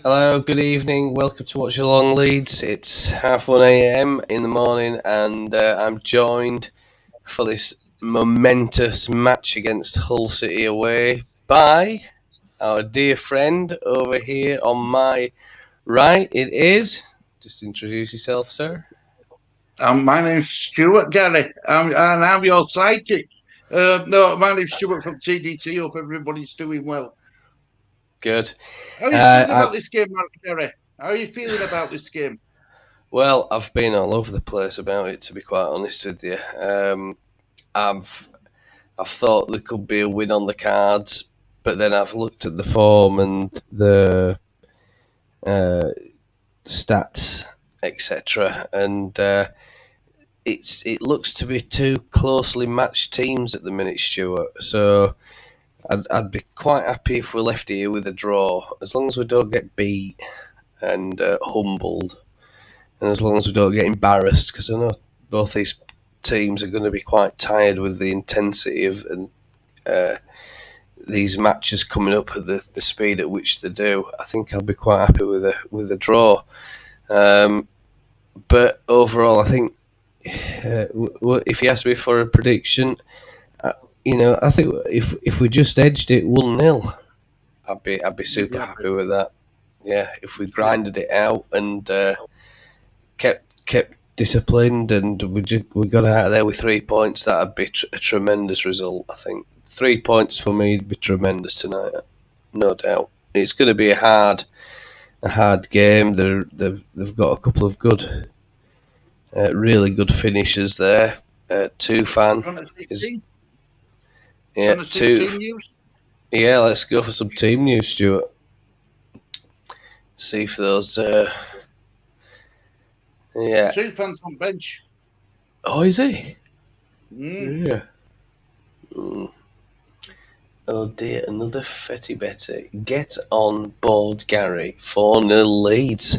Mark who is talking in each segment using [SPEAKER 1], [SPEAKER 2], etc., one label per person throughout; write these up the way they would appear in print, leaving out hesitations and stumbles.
[SPEAKER 1] Hello, good evening. Welcome to Watch Along Leeds. It's 1:30 a.m. in the morning, and I'm joined for this momentous match against Hull City away by our dear friend over here on my right. It is. Just introduce yourself, sir.
[SPEAKER 2] My name's Stuart Gary, and I'm your sidekick. No, my name's Stuart from T.D.T. Hope everybody's doing well.
[SPEAKER 1] Good.
[SPEAKER 2] How are you feeling about this game, Mark Gary? How are you feeling about this game?
[SPEAKER 1] Well, I've been all over the place about it, to be quite honest with you. I've thought there could be a win on the cards, but then I've looked at the form and the stats, etc., and it looks to be two closely matched teams at the minute, Stuart. So I'd be quite happy if we left here with a draw, as long as we don't get beat and humbled, and as long as we don't get embarrassed, because I know both these teams are going to be quite tired with the intensity of these matches coming up at the speed at which they do. I think I'll be quite happy with a draw. But overall, I think if you ask me for a prediction, I think if we just edged it 1-0, I'd be super happy with that. Yeah, if we grinded it out and kept disciplined and we got out of there with 3 points, that'd be a tremendous result. I think 3 points for me would be tremendous tonight, no doubt. It's going to be a hard game. They've got a couple of good, really good finishers there. Tufan is, yeah,
[SPEAKER 2] team news?
[SPEAKER 1] Yeah, let's go for some team news, Stuart. See if those. Yeah.
[SPEAKER 2] Tufan's on bench.
[SPEAKER 1] Oh, is he?
[SPEAKER 2] Yeah.
[SPEAKER 1] Oh dear, another Fetty Betty. Get on board, Gary. 4-0 Leeds.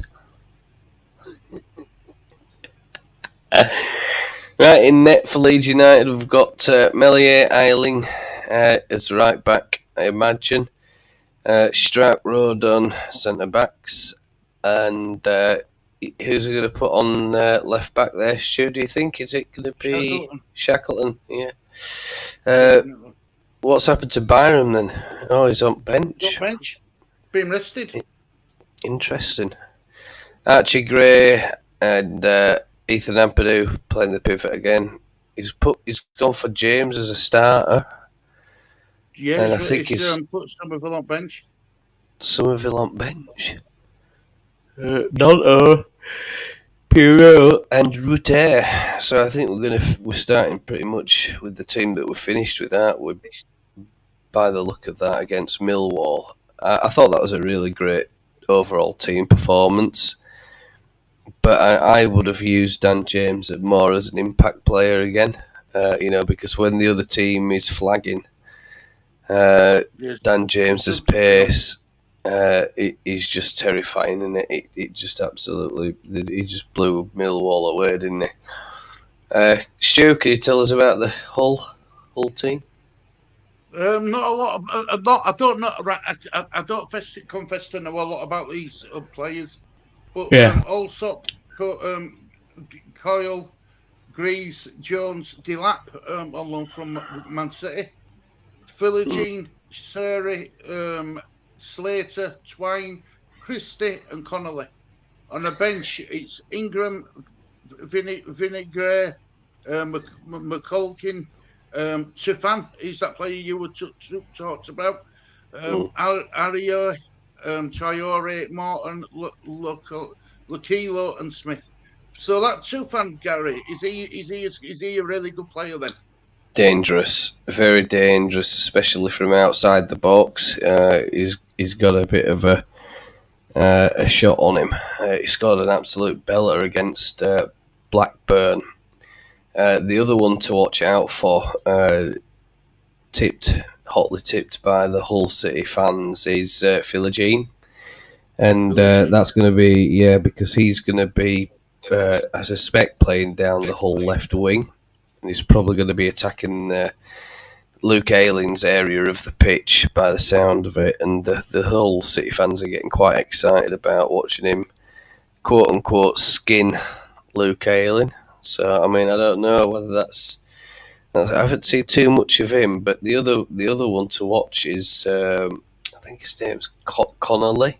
[SPEAKER 1] Right, in net for Leeds United, we've got Melier Eiling as right back, I imagine. Strapp, Rodon, centre backs, and who's going to put on left back there, Stu? Do you think is it going to be Shackleton? Yeah. What's happened to Byram then? Oh, he's on bench.
[SPEAKER 2] Being rested.
[SPEAKER 1] Interesting. Archie Gray and Ethan Ampadu playing the pivot again. He's gone for James as a starter.
[SPEAKER 2] Yeah, and I think he's put Somerville on bench.
[SPEAKER 1] Somerville on bench. Nonto, Pirou, and Rutter. So I think we're starting pretty much with the team that we finished with, aren't we? By the look of that against Millwall, I thought that was a really great overall team performance. But I would have used Dan James more as an impact player again. Because when the other team is flagging, Dan James's pace is just terrifying, and it just absolutely, he just blew Millwall away, didn't he? Stu, can you tell us about the Hull team?
[SPEAKER 2] Not a lot. I don't know. I don't confess to know a lot about these players, but also Coyle, Greaves, Jones, Delap on loan from Man City, Philogene, Surrey, Slater, Twine, Christie, and Connolly. On the bench, it's Ingram, Vinny McCulkin, Tufan is that player you were talked about. Ario, Traore, Morton, Lokilo, and Smith. So that Tufan, Gary, is he a really good player then?
[SPEAKER 1] Dangerous, very dangerous, especially from outside the box. He's got a bit of a shot on him. He scored an absolute beller against Blackburn. The other one to watch out for, hotly tipped by the Hull City fans, is Philogene. And that's going to be, because he's going to be, I suspect, playing down the Hull left wing. And he's probably going to be attacking Luke Ayling's area of the pitch by the sound of it, and the whole City fans are getting quite excited about watching him, quote unquote, skin Luke Ayling. So I mean, I don't know whether that's I haven't seen too much of him, but the other one to watch is I think his name's Connolly.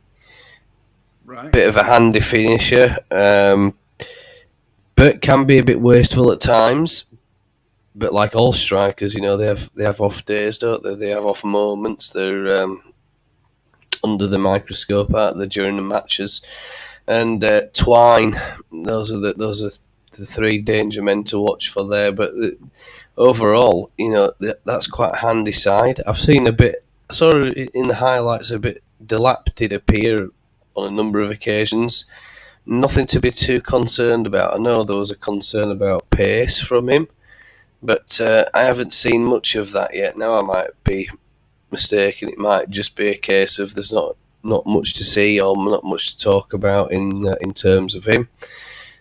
[SPEAKER 2] Right.
[SPEAKER 1] Bit of a handy finisher, but can be a bit wasteful at times. But like all strikers, they have off days, don't they? They have off moments. They're under the microscope out there during the matches. And Twine, those are the three danger men to watch for there. But overall, that's quite a handy side. I've seen I saw in the highlights a bit. Delap did appear on a number of occasions. Nothing to be too concerned about. I know there was a concern about pace from him, but I haven't seen much of that yet. Now I might be mistaken. It might just be a case of there's not much to see or not much to talk about in terms of him.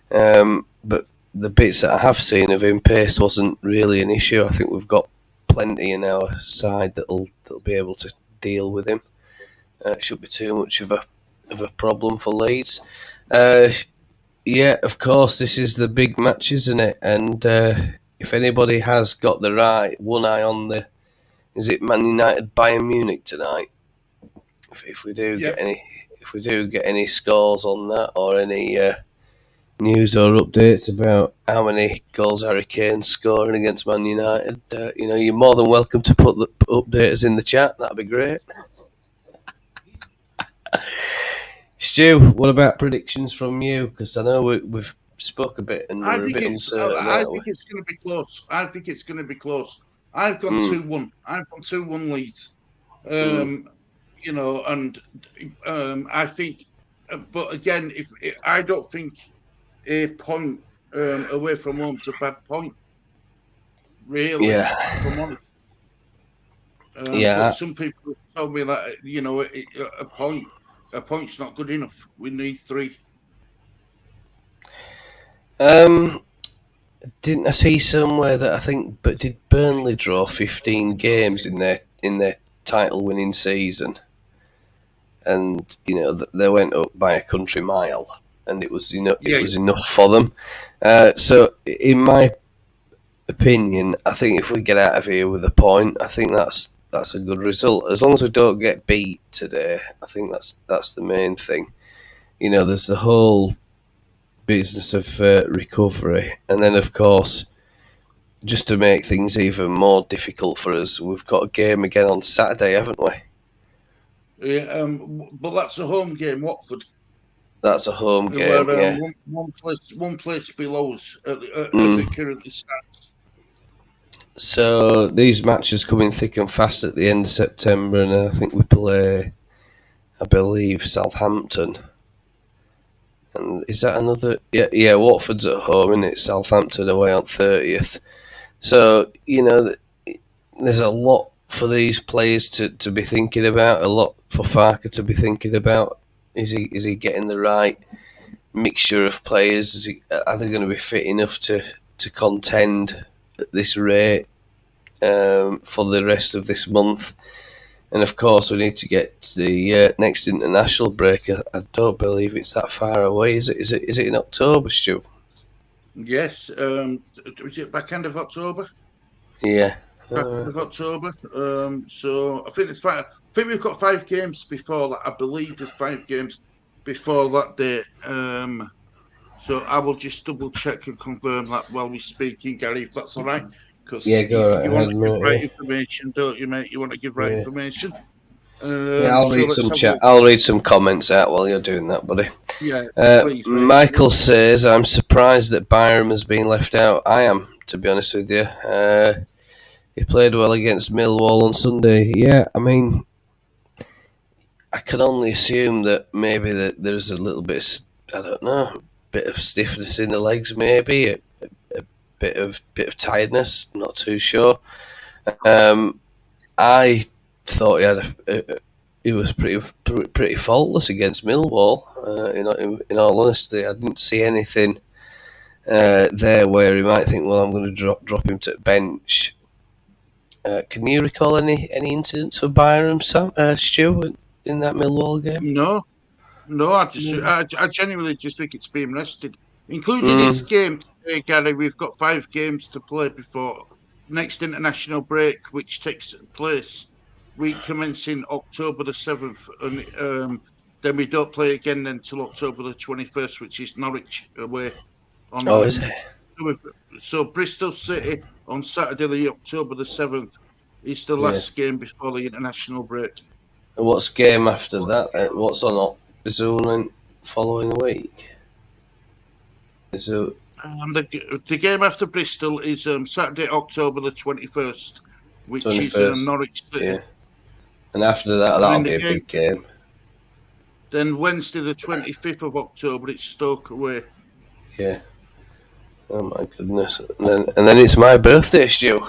[SPEAKER 1] But the bits that I have seen of him, pace wasn't really an issue. I think we've got plenty in our side that'll be able to deal with him. It shouldn't be too much of a problem for Leeds. Yeah, of course, this is the big match, isn't it? And if anybody has got one eye on is it Man United Bayern Munich tonight? If we do get any scores on that or any news or updates about how many goals Harry Kane's scoring against Man United, you're more than welcome to put the updates in the chat. That'd be great. Stu, what about predictions from you? Because I know we've spoke a bit and we're a bit uncertain.
[SPEAKER 2] I think it's going to be close. I've gone 2-1. I've gone 2-1 Leeds. And I think, but again, I don't think a point away from home's a bad point. Really, if I'm honest. But some people told me that a point's not good enough. We need 3.
[SPEAKER 1] Didn't I see somewhere that I think? But did Burnley draw 15 games in their title-winning season? And they went up by a country mile, and it was it was enough for them. So, in my opinion, I think if we get out of here with a point, I think that's a good result. As long as we don't get beat today, I think that's the main thing. There's the whole business of recovery, and then of course, just to make things even more difficult for us, we've got a game again on Saturday, haven't we?
[SPEAKER 2] Yeah, but that's a home game, Watford.
[SPEAKER 1] That's a home game. Yeah.
[SPEAKER 2] One place below us at the currently stands.
[SPEAKER 1] So these matches come in thick and fast at the end of September, and I think we play, I believe, Southampton. And is that another? Yeah. Watford's at home, and it's Southampton away on 30th. So there's a lot for these players to be thinking about. A lot for Farker to be thinking about. Is he getting the right mixture of players? Are they going to be fit enough to contend at this rate for the rest of this month? And of course, we need to get to the next international break. I don't believe it's that far away. Is it? Is it in October, Stu?
[SPEAKER 2] Yes. Is it back end of October?
[SPEAKER 1] Yeah.
[SPEAKER 2] Back end of October. So I think it's 5. I think we've got 5 games before that. I believe there's 5 games before that date. So I will just double check and confirm that while we're speaking, Gary, if that's all right. Because
[SPEAKER 1] go right
[SPEAKER 2] you
[SPEAKER 1] ahead,
[SPEAKER 2] want to give right information, don't you, mate? You want to give right information.
[SPEAKER 1] I'll read some chat. I'll read some comments out while you're doing that, buddy.
[SPEAKER 2] Yeah. Please,
[SPEAKER 1] Michael says, "I'm surprised that Byram has been left out." I am, to be honest with you. He played well against Millwall on Sunday. Yeah, I mean, I can only assume that maybe that there's a little bit, I don't know, bit of stiffness in the legs, maybe a bit of tiredness. Not too sure. I thought he was pretty faultless against Millwall. In all honesty, I didn't see anything there where he might think, well, I'm going to drop him to the bench. Can you recall any incidents for Byram, Stuart, in that Millwall game?
[SPEAKER 2] No, no, I genuinely just think it's being rested, including this
[SPEAKER 1] Mm.
[SPEAKER 2] game today, Gary. We've got 5 games to play before next international break, which takes place week commencing October the 7th, and then we don't play again until October the 21st, which is Norwich away on.
[SPEAKER 1] Oh, is it?
[SPEAKER 2] So Bristol City on Saturday, the October the 7th, is the
[SPEAKER 1] Yeah.
[SPEAKER 2] last game before the international break.
[SPEAKER 1] And what's game after that? What's on Zoom following week? So
[SPEAKER 2] The game after Bristol is Saturday, October the 21st, which
[SPEAKER 1] 21st.
[SPEAKER 2] is Norwich City.
[SPEAKER 1] Yeah. And after that,
[SPEAKER 2] And
[SPEAKER 1] that'll
[SPEAKER 2] then
[SPEAKER 1] be a big game.
[SPEAKER 2] Then Wednesday, the 25th of October, it's Stoke away.
[SPEAKER 1] Yeah. Oh my goodness. And then it's my birthday, Stu.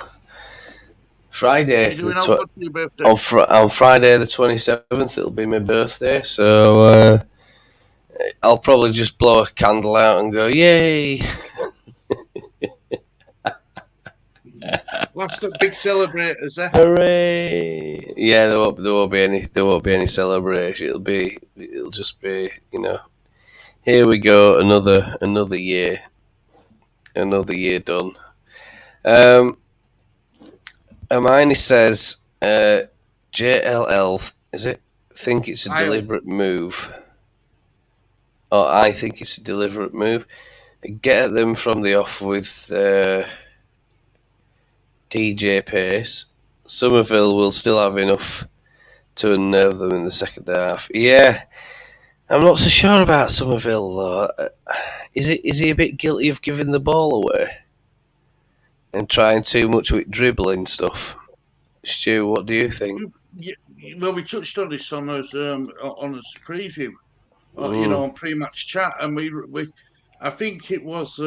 [SPEAKER 1] Friday.
[SPEAKER 2] You're doing how good for your birthday?
[SPEAKER 1] On Friday the 27th, it'll be my birthday. So I'll probably just blow a candle out and go, yay!
[SPEAKER 2] Last big celebrators, eh?
[SPEAKER 1] Hooray! Yeah, there won't be any celebration. It'll just be, here we go, another year done. Hermione says, JLL, is it? Think it's a deliberate move. Oh, I think it's a deliberate move. Get at them from the off with DJ pace. Somerville will still have enough to unnerve them in the second half. Yeah, I'm not so sure about Somerville though. Is he a bit guilty of giving the ball away and trying too much with dribbling stuff? Stu, what do you think?
[SPEAKER 2] Yeah, well, we touched on this on his preview, on pre-match chat, and I think it was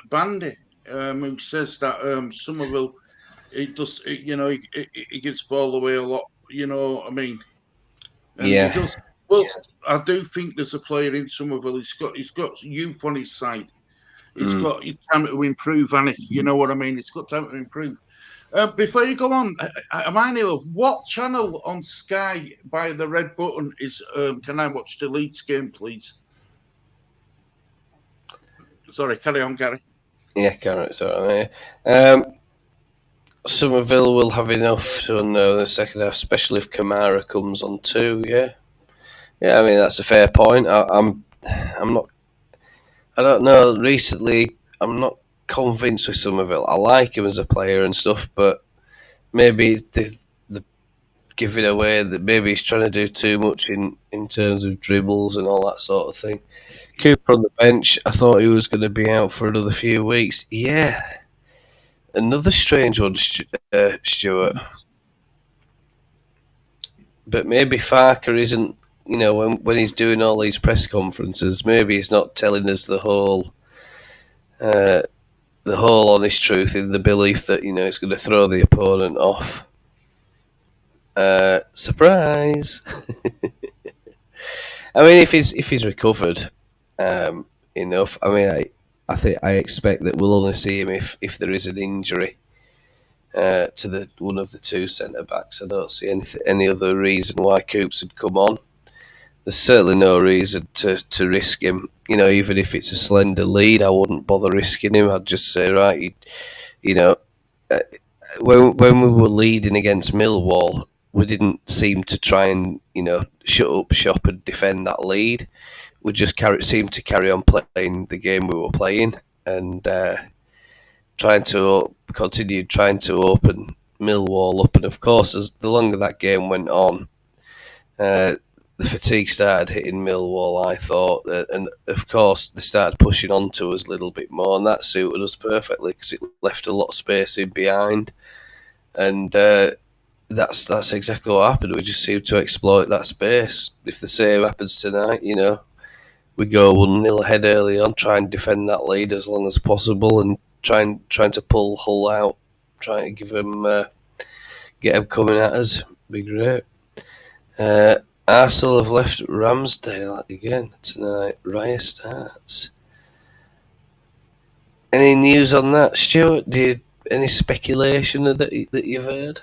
[SPEAKER 2] Bandy who says that Somerville, he gives the ball away a lot. You know what I mean? And
[SPEAKER 1] Yeah.
[SPEAKER 2] he does. Well, I do think there's a player in Somerville. He's got youth on his side. He's got time to improve, and you know what I mean. He's got time to improve. Before you go on, Hermione Love, what channel on Sky by the red button is? Can I watch the Leeds game, please? Sorry, carry on, Gary.
[SPEAKER 1] Yeah, carry on. Somerville will have enough to know the second half, especially if Kamara comes on too. Yeah, I mean that's a fair point. I'm not. I don't know. Recently, I'm not convinced with Somerville. I like him as a player and stuff, but maybe the giving away that maybe he's trying to do too much in terms of dribbles and all that sort of thing. Cooper on the bench, I thought he was going to be out for another few weeks. Yeah, another strange one, Stuart. But maybe Farker isn't. When he's doing all these press conferences, maybe he's not telling us the whole honest truth in the belief that he's going to throw the opponent off. Surprise! I mean, if he's recovered enough, I mean, I expect that we'll only see him if there is an injury to one of the two centre backs. I don't see any other reason why Coops would come on. There's certainly no reason to risk him. Even if it's a slender lead, I wouldn't bother risking him. I'd just say, right, when we were leading against Millwall, we didn't seem to try and shut up shop and defend that lead. We just seemed to carry on playing the game we were playing and continued trying to open Millwall up. And of course, as the longer that game went on, the fatigue started hitting Millwall, I thought, and of course they started pushing onto us a little bit more, and that suited us perfectly because it left a lot of space in behind, and that's exactly what happened. We just seemed to exploit that space. If the same happens tonight, we go 1-0 ahead early on, try and defend that lead as long as possible, and trying to pull Hull out, trying to give them get them coming at us. Be great. Arsenal have left Ramsdale again tonight. Raya starts. Any news on that, Stuart? Any speculation that you've heard?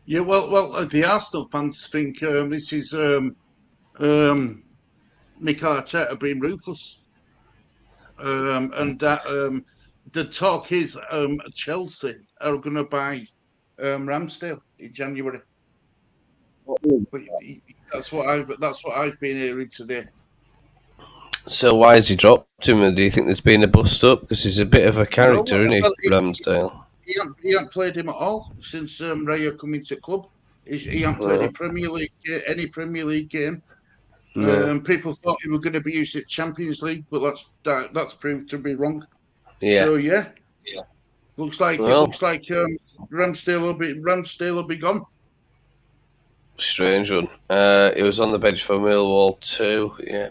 [SPEAKER 2] Yeah, the Arsenal fans think this is Mikel Arteta being ruthless, and that the talk is Chelsea are going to buy Ramsdale in January. But that's what I've been hearing today.
[SPEAKER 1] So why has he dropped him? And do you think there's been a bust up? Because he's a bit of a
[SPEAKER 2] No,
[SPEAKER 1] character, isn't he,
[SPEAKER 2] well,
[SPEAKER 1] Ramsdale?
[SPEAKER 2] he hasn't played him at all since Raya come into club. He hasn't played
[SPEAKER 1] Oh,
[SPEAKER 2] a any Premier League game.
[SPEAKER 1] no.
[SPEAKER 2] People thought he was going to be used at Champions League, but that's proved to be wrong.
[SPEAKER 1] Yeah.
[SPEAKER 2] So yeah, looks like
[SPEAKER 1] Well,
[SPEAKER 2] Ramsdale will be gone.
[SPEAKER 1] strange one. He was on the bench for Millwall too. Yeah.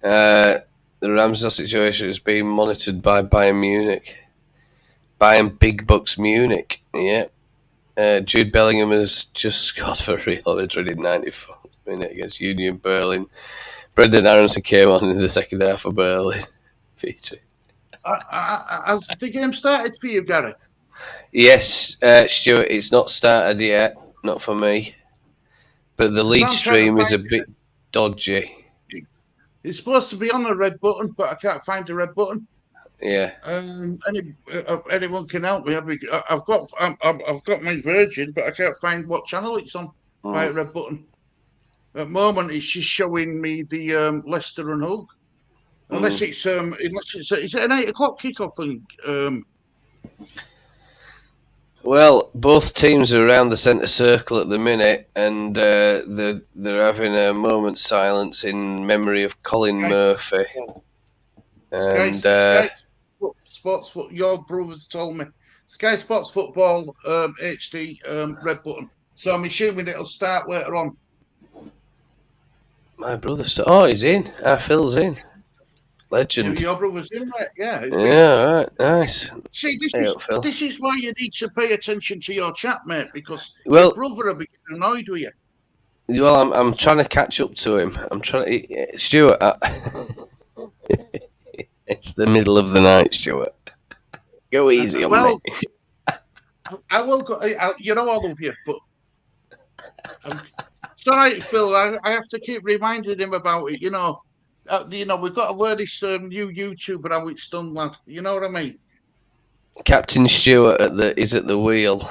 [SPEAKER 1] The Ramsdale situation is being monitored by Bayern Munich. Bayern Big Bucks Munich. Yeah. Jude Bellingham has just scored for Real Madrid in 94th minute against Union Berlin. Brendan Aronson came on in the second half of Berlin. Featuring.
[SPEAKER 2] Has the game started for you, Gary?
[SPEAKER 1] Yes, Stuart, it's not started yet. Not for me. But the lead stream is a bit dodgy.
[SPEAKER 2] It's supposed to be on the red button, but I can't find the red button.
[SPEAKER 1] Yeah.
[SPEAKER 2] Anyone can help me. I've got my Virgin, but I can't find what channel it's on by a red button. At the moment, it's just showing me the Leicester and Hull. Unless it's is it an 8 o'clock kickoff thing?
[SPEAKER 1] Well, both teams are around the centre circle at the minute, and they're having a moment's silence in memory of Colin Murphy. And
[SPEAKER 2] Sky Sports, your brothers told me. Sky Sports Football HD red button. So I'm assuming it'll start later on.
[SPEAKER 1] My brother, oh, he's in. Phil's in. Legend.
[SPEAKER 2] Your brother's in there, yeah.
[SPEAKER 1] Yeah, right, nice.
[SPEAKER 2] See, this is why you need to pay attention to your chat, mate, because
[SPEAKER 1] your
[SPEAKER 2] brother will be annoyed with you.
[SPEAKER 1] Well, I'm trying to catch up to him. I'm trying to, Stuart. It's the middle of the night, Stuart. Go easy on me.
[SPEAKER 2] I will go. You know I love you, but sorry, Phil. I have to keep reminding him about it. We've got to learn this new YouTuber how it's done, lad. You know what I mean?
[SPEAKER 1] Captain Stuart is at the wheel.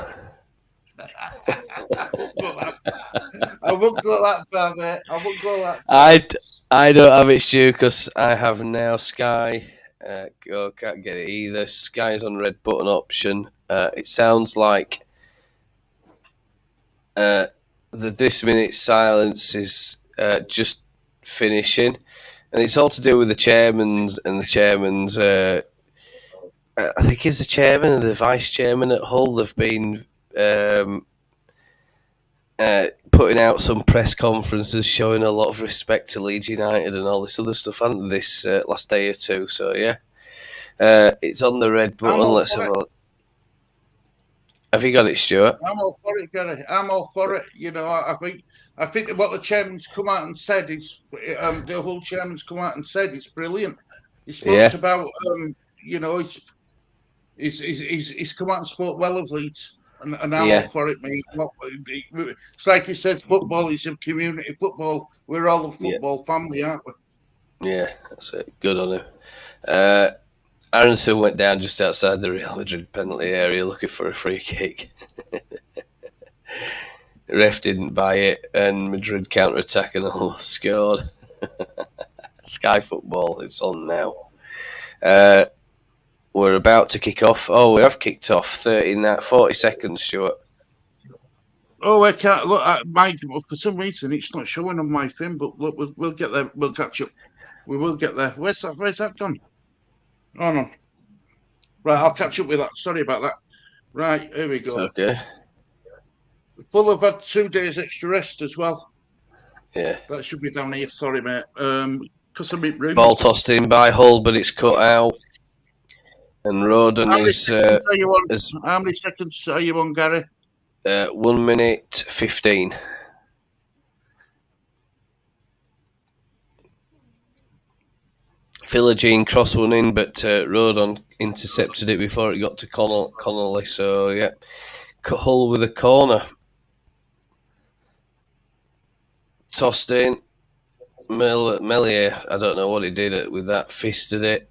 [SPEAKER 2] I won't go that far, mate. I won't go that far.
[SPEAKER 1] I don't have it, Stu, because I have now Sky. Can't get it either. Sky's on red button option. It sounds like this minute silence is just finishing, and it's all to do with the chairman's. I think it's the chairman and the vice chairman at Hull. They've been putting out some press conferences showing a lot of respect to Leeds United and all this other stuff, haven't they, this last day or two? So yeah, it's on the red button. Let's have a look. Have you got it, Stuart?
[SPEAKER 2] I'm all for it, Gary. I'm all for it. I think what the chairman's come out and said is the whole chairman's come out and said it's brilliant. He spoke about he's come out and spoke well of Leeds. And I'm all for it, mate. It's like he says, football is a community football. We're all a football family, aren't we?
[SPEAKER 1] Yeah, that's it. Good on him. Aronson went down just outside the Real Madrid penalty area looking for a free kick. The ref didn't buy it, and Madrid counter-attack and almost scored. Sky Football, it's on now. We're about to kick off. Oh, we have kicked off. 40 seconds, Stuart.
[SPEAKER 2] Oh, I can't look. For some reason, it's not showing on my thing. But look, we'll get there. We'll catch up. We will get there. Where's that gone? Oh no. Right, I'll catch up with that. Sorry about that. Right, here we go.
[SPEAKER 1] Okay.
[SPEAKER 2] Full have had 2 days extra rest as well.
[SPEAKER 1] Yeah.
[SPEAKER 2] That should be down here. Sorry, mate. Because I'm in room.
[SPEAKER 1] Ball tossed in by Hull, but it's cut out. And Rodon
[SPEAKER 2] how many seconds are you on, Gary?
[SPEAKER 1] 1 minute 15. Philogene cross one in, but Rodon intercepted it before it got to Connolly. So yeah, Hull with a corner. tossed in. Melier, I don't know what he did with that, fisted it.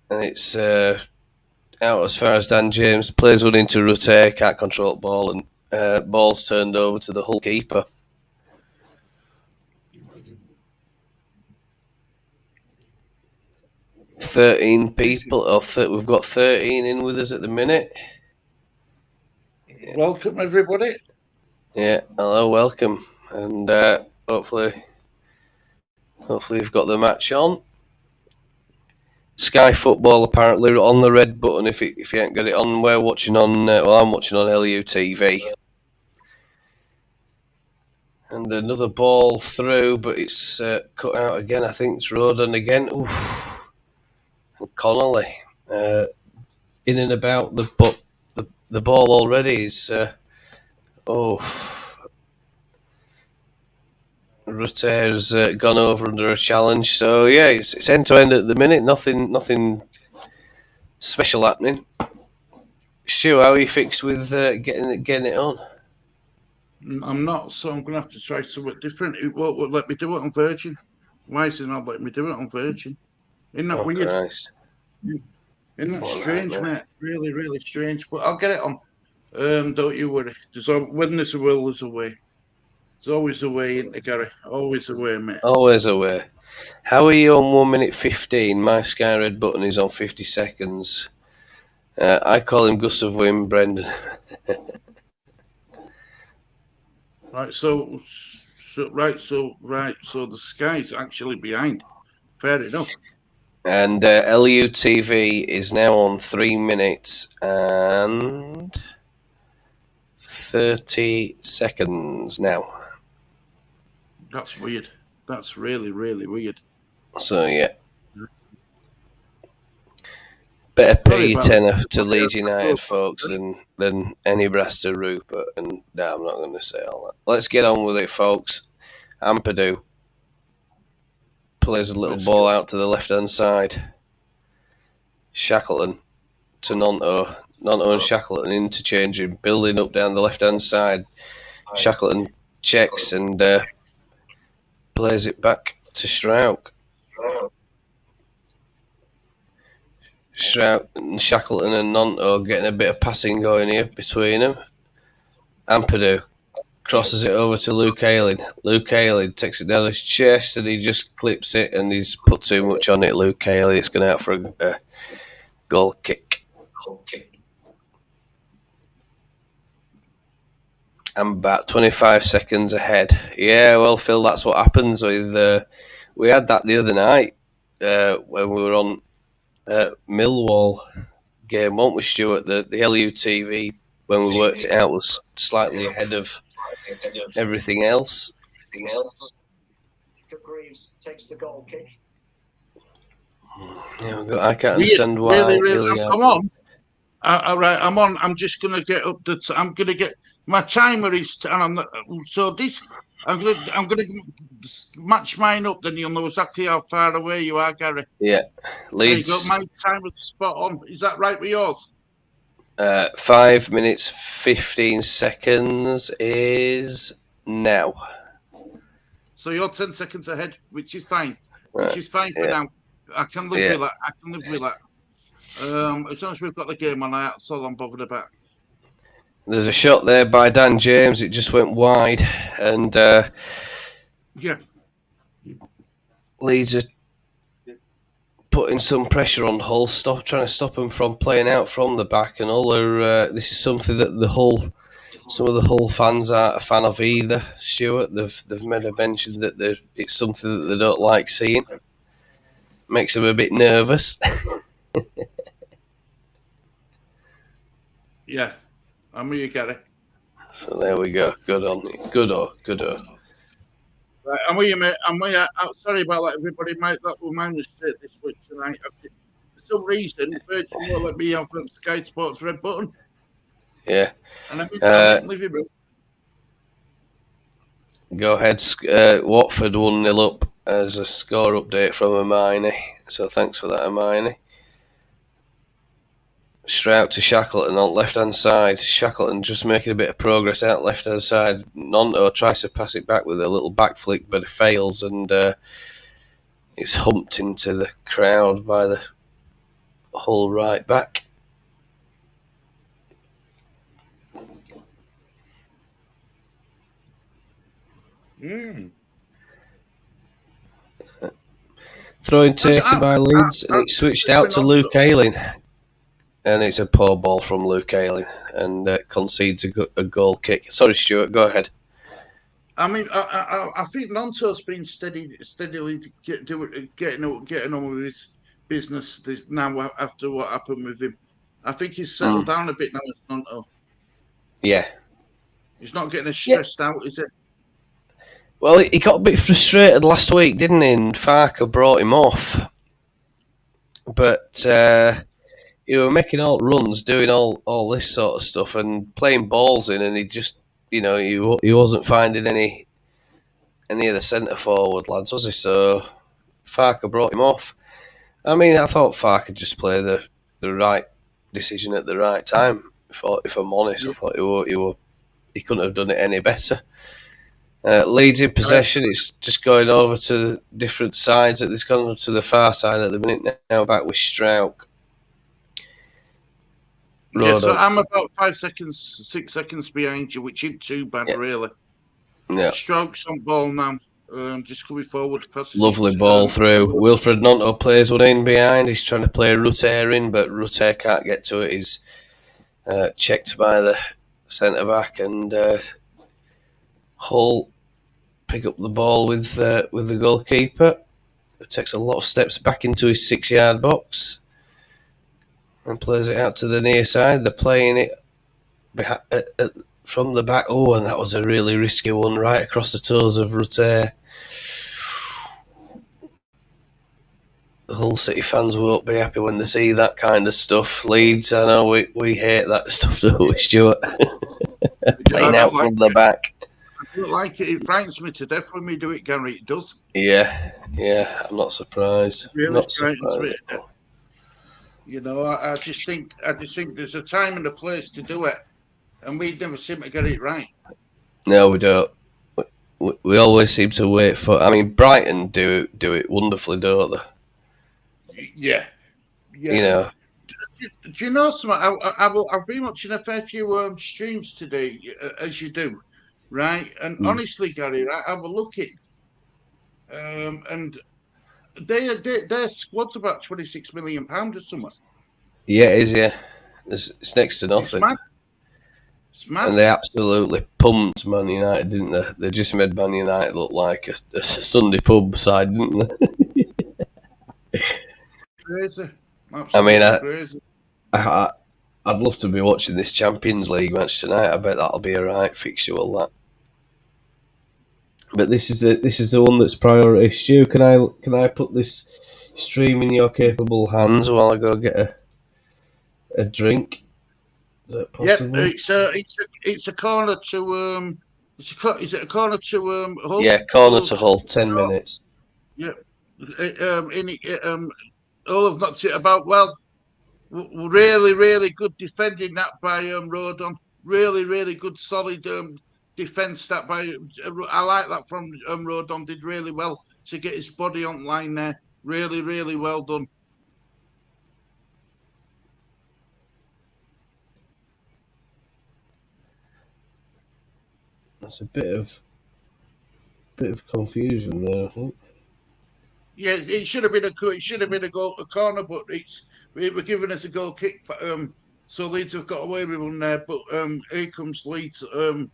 [SPEAKER 1] And it's out as far as Dan James. Plays one into Rutte, can't control the ball, and ball's turned over to the Hull keeper. People, we've got 13 in with us at the minute.
[SPEAKER 2] Welcome, everybody.
[SPEAKER 1] Yeah, hello, welcome. And hopefully you've got the match on. Sky Football apparently on the red button. If you ain't got it on, we're watching on. I'm watching on LUTV. And another ball through, but it's cut out again. I think it's Rodon again. Oof. And Connolly in and about the ball already is. Rutter's gone over under a challenge. So yeah, it's end to end at the minute. Nothing special happening. Stu, how are you fixed with getting it on?
[SPEAKER 2] I'm not, so I'm going to have to try something different. It won't let me do it on Virgin. Why is it not letting me do it on Virgin? Isn't that weird?
[SPEAKER 1] Christ.
[SPEAKER 2] Isn't that strange, mate? Really, really strange. But I'll get it on. Don't you worry. When there's a will, there's a way. There's always a way, isn't there, Gary? Always a way, mate.
[SPEAKER 1] Always a way. How are you on 1 minute 15? My Sky Red button is on 50 seconds. I call him Gustav Wim, Brendan.
[SPEAKER 2] Right, so the Sky's actually behind. Fair enough.
[SPEAKER 1] And LUTV is now on 3 minutes and 30 seconds now.
[SPEAKER 2] That's weird. That's really, really weird.
[SPEAKER 1] So yeah. Better pay your tenner to Leeds United, folks, than any brass to Rupert. And no, I'm not going to say all that. Let's get on with it, folks. Ampadu plays a little ball out to the left-hand side. Shackleton to Nonto. Nonto and Shackleton interchanging, building up down the left-hand side. Shackleton checks and plays it back to Strauch. Shackleton and Nonto getting a bit of passing going here between them. Ampadu crosses it over to Luke Ayling. Luke Ayling takes it down his chest and he just clips it and he's put too much on it. Luke Ayling, it's going out for a goal kick. I'm about 25 seconds ahead. Yeah, well, Phil, that's what happens with. We had that the other night when we were on Millwall game, weren't we, Stuart? The LUTV, when we worked it out, was slightly ahead of everything else.
[SPEAKER 3] Greaves takes the goal kick.
[SPEAKER 1] Yeah, I can't understand why.
[SPEAKER 2] Really, I'm on. All right, I'm on. I'm just going to get up I'm going to get my timer is. I'm going to match mine up. Then you'll know exactly how far away you are, Gary.
[SPEAKER 1] Yeah, Leeds.
[SPEAKER 2] There you go. My timer's spot on. Is that right with yours?
[SPEAKER 1] 5 minutes 15 seconds is now.
[SPEAKER 2] So you're 10 seconds ahead, which is fine. Which is fine for now. I can live with that. As long as we've got the game on, that's all I'm bothered about.
[SPEAKER 1] There's a shot there by Dan James. It just went wide, and Leeds are putting some pressure on Hull, trying to stop them from playing out from the back, and all their. This is something that some of the Hull fans aren't a fan of either. Stuart, they've made a mention that it's something that they don't like seeing. Makes them a bit nervous.
[SPEAKER 2] Yeah, I'm with you, Gary.
[SPEAKER 1] So there we go. Good on.
[SPEAKER 2] Right, I'm with you, mate. I'm sorry about that, everybody. That was my mistake this week tonight. For some reason, Virgin won't let me have the Sky Sports red button.
[SPEAKER 1] Yeah.
[SPEAKER 2] And I'm living room.
[SPEAKER 1] Go ahead. Watford 1-0 up as a score update from Hermione. So thanks for that, Hermione. Strout to Shackleton on left hand side. Shackleton just making a bit of progress out left hand side. Nonto tries to pass it back with a little back flick, but it fails, and it's humped into the crowd by the Hull right back. Throwing taken by Leeds, and it's switched out to Luke Ayling. And it's a poor ball from Luke Ayling, and concedes a goal kick. Sorry, Stuart, go ahead.
[SPEAKER 2] I mean, I think Nonto's been steadily getting on with his business now after what happened with him. I think he's settled down a bit now, Nonto.
[SPEAKER 1] Yeah.
[SPEAKER 2] He's not getting as stressed out, is it?
[SPEAKER 1] Well, he got a bit frustrated last week, didn't he? And Farker brought him off. But he were making all runs, doing all this sort of stuff, and playing balls in, and he just, he wasn't finding any of the centre forward lads, was he? So Farker brought him off. I mean, I thought Farker just played the right decision at the right time. If I'm honest, I thought he couldn't have done it any better. Leeds in possession. It's just going over to different sides. It's gone to the far side at the minute now. Back with Strout.
[SPEAKER 2] Yeah, so I'm about 6 seconds behind you, which isn't too bad, really.
[SPEAKER 1] Yeah.
[SPEAKER 2] Stroke's on ball now. Just coming forward.
[SPEAKER 1] Lovely ball through. Wilfred Nonto plays one in behind. He's trying to play Rutter in, but Rutter can't get to it. He's checked by the centre back, and Hull pick up the ball with the goalkeeper, who takes a lot of steps back into his 6-yard box and plays it out to the near side. They're playing it from the back. Oh, and that was a really risky one, right across the toes of Rutter. The Hull City fans won't be happy when they see that kind of stuff. Leeds, I know we hate that stuff, don't we, Stuart? Playing out from the back.
[SPEAKER 2] I don't like it. It frightens me to death when we do it, Gary. It does.
[SPEAKER 1] Yeah. I'm not surprised.
[SPEAKER 2] It really frightens me. I just think there's a time and a place to do it, and we never seem to get it right. No,
[SPEAKER 1] we don't. We always seem to wait for. I mean, Brighton do it wonderfully, don't they?
[SPEAKER 2] Yeah.
[SPEAKER 1] Do
[SPEAKER 2] you know something? I've been watching a fair few streams today, as you do, right? And honestly, Gary, have a look at, and their squad's about £26 million or something.
[SPEAKER 1] Yeah, it is. Yeah, it's next to nothing.
[SPEAKER 2] It's mad.
[SPEAKER 1] And they absolutely pumped Man United, didn't they? They just made Man United look like a Sunday pub side, didn't they?
[SPEAKER 2] Crazy.
[SPEAKER 1] Absolutely
[SPEAKER 2] crazy.
[SPEAKER 1] I'd love to be watching this Champions League match tonight. I bet that'll be a right fixture, will that? But this is the one that's priority. Stu, can I put this stream in your capable hands while I go get a drink? Is that possible?
[SPEAKER 2] Yep, it's a corner to is it a corner to Hull?
[SPEAKER 1] Yeah, corner to Hull. 10 minutes.
[SPEAKER 2] Yep. Hull have knocked it about well. Really, really good defending that by Rodon. Really, really good, solid defence that by. I like that from Rodon. Did really well to get his body on line there. Really, really well done.
[SPEAKER 1] That's a bit of confusion there, I think.
[SPEAKER 2] Yeah, it should have been a corner, but we're giving us a goal kick. So Leeds have got away with one there, but here comes Leeds. We're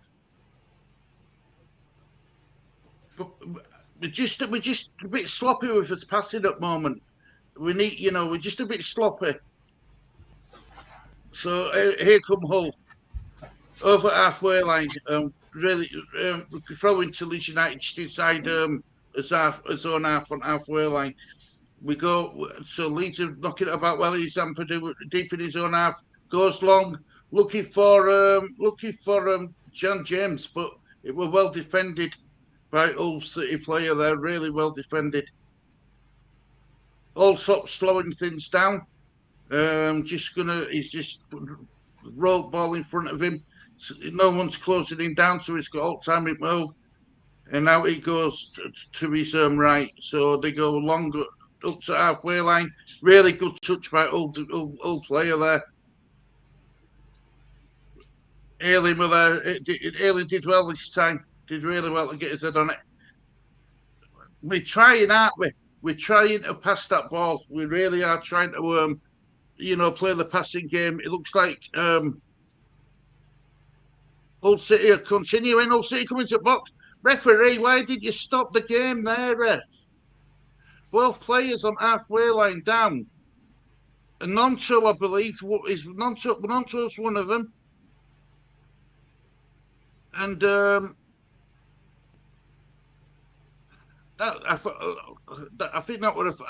[SPEAKER 2] just a bit sloppy with us passing at the moment. We're just a bit sloppy. So here come Hull over halfway line. Really throwing to Leeds United just inside his own halfway line. We go, so Leeds are knocking it about well. He's deep in his own half, goes long, looking for Jan James, but it was well defended by Hull City player there, really well defended. All stops slowing things down. He's just rope ball in front of him. No one's closing him down, so he's got all time to move. And now he goes to his right. So they go longer up to halfway line. Really good touch by old player there. Ailing did well this time. Did really well to get his head on it. We're trying, aren't we? We're trying to pass that ball. We really are trying to, play the passing game. It looks like Hull City are continuing. Hull City coming to box. Referee, why did you stop the game there, ref? Both players on halfway line down. And Nonto, I believe, is Nonto's one of them. And I think that would have.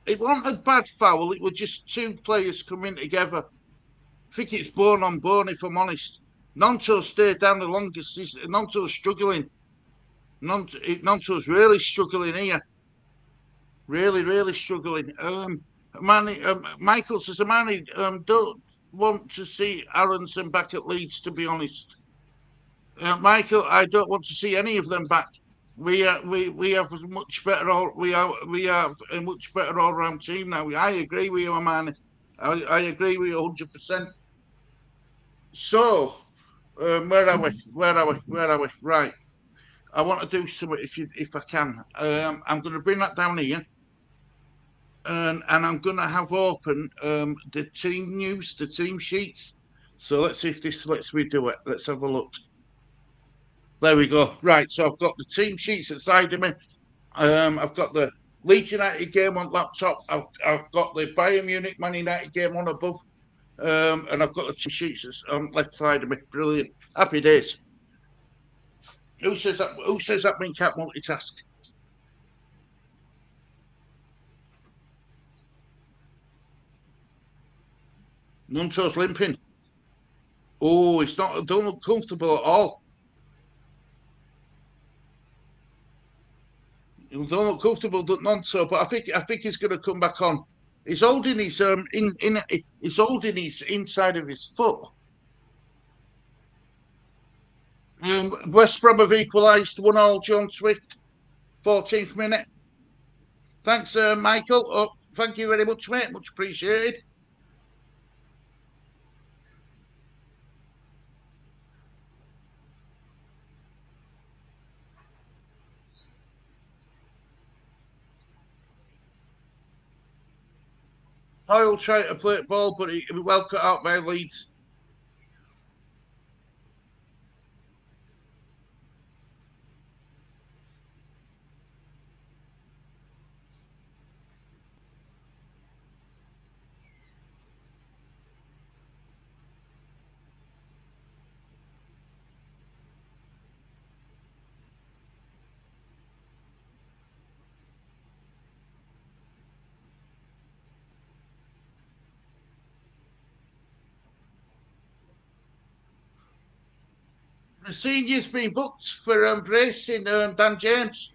[SPEAKER 2] It wasn't a bad foul. It was just two players coming together. I think it's bone on bone, if I'm honest. Nonto stayed down the longest. Nonto's struggling. Nonto's really struggling here. Really, really struggling. Michael says, Manny, don't want to see Aronson back at Leeds, to be honest. Michael, I don't want to see any of them back. We have a much better a much better all round team now. I agree with you, man. I agree with you 100%. So, where are we? Right. I want to do something if I can. I'm going to bring that down here, and I'm going to have open the team news, the team sheets. So let's see if this lets me do it. Let's have a look. There we go. Right, so I've got the team sheets inside of me. I've got the Leeds United game on laptop. I've got the Bayern Munich Man United game on above, and I've got the team sheets on left side of me. Brilliant. Happy days. Who says that mean can't multitask? Nunto's limping. Oh, it's not. Don't look comfortable at all. Don't look comfortable, Nonto, but I think he's going to come back on. He's holding his he's holding his inside of his foot. West Brom have equalised 1-1. John Swift, 14th minute. Thanks, Michael. Oh, thank you very much, mate. Much appreciated. Hoyle tried to play the ball, but he was well cut out by Leeds. The senior's been booked for embracing Dan James.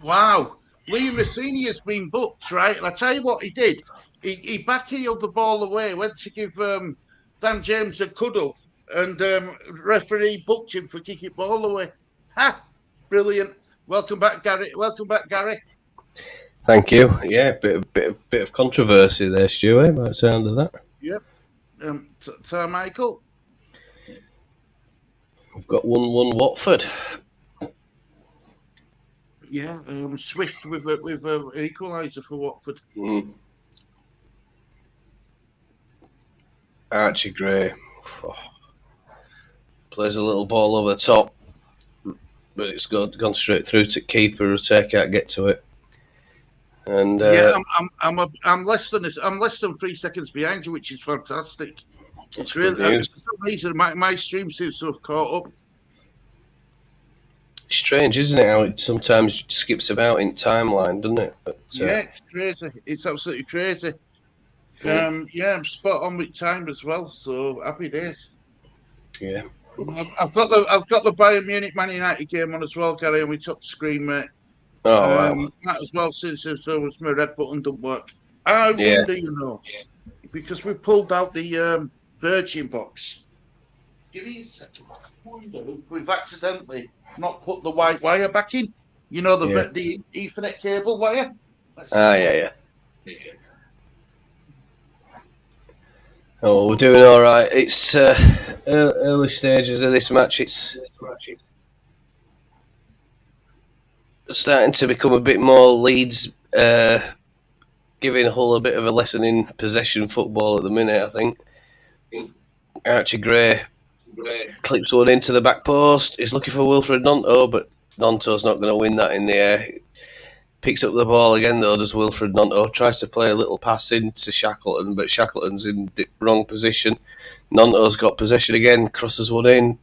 [SPEAKER 2] Wow. Liam Rossini has been booked, right? And I tell you what he did. He backheeled the ball away, went to give Dan James a cuddle, and referee booked him for kicking ball away. Ha! Brilliant. Welcome back, Gary.
[SPEAKER 1] Thank you. Yeah, bit of controversy there, Stuart, by the sound of that.
[SPEAKER 2] Yep. Michael.
[SPEAKER 1] We've got 1-1 Watford.
[SPEAKER 2] Yeah, Swift with an equaliser for Watford.
[SPEAKER 1] Archie Gray plays a little ball over the top, but it's gone straight through to keeper. Rute can't get to it. And
[SPEAKER 2] I'm less than 3 seconds behind you, which is fantastic. It's really for some reason my stream seems to have caught up.
[SPEAKER 1] Strange, isn't it? How it sometimes skips about in timeline, doesn't it? But,
[SPEAKER 2] yeah, it's crazy. It's absolutely crazy. Yeah, I'm spot on with time as well. So happy days.
[SPEAKER 1] Yeah.
[SPEAKER 2] I've got the Bayern Munich Man United game on as well, Gary, and we took the screen, mate.
[SPEAKER 1] Oh wow.
[SPEAKER 2] That as well, since there was my red button don't work. I
[SPEAKER 1] Yeah.
[SPEAKER 2] wonder, because we pulled out the Virgin box. Give me a second. I wonder if we've accidentally not put the white wire back in. The Ethernet cable wire.
[SPEAKER 1] Yeah. Oh, we're doing all right. It's early stages of this match. It's starting to become a bit more Leeds, giving Hull a bit of a lesson in possession football at the minute, I think. Archie Gray clips one into the back post. He's looking for Wilfred Gnonto, but Gnonto's not going to win that in the air. Picks up the ball again, though, does Wilfred Gnonto. Tries to play a little pass into Shackleton, but Shackleton's in the wrong position. Gnonto's got possession again, crosses one in.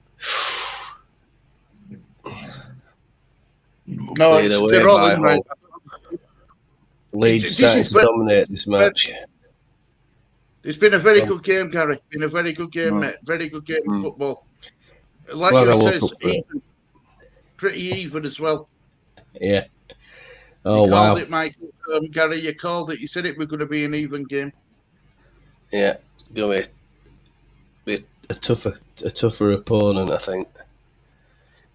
[SPEAKER 2] No, they're all in right.
[SPEAKER 1] Leeds starting to dominate this match.
[SPEAKER 2] It's been a very good game, Gary. Been a very good game, mate. Very good game of football. Like you says, even, pretty even as well.
[SPEAKER 1] Yeah.
[SPEAKER 2] Oh, wow. Called it, Michael. Gary, you called it. You said it was going to be an even game.
[SPEAKER 1] Yeah. Going to be a tougher opponent, I think.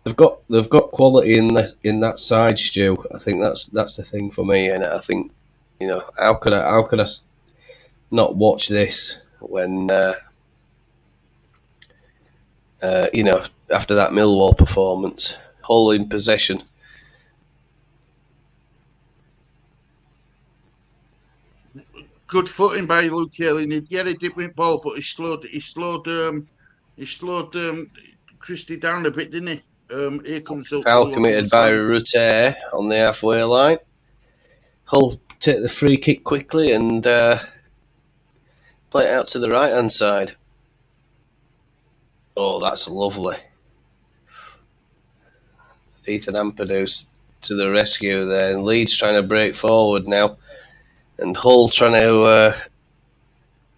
[SPEAKER 1] They've got quality in that side, Stu. I think that's the thing for me, and I think how could I not watch this when after that Millwall performance, Hull in possession.
[SPEAKER 2] Good footing by Luke Haley. He did win ball, but he slowed Christie down a bit, didn't he? Here comes
[SPEAKER 1] foul committed by Rutte on the halfway line. Hull take the free kick quickly and play it out to the right hand side. Oh, that's lovely. Ethan Ampadu to the rescue there. And Leeds trying to break forward now. And Hull trying to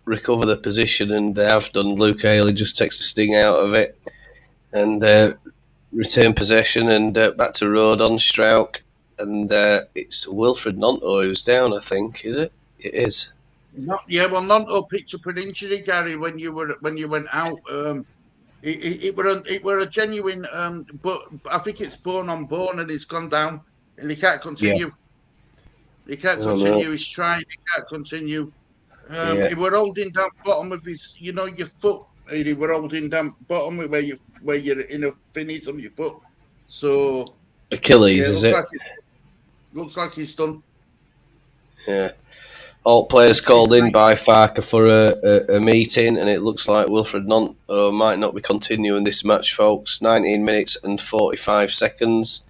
[SPEAKER 1] recover the position, and they have done. Luke Haley just takes the sting out of it. And return possession, and back to Rodon, Strauch. And it's Wilfred Gnonto who's down, I think. Is it? It is.
[SPEAKER 2] Well, Gnonto picked up an injury, Gary, when you went out. It were a genuine, but I think it's bone on bone, and it's gone down, and he can't continue. Yeah. He can't continue. He's trying. He can't continue. He were holding down bottom of his, your foot. He were holding down bottom where you're in a finish on your foot. So
[SPEAKER 1] Achilles, is it?
[SPEAKER 2] Looks like he's done.
[SPEAKER 1] Yeah. All players called in by Farker for a meeting, and it looks like Wilfred Gnonto might not be continuing this match, folks. 19 minutes and 45 seconds.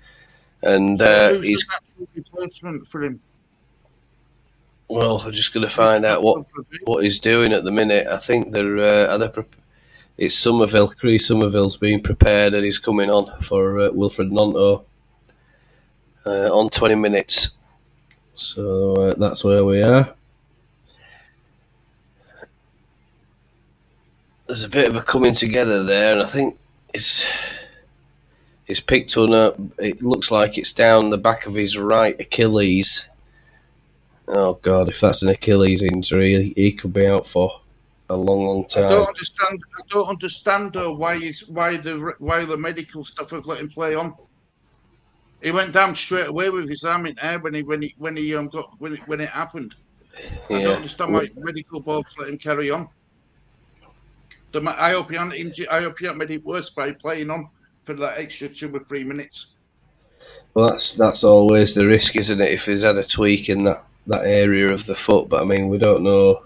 [SPEAKER 1] And
[SPEAKER 2] he's a replacement for him.
[SPEAKER 1] Well, I'm just going to find out what he's doing at the minute. I think it's Somerville. Chris Somerville's being prepared, and he's coming on for Wilfred Gnonto on 20 minutes. So that's where we are. There's a bit of a coming together there, and I think it's picked one up. It looks like it's down the back of his right Achilles. Oh God! If that's an Achilles injury, he could be out for a long time.
[SPEAKER 2] I don't understand why the medical stuff have let him play on. He went down straight away with his arm in air when it happened. Yeah. I don't understand why medical boards let him carry on. I hope he hadn't injured. I hope he hadn't made it worse by playing on for that extra 2 or 3 minutes.
[SPEAKER 1] Well, that's always the risk, isn't it? If he's had a tweak in that area of the foot, but I mean, we don't know.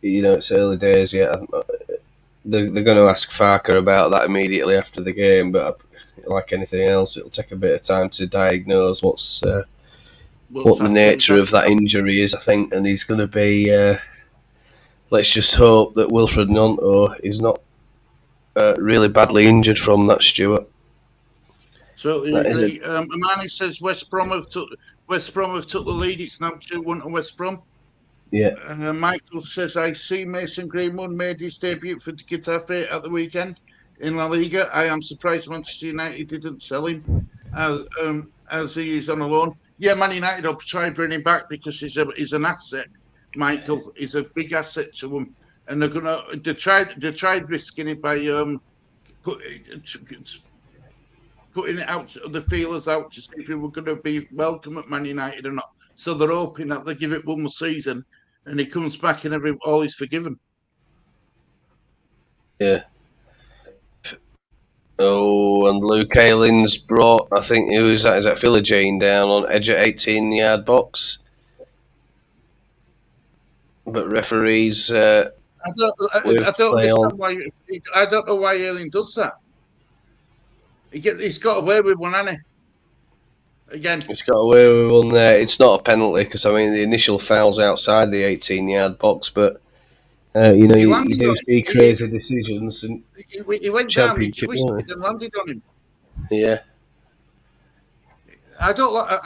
[SPEAKER 1] It's early days yet. They're going to ask Farker about that immediately after the game, but like anything else, it'll take a bit of time to diagnose what the nature of that injury is, I think, and he's going to be. Let's just hope that Wilfred Gnonto is not really badly injured from that, Stuart.
[SPEAKER 2] So Amani says West Brom have took the lead. It's now 2-1 to West Brom.
[SPEAKER 1] Yeah.
[SPEAKER 2] Michael says, I see Mason Greenwood made his debut for the Getafe at the weekend in La Liga. I am surprised Manchester United didn't sell him as he is on a loan. Yeah, Man United will try and bring him back because he's an asset. Michael is a big asset to them, and they tried risking it by putting it out, the feelers out to see if he were going to be welcome at Man United or not. So they're hoping that they give it one more season and he comes back and all is forgiven.
[SPEAKER 1] Yeah. Oh, and Luke Ayling's brought, I think, who is that? Is that Philogene down on edge at 18-yard box? But referees
[SPEAKER 2] I don't understand why. I don't know why Ayling does that. He's got away with one, hasn't he? Again,
[SPEAKER 1] he's got away with one there. It's not a penalty because I mean the initial foul's outside the 18-yard box, but you know you do see crazy decisions. And
[SPEAKER 2] he went down, he twisted and landed on him.
[SPEAKER 1] Yeah.
[SPEAKER 2] I don't like.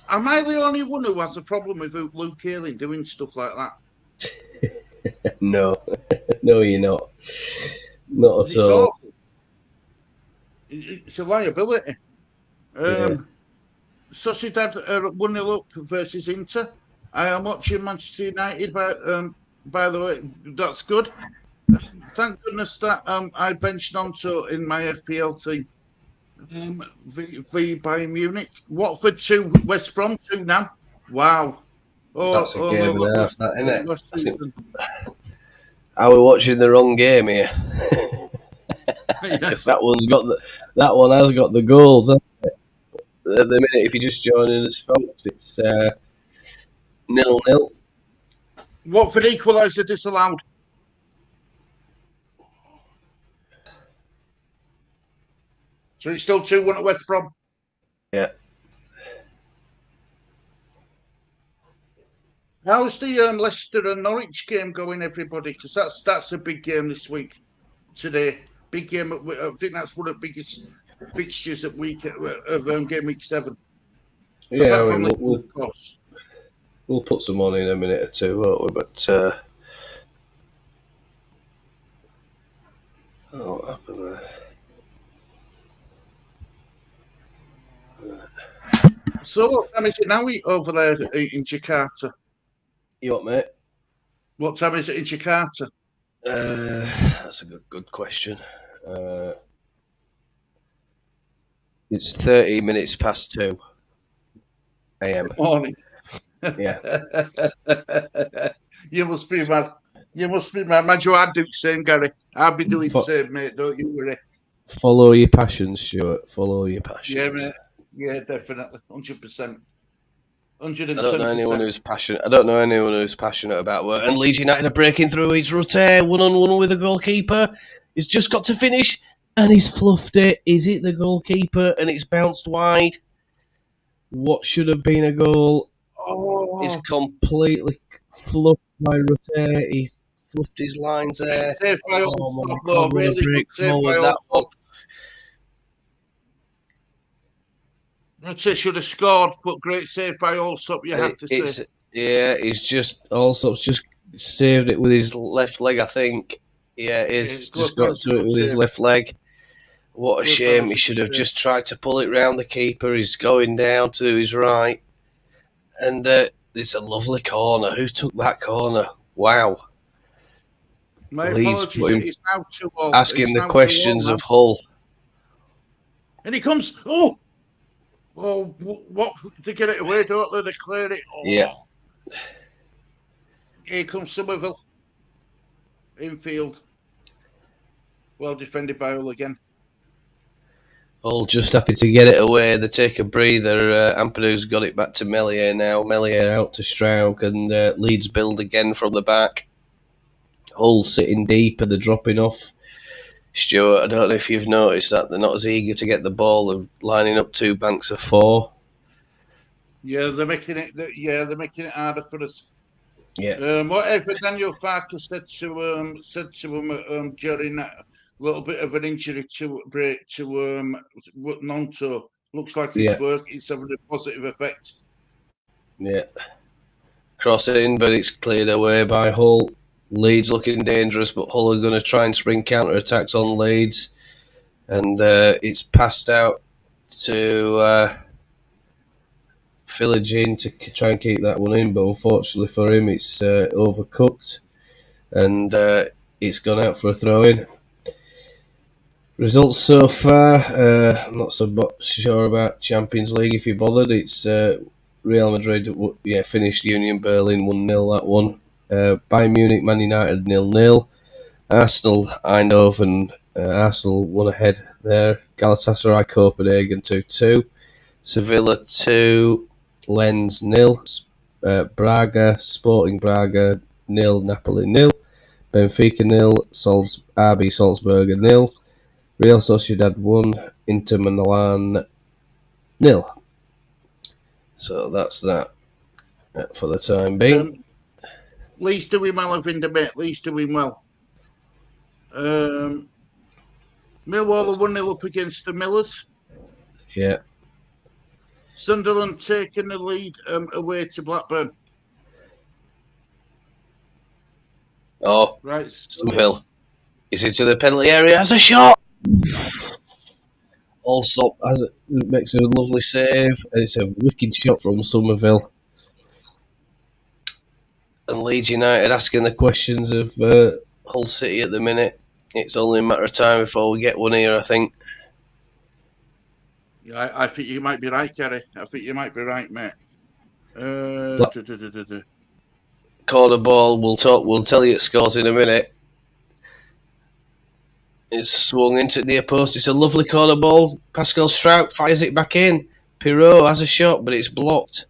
[SPEAKER 2] Am I the only one who has a problem with Luke Ayling doing stuff like that?
[SPEAKER 1] No, no, you're not. Not at all.
[SPEAKER 2] Awful. It's a liability. Sociedad are 1-0 up versus Inter. I am watching Manchester United, by the way. That's good. Thank goodness that I benched Nonto in my FPL team. V Bayern Munich. Watford 2, West Brom 2 now. Wow.
[SPEAKER 1] That's a game and a half, that, isn't it? Are we watching the wrong game here? Because that one has got the goals. Hasn't it? At the minute, if you're just joining us, folks, it's 0-0.
[SPEAKER 2] Watford equaliser disallowed. So it's still 2-1 at West Brom.
[SPEAKER 1] Yeah.
[SPEAKER 2] How's the Leicester and Norwich game going, everybody? Because that's a big game this week, today. Big game. I think that's one of the biggest fixtures of game week 7.
[SPEAKER 1] Yeah, I mean, we'll put some on in a minute or two, won't we? But what happened there?
[SPEAKER 2] So what time is it now over there in Jakarta?
[SPEAKER 1] You what, mate?
[SPEAKER 2] What time is it in Jakarta?
[SPEAKER 1] That's a good question. It's 30 minutes past 2 a.m.
[SPEAKER 2] Morning.
[SPEAKER 1] Yeah.
[SPEAKER 2] You must be mad. You must be mad. Imagine I'd do the same, Gary. I'd be doing the same, mate. Don't you worry.
[SPEAKER 1] Follow your passions, Stuart. Follow your passions.
[SPEAKER 2] Yeah, mate. Yeah, definitely. 100%. 120%.
[SPEAKER 1] I don't know anyone who's passionate about work. And Leeds United are breaking through. It's Rutte, 1-on-1 with the goalkeeper. He's just got to finish, and he's fluffed it. Is it the goalkeeper? And it's bounced wide. What should have been a goal is completely fluffed by Rutte. He's fluffed his lines there.
[SPEAKER 2] Rutte should have scored, but great save by Allsop, you have to say.
[SPEAKER 1] Yeah, Allsop's just saved it with his left leg, I think. Yeah, he's just got to it with his left leg. What a shame. He should have just tried to pull it round the keeper. He's going down to his right. And it's a lovely corner. Who took that corner? Wow.
[SPEAKER 2] Leeds put him
[SPEAKER 1] asking the questions of Hull.
[SPEAKER 2] And he comes, what? To get it away, don't they? They clear it.
[SPEAKER 1] Yeah.
[SPEAKER 2] Here comes Somerville. Infield. Well defended by Hull again.
[SPEAKER 1] Hull just happy to get it away. They take a breather. Ampadu's got it back to Meslier now. Meslier out to Strauch, and Leeds build again from the back. Hull sitting deep and they're dropping off. Stuart, I don't know if you've noticed that they're not as eager to get the ball. They're lining up 2 banks of 4.
[SPEAKER 2] Yeah, they're making it harder for us.
[SPEAKER 1] Yeah.
[SPEAKER 2] Whatever Daniel Farker said to him during that little bit of an injury to Nonto, looks like it's working. It's having a positive effect.
[SPEAKER 1] Yeah. crossing, but it's cleared away by Hull. Leeds looking dangerous, but Hull are going to try and spring counter-attacks on Leeds. And it's passed out to Philogene to try and keep that one in, but unfortunately for him, it's overcooked. And it's gone out for a throw-in. Results so far, I'm not so sure about Champions League if you're bothered. It's Real Madrid, finished Union Berlin 1-0 that one. Bayern Munich, Man United 0-0. Arsenal, Eindhoven, Arsenal 1 ahead there. Galatasaray, Copenhagen 2-2. Sevilla 2, Lens 0. Braga, Sporting Braga 0, Napoli 0. Benfica 0, RB Salzburg 0. Real Sociedad 1, Inter Milan 0. So that's that for the time being.
[SPEAKER 2] Leeds doing well, I think, mate. Leeds doing well. Millwall are 1-0 up against the Millers.
[SPEAKER 1] Yeah.
[SPEAKER 2] Sunderland taking the lead away to Blackburn.
[SPEAKER 1] Oh,
[SPEAKER 2] Right.
[SPEAKER 1] Somerville. Is into the penalty area. Has a shot. Also, makes a lovely save. It's a wicked shot from Somerville. And Leeds United asking the questions of Hull City at the minute. It's only a matter of time before we get one here, I think.
[SPEAKER 2] Yeah, I think you might be right, Gary. I think you might be right, mate.
[SPEAKER 1] Corner ball. We'll tell you it scores in a minute. It's swung into near post. It's a lovely corner ball. Pascal Strout fires it back in. Pirot has a shot, but it's blocked.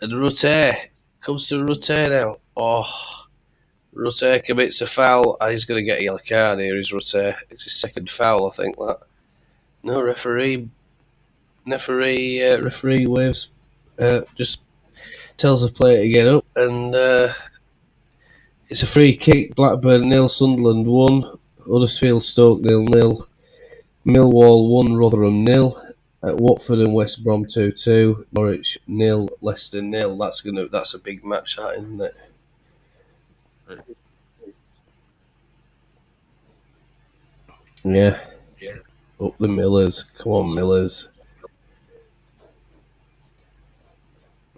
[SPEAKER 1] And Rutte comes to Rutte now. Oh, Rutte commits a foul. He's going to get a yellow card here. Is Rutte? It's his second foul, I think. That. No referee. Referee waves. Just tells the player to get up, and it's a free kick. Blackburn 0, Sunderland 1. Huddersfield Stoke 0-0. Millwall 1, Rotherham 0. Watford and West Brom 2-2. Norwich 0, Leicester 0. That's a big match, that, isn't it? Yeah. Up the Millers. Come on, Millers.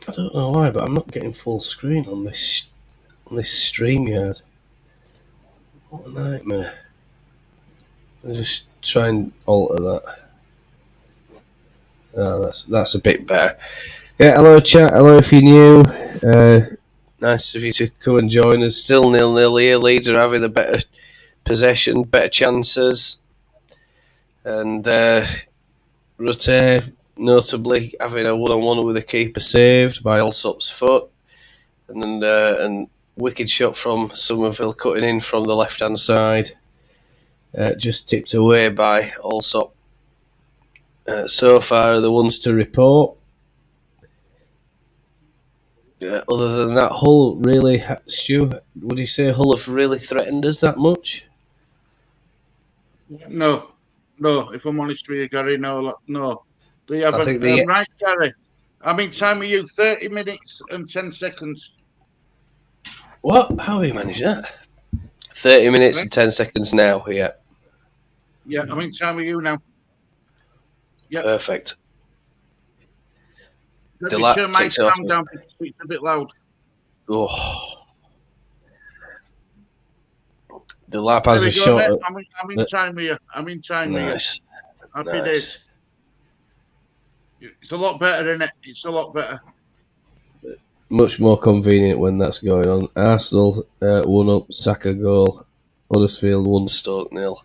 [SPEAKER 1] I don't know why, but I'm not getting full screen on this StreamYard. What a nightmare. I'll just try and alter that. Oh, that's a bit better. Yeah, hello chat, hello if you're new. Nice of you to come and join us. Still 0-0 here. Leeds are having a better possession, better chances. And Rutte notably having a one-on-one with the keeper saved by Allsop's foot. And wicked shot from Somerville cutting in from the left-hand side. Just tipped away by Allsop. So far, the ones to report. Other than that, Hull really... Stu, would you say Hull have really threatened us that much?
[SPEAKER 2] No. If I'm honest with you, Gary, no. They haven't.
[SPEAKER 1] I think
[SPEAKER 2] right, Gary. I mean, time with you, 30 minutes and 10 seconds.
[SPEAKER 1] What? How have you managed that? 30 minutes and 10 seconds now, yeah.
[SPEAKER 2] Yeah, I mean, time with you now. Yeah.
[SPEAKER 1] Perfect.
[SPEAKER 2] Let me turn my sound down because it's a bit loud.
[SPEAKER 1] Oh. Delap has a shot.
[SPEAKER 2] I'm in time with you.
[SPEAKER 1] Nice.
[SPEAKER 2] Happy days. It's a lot better, isn't it? It's a lot better.
[SPEAKER 1] Much more convenient when that's going on. Arsenal 1 up, Saka goal. Huddersfield 1, Stoke 0.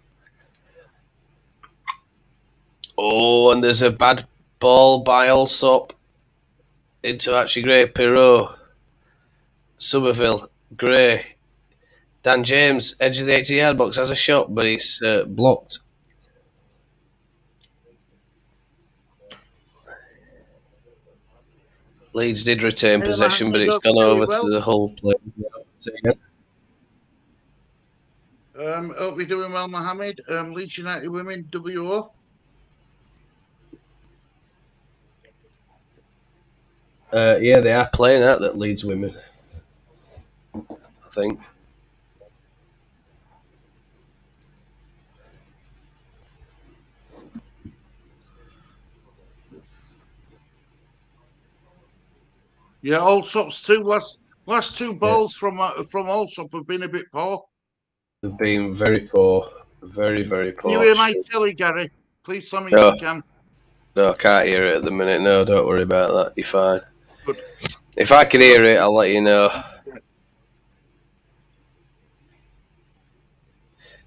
[SPEAKER 1] Oh, and there's a bad ball by Allsop into actually Gray. Pirot. Somerville. Gray. Dan James, edge of the 80-yard box, has a shot, but it's blocked. Leeds did retain possession, but it's gone over to the Hull player.
[SPEAKER 2] Hope you're doing well, Mohammed. Leeds United Women, WO.
[SPEAKER 1] Yeah, they are playing out that Leeds women, I think.
[SPEAKER 2] Yeah, Allsop's too. Last two balls from Allsop have been a bit poor.
[SPEAKER 1] They've been very poor. Very, very
[SPEAKER 2] Can you
[SPEAKER 1] poor.
[SPEAKER 2] hear my telly, Gary? Please tell me if
[SPEAKER 1] No.
[SPEAKER 2] you can.
[SPEAKER 1] No, I can't hear it at the minute. No, don't worry about that. You're fine.
[SPEAKER 2] Good.
[SPEAKER 1] If I can hear it, I'll let you know.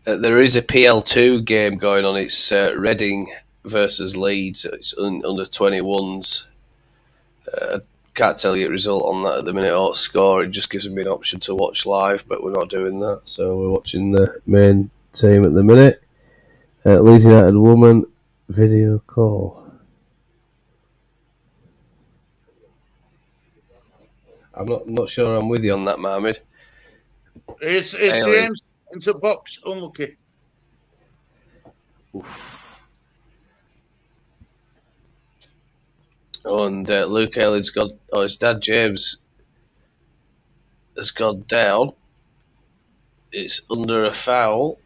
[SPEAKER 1] There is a PL2 game going on. It's Reading versus Leeds. It's under 21s. Can't tell you the result on that at the minute or score. It just gives me an option to watch live, but we're not doing that. So we're watching the main team at the minute. Leeds United woman video call. I'm not sure I'm with you on that, Mohammed.
[SPEAKER 2] It's James into box, unlucky.
[SPEAKER 1] Oof. Oh, and Luke Aylin's got. Oh, his dad James has gone down. It's under a foul.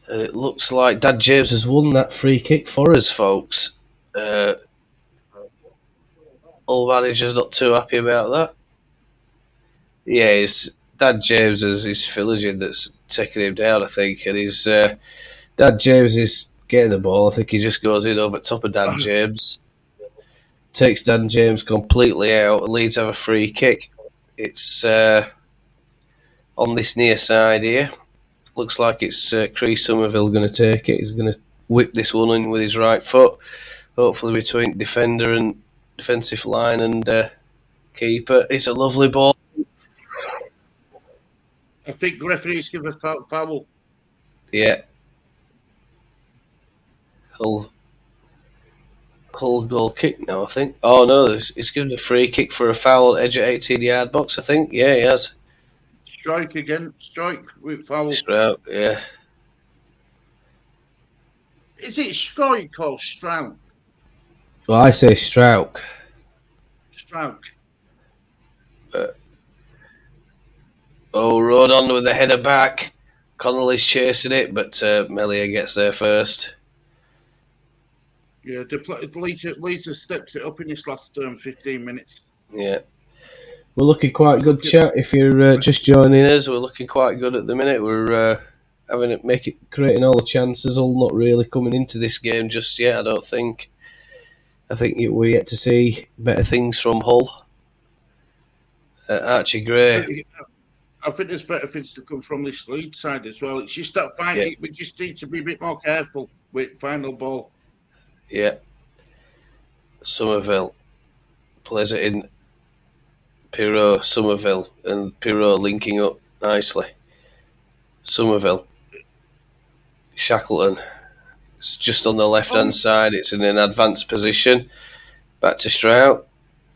[SPEAKER 1] And it looks like Dad James has won that free kick for us, folks. Old manager's not too happy about that. Yeah, it's Dad James is his Philogene that's taking him down, I think. And his Dad James is getting the ball. I think he just goes in over top of Dad James. Takes Dan James completely out. And Leeds have a free kick. It's on this near side here. Looks like it's Chris Somerville going to take it. He's going to whip this one in with his right foot. Hopefully between defender and defensive line and keeper. It's a lovely ball.
[SPEAKER 2] I think referees give a foul.
[SPEAKER 1] Yeah. Hull goal kick now, I think. Oh no, he's given a free kick for a foul at edge at 18-yard box, I think. Yeah, he has.
[SPEAKER 2] Strike again. Strike with foul.
[SPEAKER 1] Strout, yeah.
[SPEAKER 2] Is it strike or Strout?
[SPEAKER 1] Well, I say Strout.
[SPEAKER 2] Strout.
[SPEAKER 1] Rodon with the header back. Connolly's chasing it, but Melia gets there first.
[SPEAKER 2] Yeah, Leeds has stepped it up in this last 15 minutes.
[SPEAKER 1] Yeah. We're looking quite good, chat. If you're just joining us, we're looking quite good at the minute. We're creating all the chances, all not really coming into this game just yet, I don't think. I think we're yet to see better things from Hull. Archie Gray.
[SPEAKER 2] I think there's better things to come from this Leeds side as well. It's just that finding, we just need to be a bit more careful with final ball.
[SPEAKER 1] Yeah. Somerville plays it in. Pirot, Somerville, and Pirot linking up nicely. Somerville. Shackleton. It's just on the left-hand side. It's in an advanced position. Back to Strout.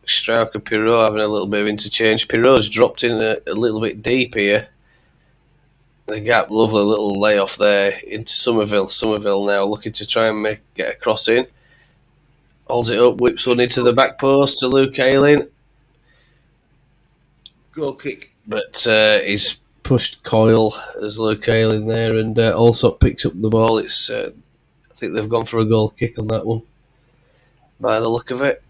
[SPEAKER 1] Strout and Pirot having a little bit of interchange. Pirot's dropped in a little bit deep here. The gap, lovely little layoff there into Somerville. Somerville now looking to try and get a cross in. Holds it up, whips one into the back post to Luke Aylin.
[SPEAKER 2] Goal kick.
[SPEAKER 1] But he's pushed Coyle as Luke Aylin there and also picks up the ball. It's I think they've gone for a goal kick on that one by the look of it.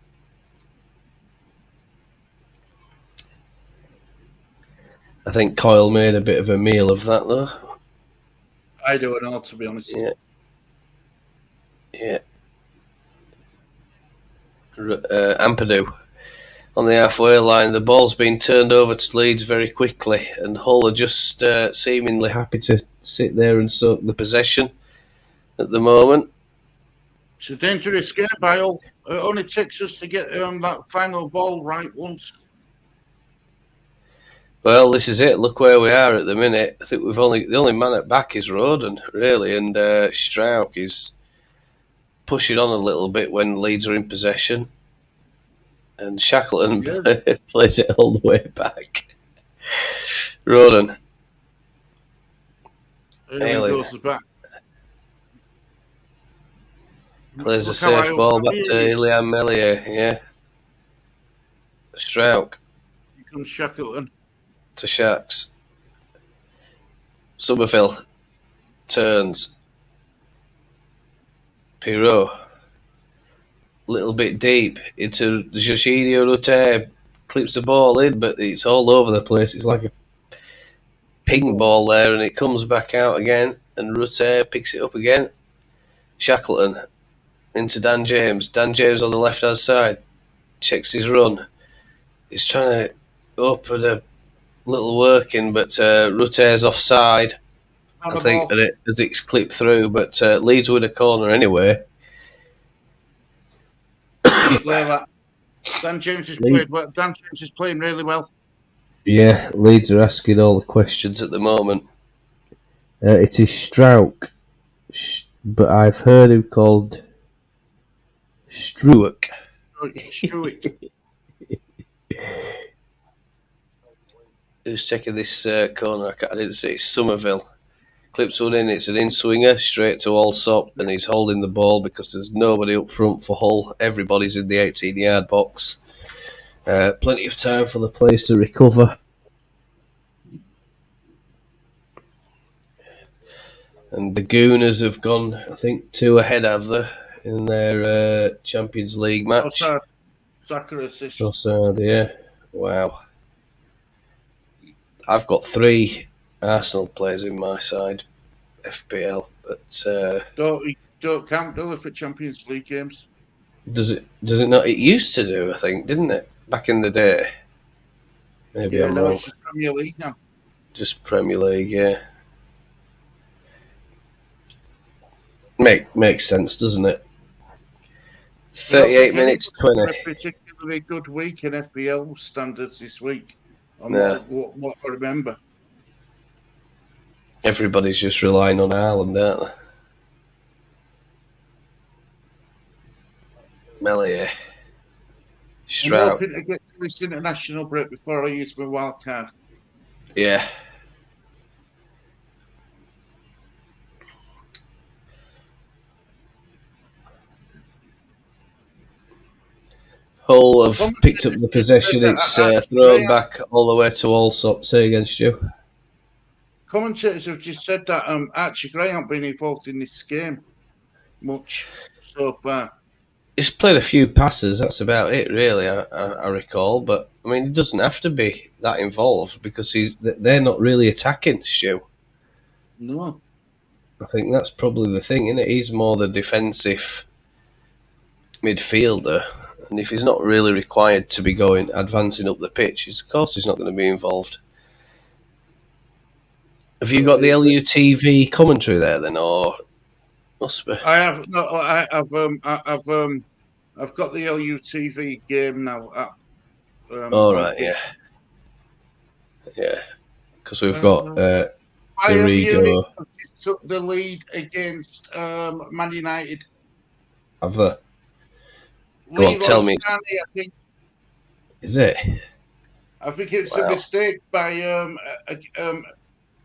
[SPEAKER 1] I think Coyle made a bit of a meal of that though.
[SPEAKER 2] I don't know, to be honest.
[SPEAKER 1] Yeah. Ampadu on the halfway line. The ball's been turned over to Leeds very quickly, and Hull are just seemingly happy to sit there and soak the possession at the moment.
[SPEAKER 2] It's a dangerous game by Hull. It only takes us to get that final ball right once.
[SPEAKER 1] Well, this is it. Look where we are at the minute. I think the only man at back is Rodon, really, and Strauch is pushing on a little bit when Leeds are in possession. And Shackleton plays it all the way back. Rodon.
[SPEAKER 2] Goes back.
[SPEAKER 1] Plays a
[SPEAKER 2] Look how I
[SPEAKER 1] safe ball
[SPEAKER 2] open
[SPEAKER 1] back to
[SPEAKER 2] here.
[SPEAKER 1] Ilian Melier. Yeah. Strauch
[SPEAKER 2] Here comes Shackleton.
[SPEAKER 1] to Sharks. Somerville turns. Pirot. Little bit deep into Jorginho Rutte. Clips the ball in, but it's all over the place. It's like a ping ball there, and it comes back out again. And Rutte picks it up again. Shackleton into Dan James. Dan James on the left hand side. Checks his run. He's trying to open a little working, but Rutte's offside. I think as it's clipped through, but Leeds win a corner anyway.
[SPEAKER 2] That. Dan James is played well. Dan James is playing really well.
[SPEAKER 1] Yeah, Leeds are asking all the questions at the moment. It is Strauch, but I've heard him called Struick. Who's taking this corner? I didn't see. It's Somerville. Clips one in. It's an in-swinger straight to Allsop, and he's holding the ball because there's nobody up front for Hull. Everybody's in the 18-yard box. Plenty of time for the players to recover. And the Gooners have gone, I think, 2 ahead, have they, in their Champions League match.
[SPEAKER 2] Saka assist.
[SPEAKER 1] Trossard, yeah. Wow. I've got 3 Arsenal players in my side, FPL, but
[SPEAKER 2] don't count, do it, for Champions League games.
[SPEAKER 1] Does it not? It used to do, I think, didn't it? Back in the day. Maybe I'm wrong.
[SPEAKER 2] It's just Premier League now.
[SPEAKER 1] Just Premier League, yeah. Makes sense, doesn't it? 38 minutes, 20.
[SPEAKER 2] A particularly good week in FPL standards this week. What I remember.
[SPEAKER 1] Everybody's just relying on Ireland, aren't they? Melier.
[SPEAKER 2] I'm hoping to get to this international break before I use my wild card.
[SPEAKER 1] Yeah. Hull have picked up the possession. It's thrown back all the way to Allsop. Say again, Stu.
[SPEAKER 2] Commentators have just said that Archie Gray hasn't been involved in this game much so far.
[SPEAKER 1] He's played a few passes. That's about it, really. I recall, but I mean, he doesn't have to be that involved because they're not really attacking, Stu.
[SPEAKER 2] No,
[SPEAKER 1] I think that's probably the thing, isn't it? He's more the defensive midfielder, and if he's not really required to be advancing up the pitch, of course he's not going to be involved. Have you got the LUTV commentary there then, or must be?
[SPEAKER 2] I have. No, I've got the LUTV game now.
[SPEAKER 1] All right, yeah, because we've got Dorigo
[SPEAKER 2] took the lead against Man United.
[SPEAKER 1] Have they? Go on, tell me.
[SPEAKER 2] I think.
[SPEAKER 1] Is it?
[SPEAKER 2] I think it's a mistake by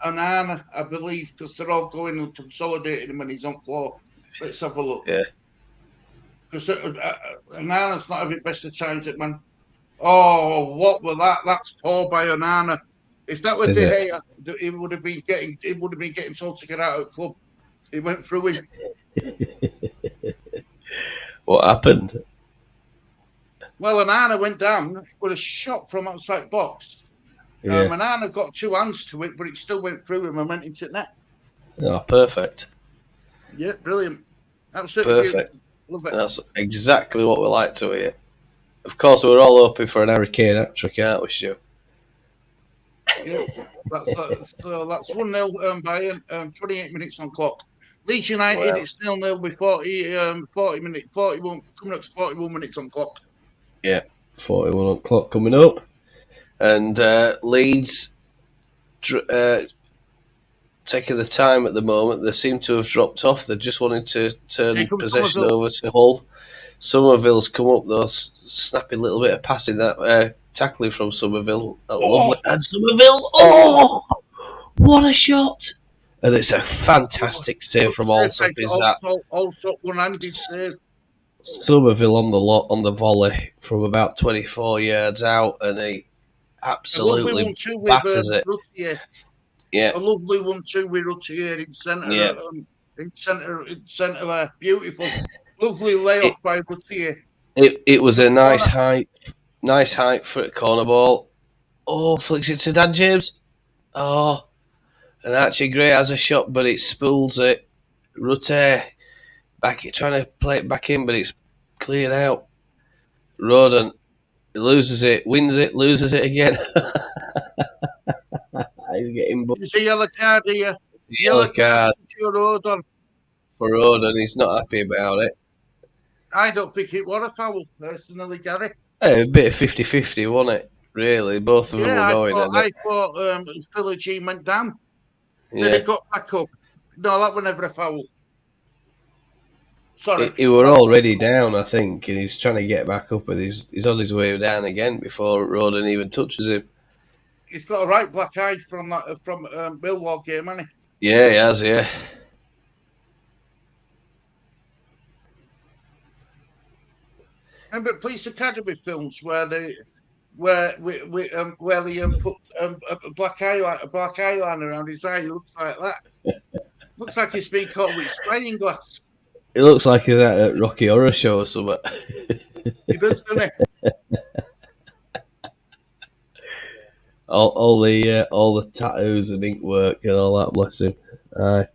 [SPEAKER 2] Onana, I believe, because they're all going and consolidating him when he's on floor. Let's have a look.
[SPEAKER 1] Yeah.
[SPEAKER 2] Because Onana's not having best of times at man. Oh, what was that? That's poor by Onana. If that were De Gea, he would have been getting told to get out of the club. He went through him.
[SPEAKER 1] What happened?
[SPEAKER 2] Well, Onana went down with a shot from outside box.
[SPEAKER 1] Yeah.
[SPEAKER 2] Onana got 2 hands to it, but it still went through him and went into the net.
[SPEAKER 1] Oh, perfect.
[SPEAKER 2] Yeah, brilliant. Absolutely
[SPEAKER 1] perfect.
[SPEAKER 2] Love it.
[SPEAKER 1] That's exactly what we like to hear. Of course, we're all hoping for an Harry Kane hat-trick, aren't we, Stu?
[SPEAKER 2] Yeah, that's 1-0 Bayern, 28 minutes on clock. Leeds United, it's 0-0 with 40 minutes, 41, coming up to 41 minutes on clock.
[SPEAKER 1] Yeah, 41 on clock coming up. And Leeds taking the time at the moment. They seem to have dropped off. They're just wanting to turn possession over to Hull. Somerville's come up, though, snapping a little bit of passing that tackling from Somerville. Lovely. And Somerville, what a shot! And it's a fantastic save from Allsop. Is that
[SPEAKER 2] also one-handed save?
[SPEAKER 1] Somerville on the volley from about 24 yards out, and he absolutely batters it.
[SPEAKER 2] Routier.
[SPEAKER 1] Yeah,
[SPEAKER 2] A lovely 1-2 with Routier in centre.
[SPEAKER 1] Yeah.
[SPEAKER 2] In centre there, beautiful, lovely layoff by Routier.
[SPEAKER 1] It was a nice height for a corner ball. Oh, flicks it to Dan James. Oh, and Archie Gray has a shot, but it spools it. Rutte trying to play it back in, but it's cleared out. Rodon loses it, wins it, loses it again. He's getting booked.
[SPEAKER 2] It's a yellow card here.
[SPEAKER 1] Yellow card
[SPEAKER 2] for
[SPEAKER 1] Rodon. He's not happy about it.
[SPEAKER 2] I don't think it was a foul, personally, Gary.
[SPEAKER 1] A bit of 50-50, wasn't it? Really, both of them were going.
[SPEAKER 2] I thought Philogene went down. Then it got back up. No, that was never a foul. Sorry.
[SPEAKER 1] He were already down, I think, and he's trying to get back up, and he's on his way down again before Rodon even touches him.
[SPEAKER 2] He's got a right black eye from Millwall game, hasn't he?
[SPEAKER 1] Yeah, he has, yeah.
[SPEAKER 2] Remember Police Academy films where they put a black eyeliner around his eye? He looks like that. Looks like he's been caught with spraying glass.
[SPEAKER 1] It looks like he's at a Rocky Horror Show or something.
[SPEAKER 2] He does, doesn't he?
[SPEAKER 1] all the tattoos and ink work and all that, bless him. Aye.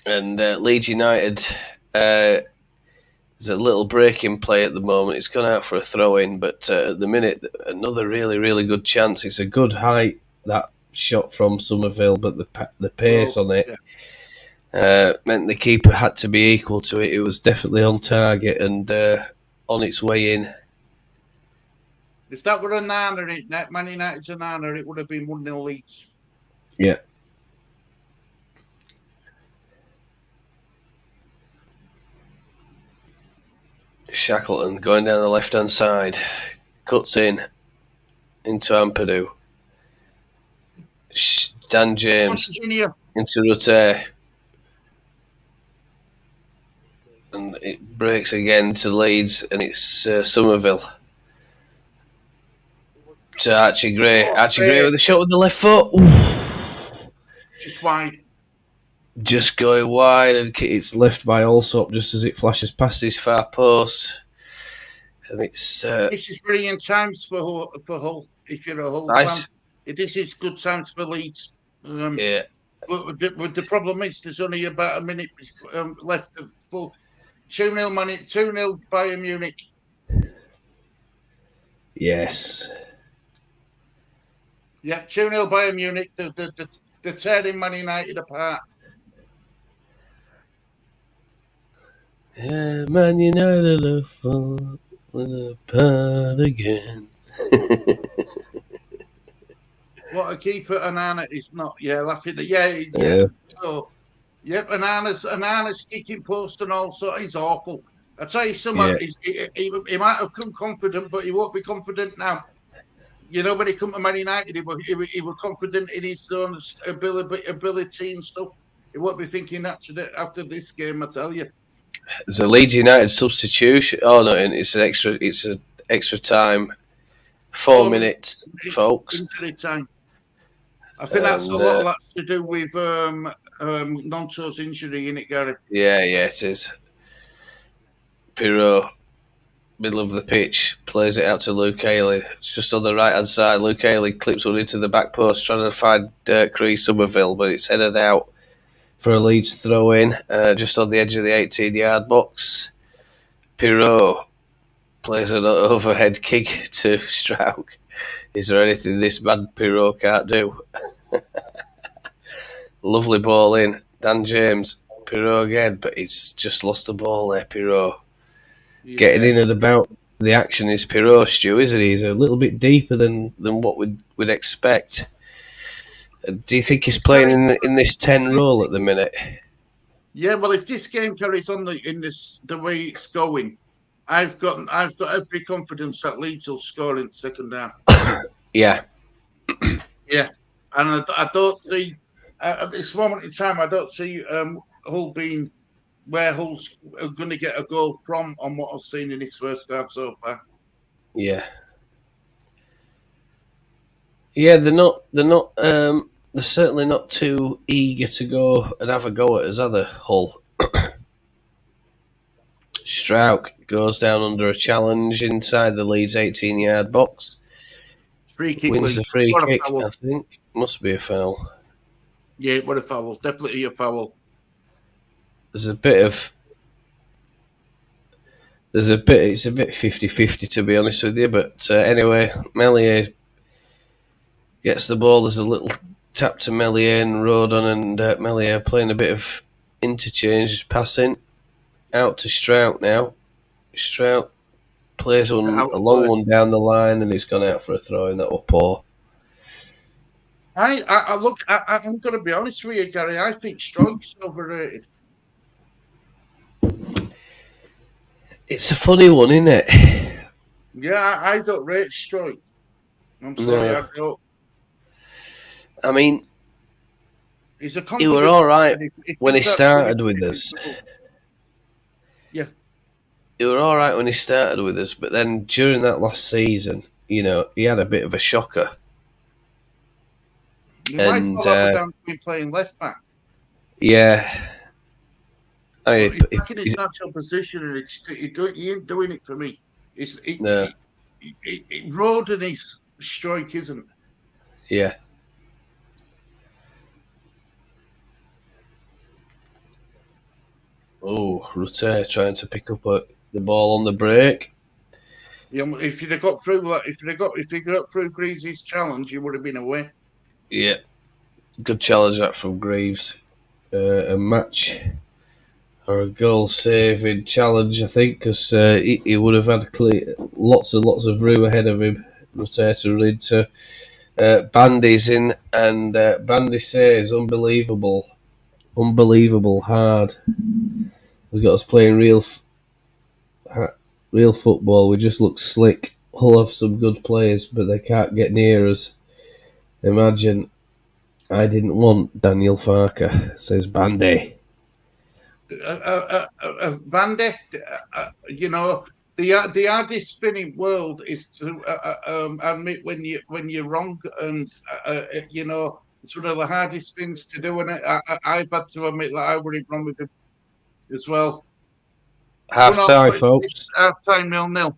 [SPEAKER 1] And Leeds United, there's a little break in play at the moment. It's gone out for a throw-in, but at the minute, another really, really good chance. It's a good height, that shot from Somerville, but the pace on it meant the keeper had to be equal to it. It was definitely on target and on its way in.
[SPEAKER 2] If that were a nana, Man United's a nana, it would have been 1-0 Leeds.
[SPEAKER 1] Yeah. Shackleton going down the left-hand side, cuts into Ampadu. Dan James into Rutte, and it breaks again to Leeds, and it's Somerville to Archie Gray. Archie Gray with a shot with the left foot. Oof.
[SPEAKER 2] Just wide.
[SPEAKER 1] Just going wide, and it's left by Allsop just as it flashes past his far post. And it's
[SPEAKER 2] this is brilliant times for Hull. If you're a Hull fan, this is good times for Leeds.
[SPEAKER 1] Yeah.
[SPEAKER 2] But the problem is there's only about a minute left of full 2-0 Bayern Munich.
[SPEAKER 1] Yes.
[SPEAKER 2] Yeah, 2-0 Bayern Munich. They're tearing Man United apart.
[SPEAKER 1] Yeah, Man United are falling apart again.
[SPEAKER 2] What a keeper, Anana is not. Yeah, laughing. Yeah. So, yep, Anana's kicking post and also he's awful. I tell you something. Yeah. He might have come confident, but he won't be confident now. You know, when he come to Man United, he was confident in his own ability and stuff. He won't be thinking that after this game. I tell you.
[SPEAKER 1] There's a Leeds United substitution. Oh no, it's an extra time. 4 minutes, folks.
[SPEAKER 2] Injury time. I think that's a lot of that to do with Nonto's injury, isn't it, Gary?
[SPEAKER 1] Yeah, it is. Pirot, middle of the pitch, plays it out to Luke Haley. It's just on the right hand side. Luke Haley clips one into the back post, trying to find Cree Somerville, but it's headed out for a Leeds throw in, just on the edge of the 18-yard box. Pirot plays an overhead kick to Strauch. Is there anything this man Pirot can't do? Lovely ball in. Dan James, Pirot again, but he's just lost the ball there, Pirot. Yeah. Getting in and about the action is Pirot, Stu, isn't he? He's a little bit deeper than what we'd expect. Do you think he's playing in this 10 role at the minute?
[SPEAKER 2] Yeah, well, if this game carries on the way it's going, I've got every confidence that Leeds will score in the second half.
[SPEAKER 1] Yeah.
[SPEAKER 2] Yeah. And I don't see at this moment in time. I don't see Hull being where Hull's going to get a goal from on what I've seen in his first half so far.
[SPEAKER 1] Yeah. Yeah, they're certainly not too eager to go and have a go at us, are they, Hull? Strauch goes down under a challenge inside the Leeds 18-yard box.
[SPEAKER 2] Free kick,
[SPEAKER 1] Wins the free
[SPEAKER 2] what
[SPEAKER 1] kick,
[SPEAKER 2] a foul.
[SPEAKER 1] I think. Must be a foul.
[SPEAKER 2] Yeah, what a foul. Definitely a foul.
[SPEAKER 1] It's a bit 50-50 to be honest with you, but anyway, Meslier gets the ball. There's a little tap to Meslier and Rodon, and Meslier playing a bit of interchange, passing out to Strauch now. Strauch plays a long one down the line, and he's gone out for a throw in that was poor.
[SPEAKER 2] I'm going to be honest with you, Gary. I think Strike's overrated.
[SPEAKER 1] It's a funny one, isn't it?
[SPEAKER 2] Yeah, I don't rate Strike. I'm sorry, I don't.
[SPEAKER 1] I mean,
[SPEAKER 2] he's a
[SPEAKER 1] he were all right when he started with us.
[SPEAKER 2] Yeah.
[SPEAKER 1] He were all right when he started with us, but then during that last season, you know, he had a bit of a shocker.
[SPEAKER 2] He might fall down to playing left back.
[SPEAKER 1] Yeah.
[SPEAKER 2] He's back in his natural position, and he ain't doing it for me. Rodon is Strike, isn't?
[SPEAKER 1] Yeah. Oh, Rutte trying to pick up the ball on the break.
[SPEAKER 2] Yeah, if you'd have got through, if you got through Greaves' challenge, you would have been away.
[SPEAKER 1] Yeah, good challenge that from Greaves. A match or a goal-saving challenge, I think, because he would have had lots and lots of room ahead of him. Rutte to run into Bandy's in, and Bandy says, unbelievable hard. He's got us playing real football. We just look slick. Hull have some good players, but they can't get near us. Imagine I didn't want Daniel Farker, says Bandy.
[SPEAKER 2] Bandy, you know, the hardest thing in the world is to admit when you're wrong, and you know, it's one of the hardest things to do. And I've had to admit that I were wrong with him as well.
[SPEAKER 1] Half time, folks.
[SPEAKER 2] Half time, 0-0.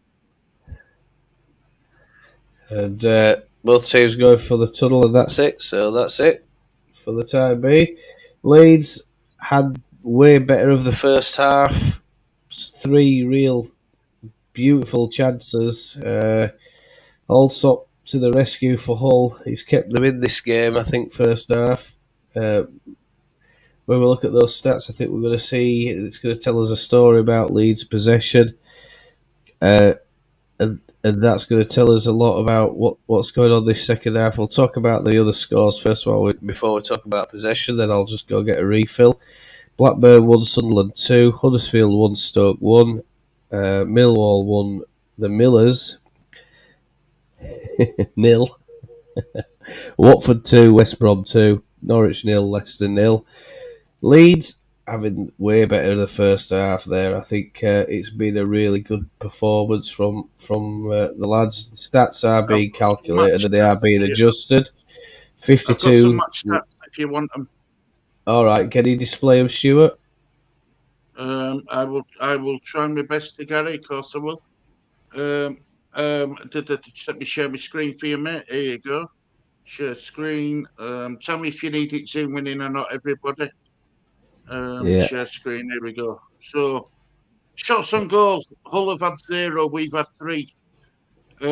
[SPEAKER 1] And both teams going for the tunnel, and that's it. So that's it for the time being. Leeds had way better of the first half. 3 real beautiful chances. Allsop to the rescue for Hull. He's kept them in this game, I think, first half. When we look at those stats, I think we're going to see it's going to tell us a story about Leeds' possession. And that's going to tell us a lot about what's going on this second half. We'll talk about the other scores first of all before we talk about possession. Then I'll just go get a refill. Blackburn 1, Sunderland 2, Huddersfield 1, Stoke 1, Millwall 1, the Millers 0, Watford 2, West Brom 2, Norwich 0, Leicester 0. Leeds having way better the first half there. I think it's been a really good performance from the lads. The stats are being calculated and they are being adjusted. 52.
[SPEAKER 2] I've got some match stats if you want them.
[SPEAKER 1] All right, can you display them, Stuart?
[SPEAKER 2] I will try my best to get it. Of course, I will. Let me share my screen for you, mate. Here you go. Share screen. Tell me if you need it zooming in or not, everybody. Share screen. There we go. So, shots on goal. Hull have had 0. We've had 3. They've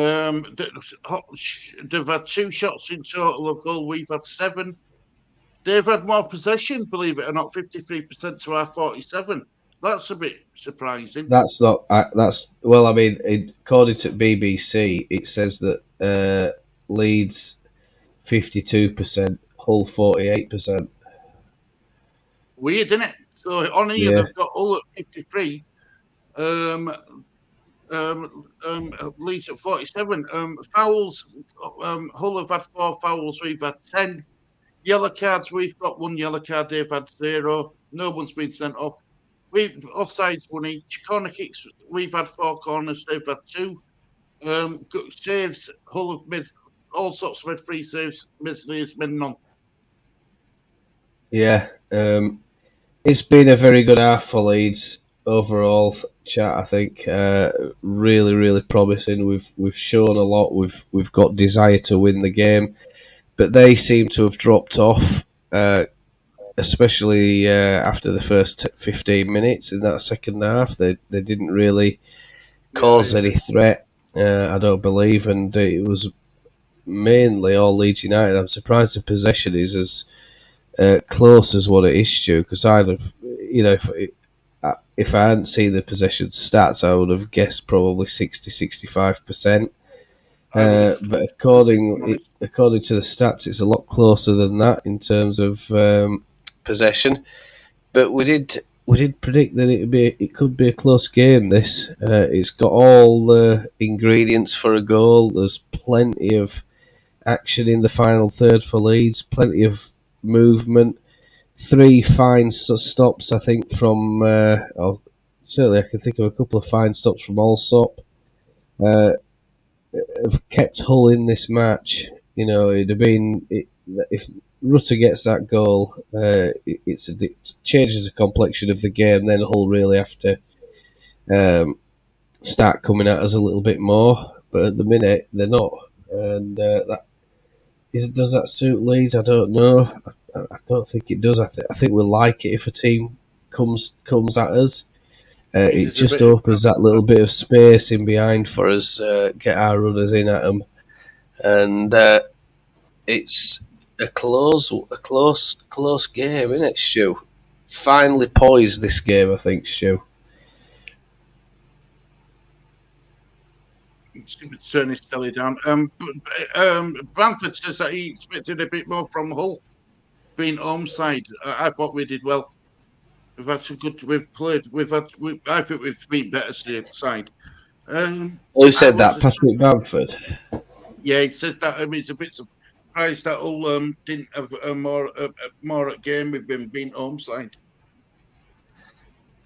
[SPEAKER 2] had 2 shots in total of Hull. We've had 7. They've had more possession, believe it or not, 53% to our 47. That's a bit surprising.
[SPEAKER 1] That's not. Well, I mean, according to BBC, it says that Leeds 52%, Hull 48%.
[SPEAKER 2] Weird, isn't it? So on here they've got Hull at 53, Leeds at 47. Fouls. Hull have had 4 fouls. We've had 10. Yellow cards, we've got 1 yellow card. They've had 0. No one's been sent off. We've offsides 1 each. Corner kicks, we've had 4 corners. They've had 2. Saves, Hull have made all sorts of made 3 saves. Misley has made none.
[SPEAKER 1] Yeah, it's been a very good half for Leeds overall. Chat, I think, really, really promising. We've shown a lot. We've got desire to win the game, but they seem to have dropped off, especially after the first 15 minutes in that second half. They didn't really cause any threat, I don't believe, and it was mainly all Leeds United. I'm surprised the possession is as close as what it is, Stu, because I'd have, if I hadn't seen the possession stats, I would have guessed probably 60-65%. But according to the stats, it's a lot closer than that in terms of possession. But we did predict that it could be a close game. This it's got all the ingredients for a goal. There's plenty of action in the final third for Leeds. Plenty of movement. 3 fine stops, I think, from. Certainly, I can think of a couple of fine stops from Allsop. Have kept Hull in this match. It'd have been if Rutter gets that goal, it changes the complexion of the game. Then Hull really have to start coming at us a little bit more. But at the minute, they're not, and does that suit Leeds? I don't know. I don't think it does. I think we'll like it if a team comes at us. It just opens that little bit of space in behind for us, get our runners in at them, and it's a close game, isn't it, Stu? Finally poised this game, I think, Stu.
[SPEAKER 2] Turn his telly down. Bamford says that he expected a bit more from Hull, being home side. I thought we did well. We've had some good. We've played. I think we've been better side.
[SPEAKER 1] Who said that? Patrick Bamford.
[SPEAKER 2] Yeah, he said that. I mean, it's a bit surprised that Hull didn't have more at game with him being home side.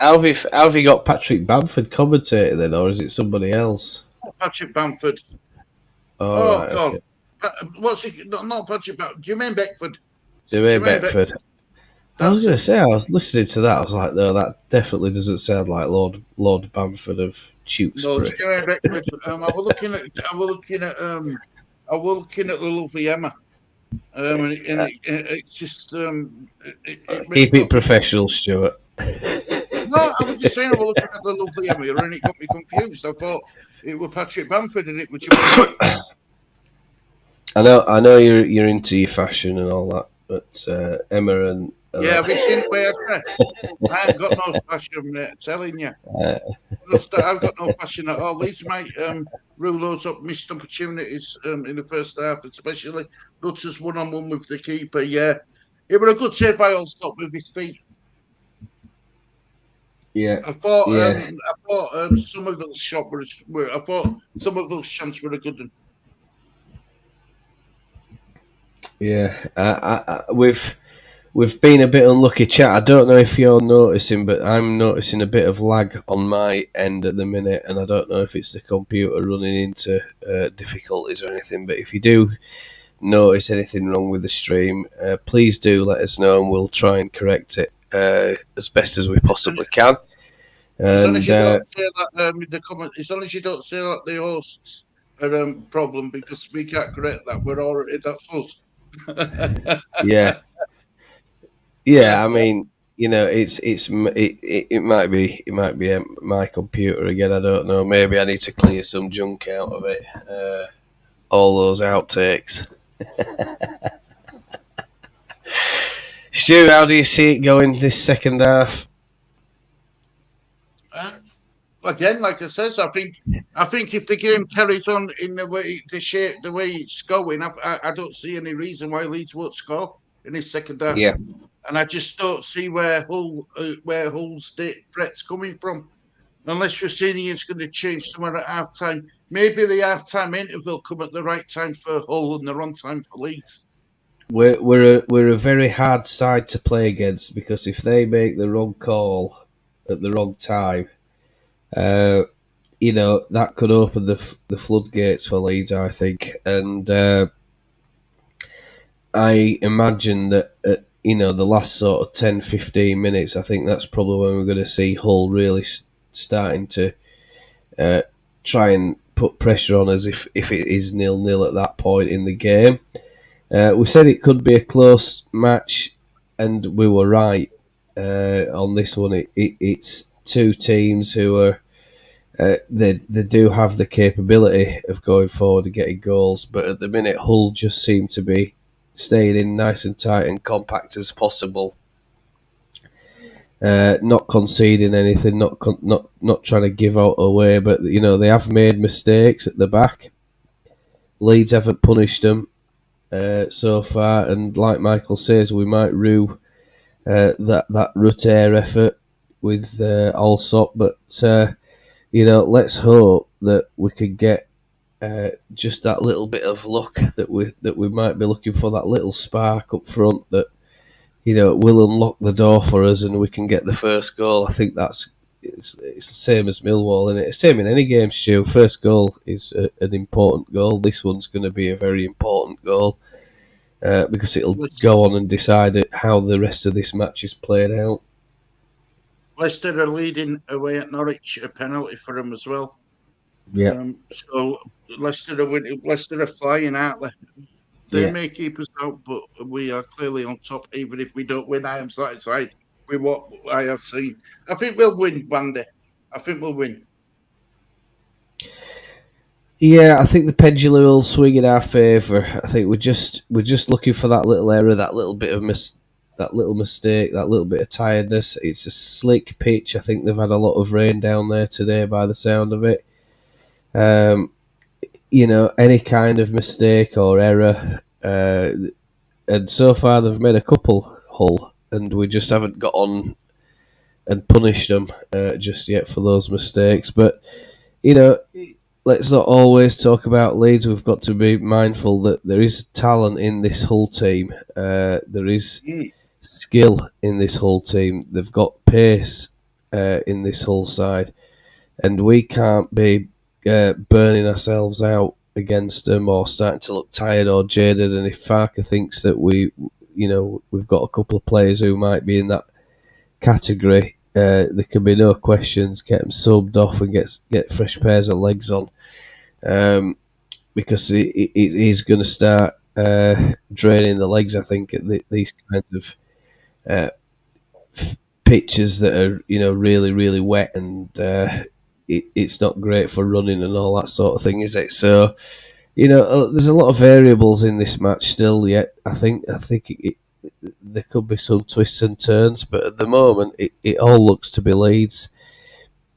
[SPEAKER 1] How have you got Patrick Bamford commentating then, or is it somebody else?
[SPEAKER 2] Patrick Bamford.
[SPEAKER 1] Oh right,
[SPEAKER 2] God.
[SPEAKER 1] Okay.
[SPEAKER 2] What's he? Not Patrick Bamford. Jermaine Beckford.
[SPEAKER 1] Jermaine Beckford. I was going to say, I was listening to that. I was like, no, that definitely doesn't sound like Lord Bamford of Tewkesbury.
[SPEAKER 2] No, it's Jermaine Beckford. I was looking at the lovely Emma. It's just
[SPEAKER 1] keep it professional, Stuart.
[SPEAKER 2] No, I was just saying I was looking at the lovely Emma, and it got me confused. I thought it was Patrick Bamford, and it was Jermaine.
[SPEAKER 1] I know you're into your fashion and all that, but Emma and
[SPEAKER 2] yeah, have you seen the way I dress? I ain't got no fashion, mate, I'm telling you. I've got no fashion at all. These might rule us up missed opportunities in the first half, especially Rutter's 1-on-1 with the keeper. Yeah, it was a good save by Allsop with his feet.
[SPEAKER 1] Yeah,
[SPEAKER 2] I thought some of those shots were. I thought some of those chances were a good one.
[SPEAKER 1] Yeah, we've been a bit unlucky, chat. I don't know if you're noticing, but I'm noticing a bit of lag on my end at the minute, and I don't know if it's the computer running into difficulties or anything. But if you do notice anything wrong with the stream, please do let us know, and we'll try and correct it as best as we possibly can.
[SPEAKER 2] As long as you don't say that the comment, as long as you don't say that the hosts are a problem, because we can't correct that. We're already that's us.
[SPEAKER 1] Yeah. I mean, it might be my computer again. I don't know. Maybe I need to clear some junk out of it. All those outtakes. Stu, how do you see it going this second half?
[SPEAKER 2] Again, like I said, I think if the game carries on in the way it's going, I don't see any reason why Leeds won't score in this second half.
[SPEAKER 1] Yeah,
[SPEAKER 2] and I just don't see where Hull's threat's coming from, unless Rossini's going to change somewhere at half time. Maybe the half time interval come at the right time for Hull and the wrong time for Leeds.
[SPEAKER 1] we're a very hard side to play against, because if they make the wrong call at the wrong time, that could open the floodgates for Leeds, I think. And I imagine that the last sort of 10, 15 minutes, I think that's probably when we're going to see Hull really starting to try and put pressure on us if it is 0-0 at that point in the game. We said it could be a close match, and we were right on this one. It's two teams who are they do have the capability of going forward and getting goals, but at the minute Hull just seem to be staying in nice and tight and compact as possible, not conceding anything, not trying to give out away. But they have made mistakes at the back. Leeds haven't punished them so far, and like Michael says, we might rue that Rutter effort with Allsop, but let's hope that we can get just that little bit of luck that we might be looking for, that little spark up front that will unlock the door for us, and we can get the first goal. I think it's the same as Millwall, and it's the same in any game, Stu. First goal is an important goal. This one's going to be a very important goal because it'll go on and decide how the rest of this match is played out.
[SPEAKER 2] Leicester are leading away at Norwich, a penalty for them as well.
[SPEAKER 1] Yeah.
[SPEAKER 2] So Leicester are winning. Leicester are flying, aren't they? They may keep us out, but we are clearly on top. Even if we don't win, I am satisfied with what I have seen. I think we'll win, Bandy. I think we'll win.
[SPEAKER 1] Yeah, I think the pendulum will swing in our favour. I think we're just looking for that little error, that little bit of that little mistake, that little bit of tiredness. It's a slick pitch. I think they've had a lot of rain down there today, by the sound of it. Any kind of mistake or error, and so far they've made a couple, Hull, and we just haven't got on and punished them just yet for those mistakes. But let's not always talk about Leeds. We've got to be mindful that there is talent in this Hull team. There is skill in this Hull team. They've got pace in this Hull side, and we can't be burning ourselves out against them or starting to look tired or jaded. And if Farker thinks that we've got a couple of players who might be in that category, there can be no questions. Get them subbed off and get fresh pairs of legs on, because it is going to start draining the legs, I think, at these kinds of pitches that are really, really wet, and it's not great for running and all that sort of thing, is it? So there's a lot of variables in this match still yet. I think there could be some twists and turns, but at the moment it all looks to be Leeds.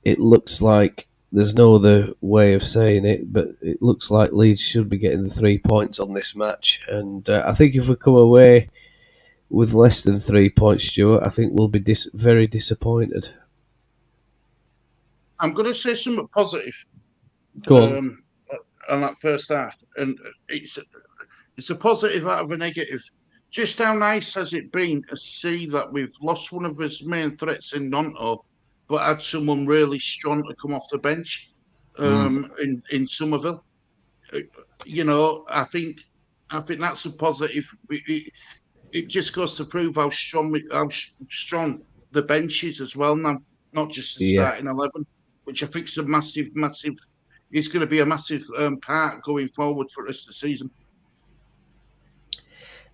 [SPEAKER 1] It looks like, there's no other way of saying it, but it looks like Leeds should be getting the 3 points on this match. And I think if we come away with less than 3 points, Stuart, I think we'll be very disappointed.
[SPEAKER 2] I'm going to say something positive.
[SPEAKER 1] Go on.
[SPEAKER 2] On that first half, and it's a positive out of a negative. Just how nice has it been to see that we've lost one of his main threats in Nonto, but had someone really strong to come off the bench in Somerville. I think that's a positive. It just goes to prove how strong the bench is as well now, not just the starting 11, which I think is a massive. It's going to be a massive part going forward for the rest of the season.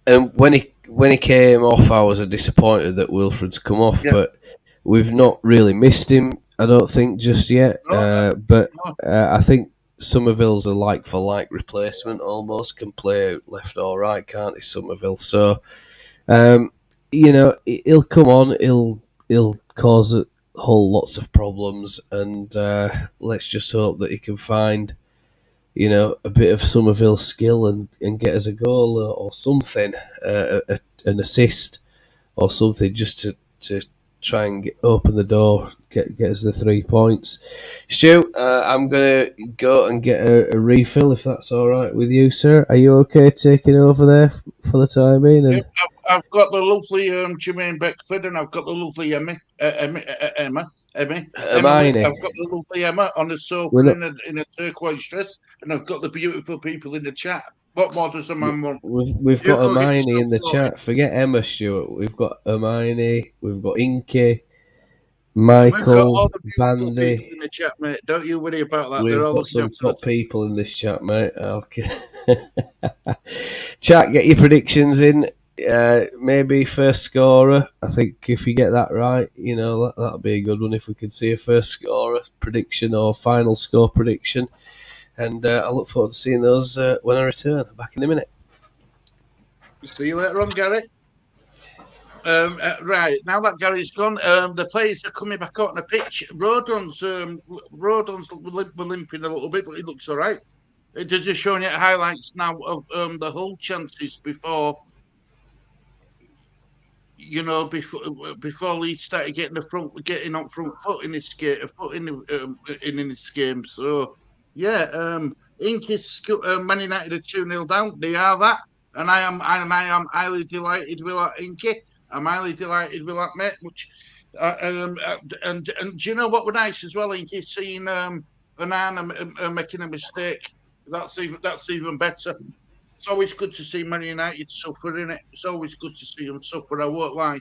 [SPEAKER 1] And when he came off, I was disappointed that Wilfred's come off, but we've not really missed him, I don't think, just yet. I think Somerville's a like-for-like replacement almost. Can play left or right, can't he, Somerville? So, he'll come on, he'll cause Hull lots of problems, and let's just hope that he can find a bit of Somerville skill and get us a goal or something, an assist or something, just to try and open the door, get us the 3 points. Stu, I'm going to go and get a refill if that's all right with you, sir. Are you okay taking over there for the time being? And...
[SPEAKER 2] Yep, I've got the lovely Jermaine Beckford, and I've got the lovely Emmy. Emily.
[SPEAKER 1] Hermione.
[SPEAKER 2] I've got the lovely Emma on the sofa in a turquoise dress, and I've got the beautiful people in the chat. What more does a man want?
[SPEAKER 1] We've got Hermione in the chat. Forget Emma, Stuart. We've got Hermione. We've got Inky, Michael,
[SPEAKER 2] we've got all the beautiful
[SPEAKER 1] Bandy.
[SPEAKER 2] people in the chat, mate. Don't you worry about that.
[SPEAKER 1] We've
[SPEAKER 2] They're all
[SPEAKER 1] got some top
[SPEAKER 2] us.
[SPEAKER 1] people in this chat, mate. Okay. Chat, get your predictions in. Maybe first scorer. I think if you get that right, you know that'll be a good one. If we could see a first scorer prediction or final score prediction, and I look forward to seeing those when I return. Back in a minute.
[SPEAKER 2] See you later on, Gary. Right, now that Gary's gone, the players are coming back out on the pitch. Rodon's limping a little bit, but he looks all right. They're just showing you highlights now of the Hull chances before Leeds started getting on front foot in this game, in this game. So yeah, Inky's Man United are 2-0 down. They are that, and I am highly delighted with that, Inky. I'm highly delighted with that, mate. And do you know what was nice as well, Inky? Seeing Onana making a mistake. That's even better. It's always good to see Man United suffer, innit? It's always good to see them suffer, I won't lie.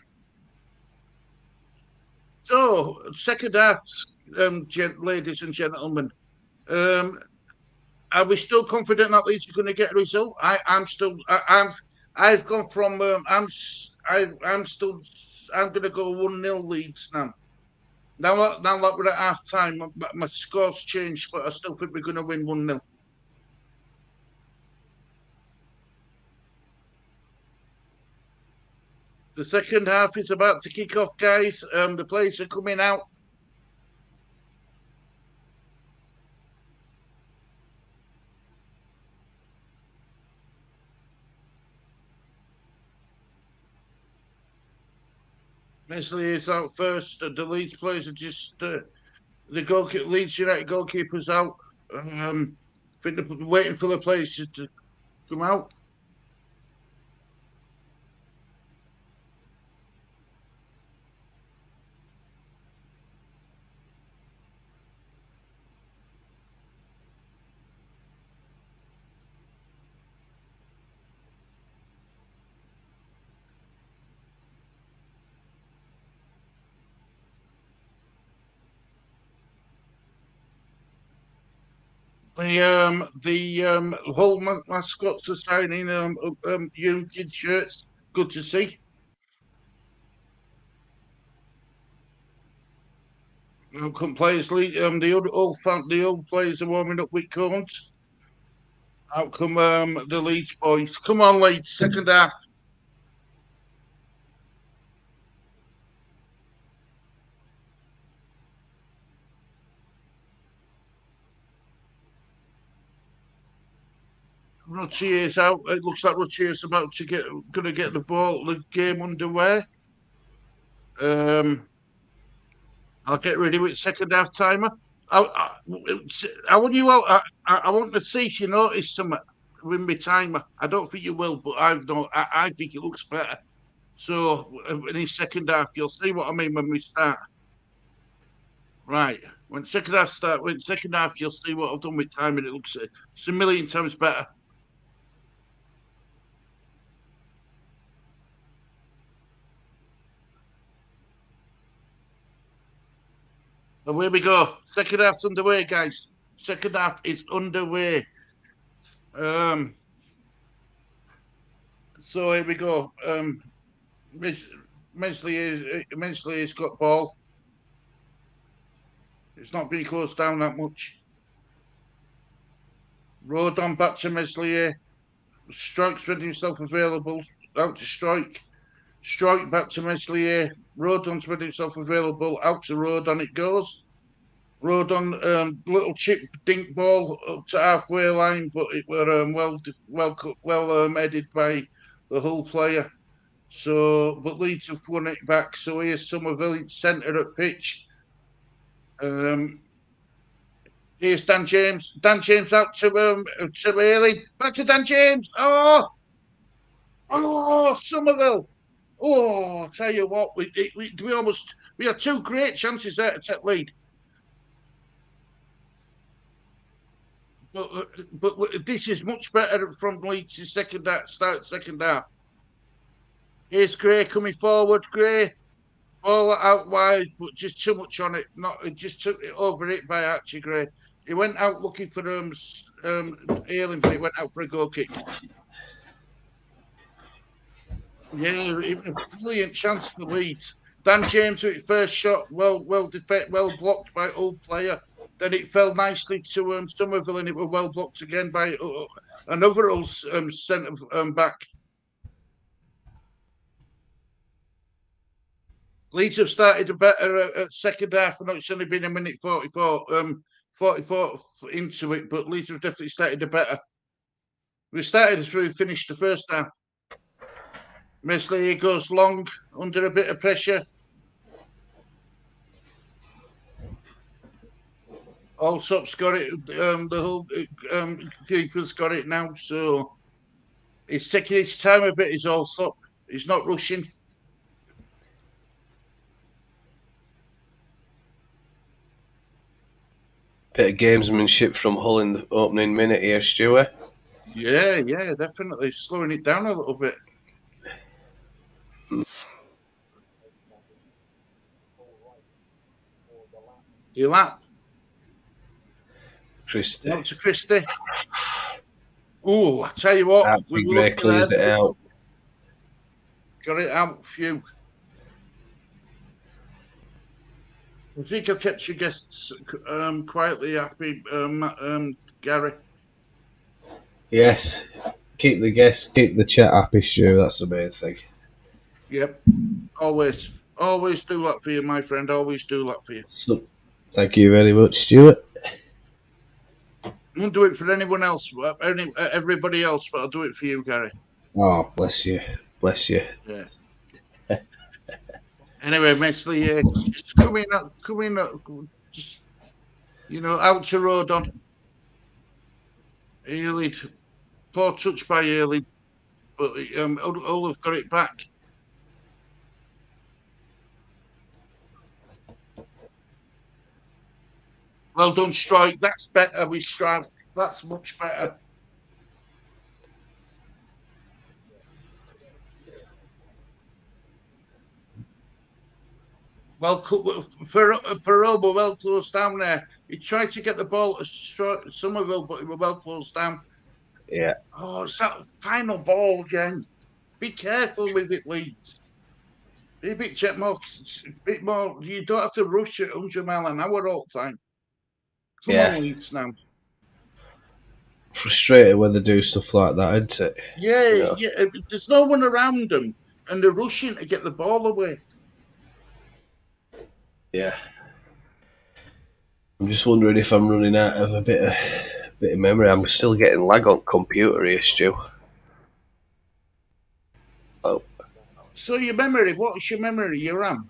[SPEAKER 2] So, second half, ladies and gentlemen. Are we still confident that Leeds are going to get a result? I'm gone from I'm going to go 1-0 Leeds now. Now that we're at half time, my score's changed, but I still think we're going to win 1-0. The second half is about to kick off, guys. The players are coming out. Meslier is out first. The Leeds players are just Leeds United goalkeeper's out. I think they're waiting for the players to come out. The Hull mascots are signing Union shirts. Good to see. Players, the old players are warming up with cones. Out come the Leeds boys. Come on, Leeds, second half. Rotier's out. It looks like Rotier's going to get the game underway. I'll get ready with second half timer. I want you out. I want to see if you notice something with my timer. I don't think you will, but I think it looks better. So in the second half, you'll see what I mean when we start. Right. When second half, you'll see what I've done with timing. It looks it's a million times better. Away we go. Second half's underway, guys. Second half is underway. So here we go. Meslier has got ball. It's not being closed down that much. Rodon back to Meslier. Strike's making himself available. Out to Strike. Strike back to Meslier. Rodon's making himself available. Out to Rodon it goes. Rodon, little chip dink ball up to halfway line, but it were well headed by the Hull player. So, but Leeds have won it back. So here's Somerville centre at pitch. Here's Dan James. Dan James out to Ayling. Back to Dan James. Oh, Somerville. Oh, I'll tell you what, we had two great chances there to take lead. But this is much better from Leeds' second half. Here's Gray coming forward. Gray, all out wide, but just too much on it. Just took it over it by Archie Gray. He went out looking for Ayling, but he went out for a goal kick. Yeah, a brilliant chance for Leeds. Dan James with first shot, well blocked by old player. Then it fell nicely to Somerville, and it was well blocked again by another old centre back. Leeds have started better at second half. I know it's only been a minute 44 into it, but Leeds have definitely started better. We started as we finished the first half. Meslier goes long under a bit of pressure. Allsop's got it. The whole keeper's got it now, so he's taking his time a bit. Is Allsop? He's not rushing.
[SPEAKER 1] Bit of gamesmanship from Hull in the opening minute here, Stuart.
[SPEAKER 2] Yeah, definitely slowing it down a little bit. Delap.
[SPEAKER 1] Christie.
[SPEAKER 2] Out to Christie. Oh, I tell you what,
[SPEAKER 1] we clears it out.
[SPEAKER 2] Got it out, phew. I think I've kept your guests quietly happy, Gary.
[SPEAKER 1] Yes. Keep the guests, keep the chat happy, Stu. That's the main thing.
[SPEAKER 2] Yep. Always do that for you, my friend. Always do that for you.
[SPEAKER 1] So, thank you very much, Stuart.
[SPEAKER 2] I won't do it for anyone else, everybody else, but I'll do it for you, Gary.
[SPEAKER 1] Oh, bless you. Bless you.
[SPEAKER 2] Yeah. Anyway, Meslier, just coming up, just, out to Rodon. Ayling, poor touch by Ayling, but Hull have got it back. Well done, Strike. That's better with Strike. That's much better. Well, Peroba well closed down there. He tried to get the ball to Somerville, but he was well closed down.
[SPEAKER 1] Yeah.
[SPEAKER 2] Oh, it's that final ball again. Be careful with it, Leeds. Be a bit more. You don't have to rush at 100 miles an hour all the time. Come on, Leeds now.
[SPEAKER 1] Frustrated when they do stuff like that, isn't it?
[SPEAKER 2] Yeah. There's no one around them, and they're rushing to get the ball away.
[SPEAKER 1] Yeah. I'm just wondering if I'm running out of a bit of memory. I'm still getting lag on computer here, Stu. Oh.
[SPEAKER 2] So your memory, what's your memory? Your RAM?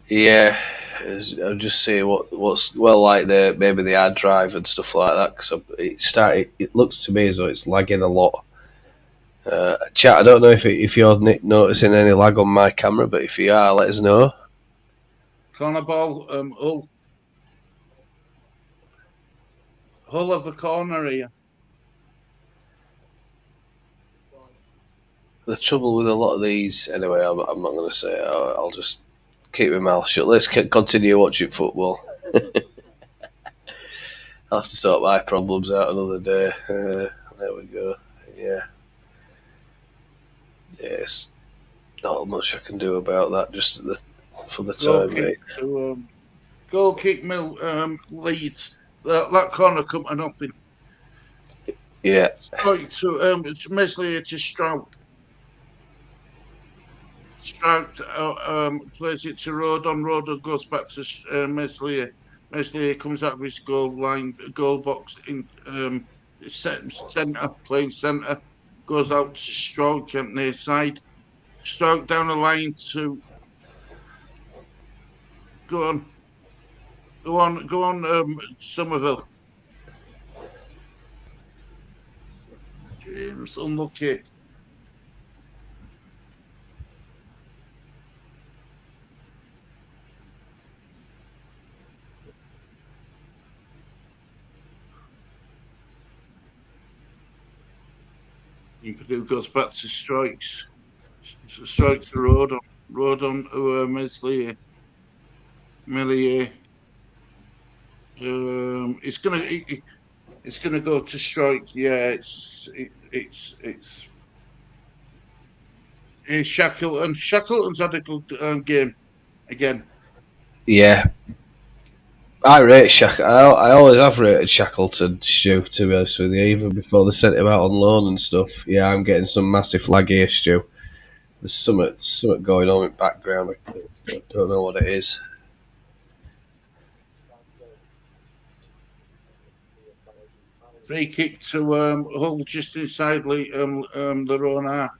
[SPEAKER 1] Yeah. I'll just say what's like maybe the hard drive and stuff like that, because it looks to me as though it's lagging a lot. Chat, I don't know if you're noticing any lag on my camera, but if you are, let us know.
[SPEAKER 2] Corner ball, Hull of the corner here.
[SPEAKER 1] The trouble with a lot of these, anyway, I'm not going to say it. I'll just keep my mouth shut. Let's continue watching football. I'll have to sort my problems out another day. There we go. Yeah. Yes. Not much I can do about that, just for the time being.
[SPEAKER 2] Goal kick, Leeds. That corner come to nothing.
[SPEAKER 1] Yeah.
[SPEAKER 2] It's Meslier to Stroud. Stroud plays it to Rodon. Rodon goes back to Meslier. Meslier comes out of his goal box in centre, playing centre. Goes out to Stroud near side. Stroud down the line to Go on. Go on, Somerville. James, unlucky. Purdue goes back to strikes. Strikes to Rodon. Rodon to Meslier. Millier. It's gonna go to strike. Yeah, it's Shackleton. Shackleton's had a good game again.
[SPEAKER 1] Yeah. I rate I always have rated Shackleton, Stu, to be honest with you, even before they sent him out on loan and stuff. Yeah, I'm getting some massive lag here, Stu. There's something going on in the background. I don't know what it is.
[SPEAKER 2] Free kick to Hull just inside the own half.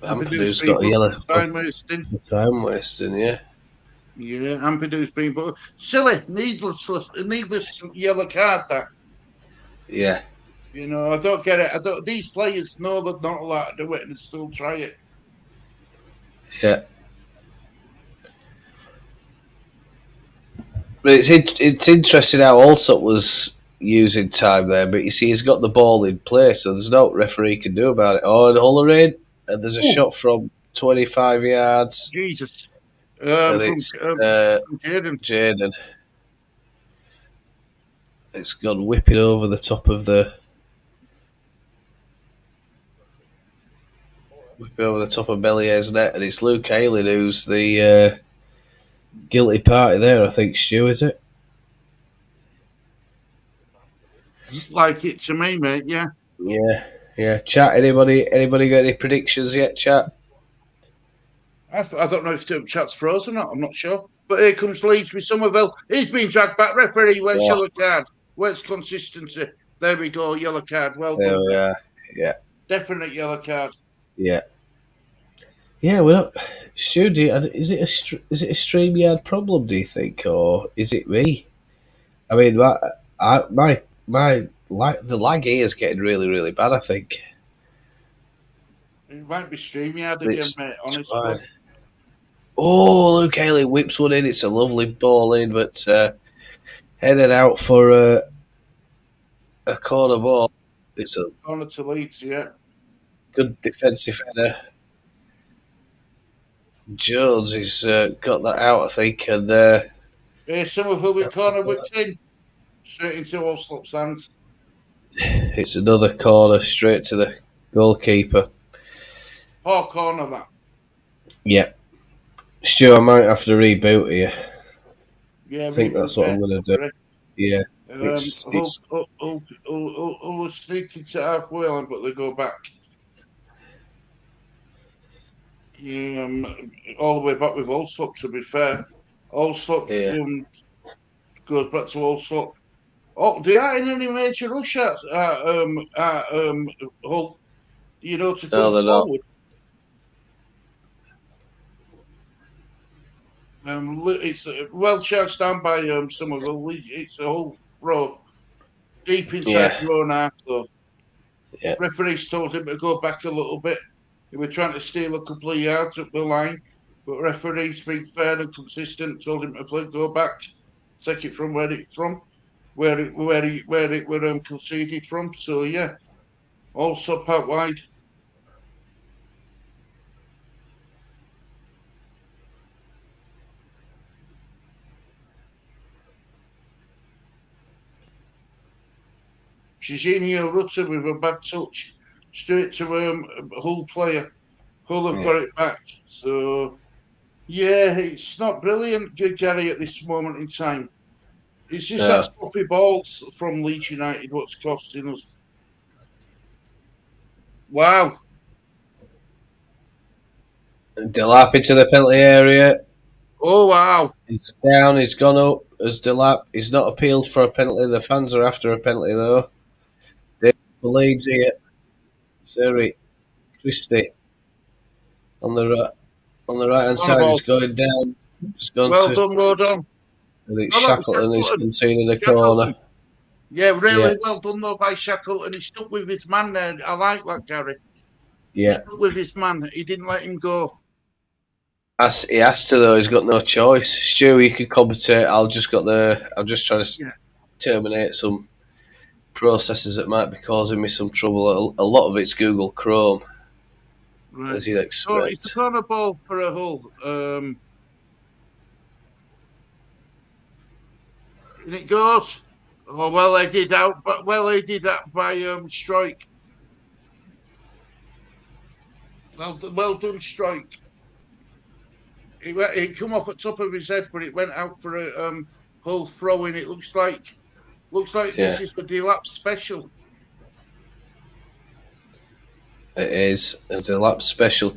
[SPEAKER 1] Ampadu's got a yellow
[SPEAKER 2] time wasting.
[SPEAKER 1] Time wasting, yeah.
[SPEAKER 2] Yeah, Ampadu's been but silly, needless yellow card. That.
[SPEAKER 1] Yeah.
[SPEAKER 2] You know, I don't get it. These players know they're not allowed to do it and still try it.
[SPEAKER 1] Yeah. But it's interesting how Allsop was using time there, but you see he's got the ball in play, so there's no referee can do about it. Oh, and Hollerin, and there's a shot from 25 yards.
[SPEAKER 2] Jesus.
[SPEAKER 1] And
[SPEAKER 2] from
[SPEAKER 1] Jaden. Jaden. It's gone whipping over the top of Bellier's net, and it's Luke Haley who's the guilty party there, I think, Stu, is it?
[SPEAKER 2] Like it to me, mate, yeah.
[SPEAKER 1] Yeah. Chat, anybody got any predictions yet, chat?
[SPEAKER 2] I don't know if chat's frozen or not, I'm not sure. But here comes Leeds with Somerville. He's been dragged back. Referee, where's yellow card? Where's consistency? There we go, yellow card. Well done.
[SPEAKER 1] Yeah.
[SPEAKER 2] Definite yellow card.
[SPEAKER 1] Yeah. Yeah, we're not. Stu, is it a StreamYard problem? Do you think, or is it me? I mean, the lag here is getting really, really bad. I think
[SPEAKER 2] it might be StreamYard again, mate. Honestly.
[SPEAKER 1] Oh, Luke Haley whips one in. It's a lovely ball in, but headed out for a corner ball. It's a
[SPEAKER 2] corner to Leeds, yeah.
[SPEAKER 1] Good defensive header. Jones has got that out, I think, and
[SPEAKER 2] Somerville with corner whipped in straight into Allsop's hands.
[SPEAKER 1] It's another corner straight to the goalkeeper.
[SPEAKER 2] Poor corner, that.
[SPEAKER 1] Yeah. Stu, I might have to reboot here.
[SPEAKER 2] Yeah,
[SPEAKER 1] I think that's what I'm going to do. Yeah.
[SPEAKER 2] Hull sneak into halfway line, but they go back. All the way back with Allsop, to be fair. Allsop goes back to Allsop. Oh, they aren't in any major rush at Hull, you know, to come forward. It's well charged down by Somerville. It's a whole throw deep inside your own half, though.
[SPEAKER 1] Yeah.
[SPEAKER 2] Referees told him to go back a little bit. They were trying to steal a couple of yards up the line, but referees, being fair and consistent, told him to go back, take it from where it were conceded from. So yeah, also out wide. Jorginho Rutter with a bad touch, straight to Hull player. Hull have got it back. So yeah, it's not brilliant, Gary, at this moment in time. It's just that sloppy balls from Leeds United what's costing us. Wow.
[SPEAKER 1] Delap into the penalty area.
[SPEAKER 2] Oh, wow.
[SPEAKER 1] He's down, he's gone up as Delap. He's not appealed for a penalty. The fans are after a penalty, though. For Leeds here. Surrey. Christie. on the right hand
[SPEAKER 2] On the
[SPEAKER 1] side,
[SPEAKER 2] ball.
[SPEAKER 1] it's going down. It's gone
[SPEAKER 2] Well
[SPEAKER 1] to.
[SPEAKER 2] done, Rodon.
[SPEAKER 1] And it's
[SPEAKER 2] Oh, that was
[SPEAKER 1] Shackleton. He's
[SPEAKER 2] Shackleton.
[SPEAKER 1] conceded a
[SPEAKER 2] Shackleton.
[SPEAKER 1] corner.
[SPEAKER 2] Yeah, really
[SPEAKER 1] Yeah.
[SPEAKER 2] well done though by Shackleton. He stuck with his man there. I like that, Gary. He
[SPEAKER 1] Yeah.
[SPEAKER 2] stuck with his man. He didn't let him go.
[SPEAKER 1] He has to though. He's got no choice. Stu, you can commentate. I'm just trying to terminate some processes that might be causing me some trouble. A lot of it's Google Chrome,
[SPEAKER 2] Right.
[SPEAKER 1] as you'd
[SPEAKER 2] It's
[SPEAKER 1] expect.
[SPEAKER 2] a corner ball for a Hull. And it goes. Oh, well headed out, but well headed out by Strike. Well done, Strike. It come off at top of his head, but it went out for a Hull throw in. It looks like this is a Delap special.
[SPEAKER 1] It is a lap special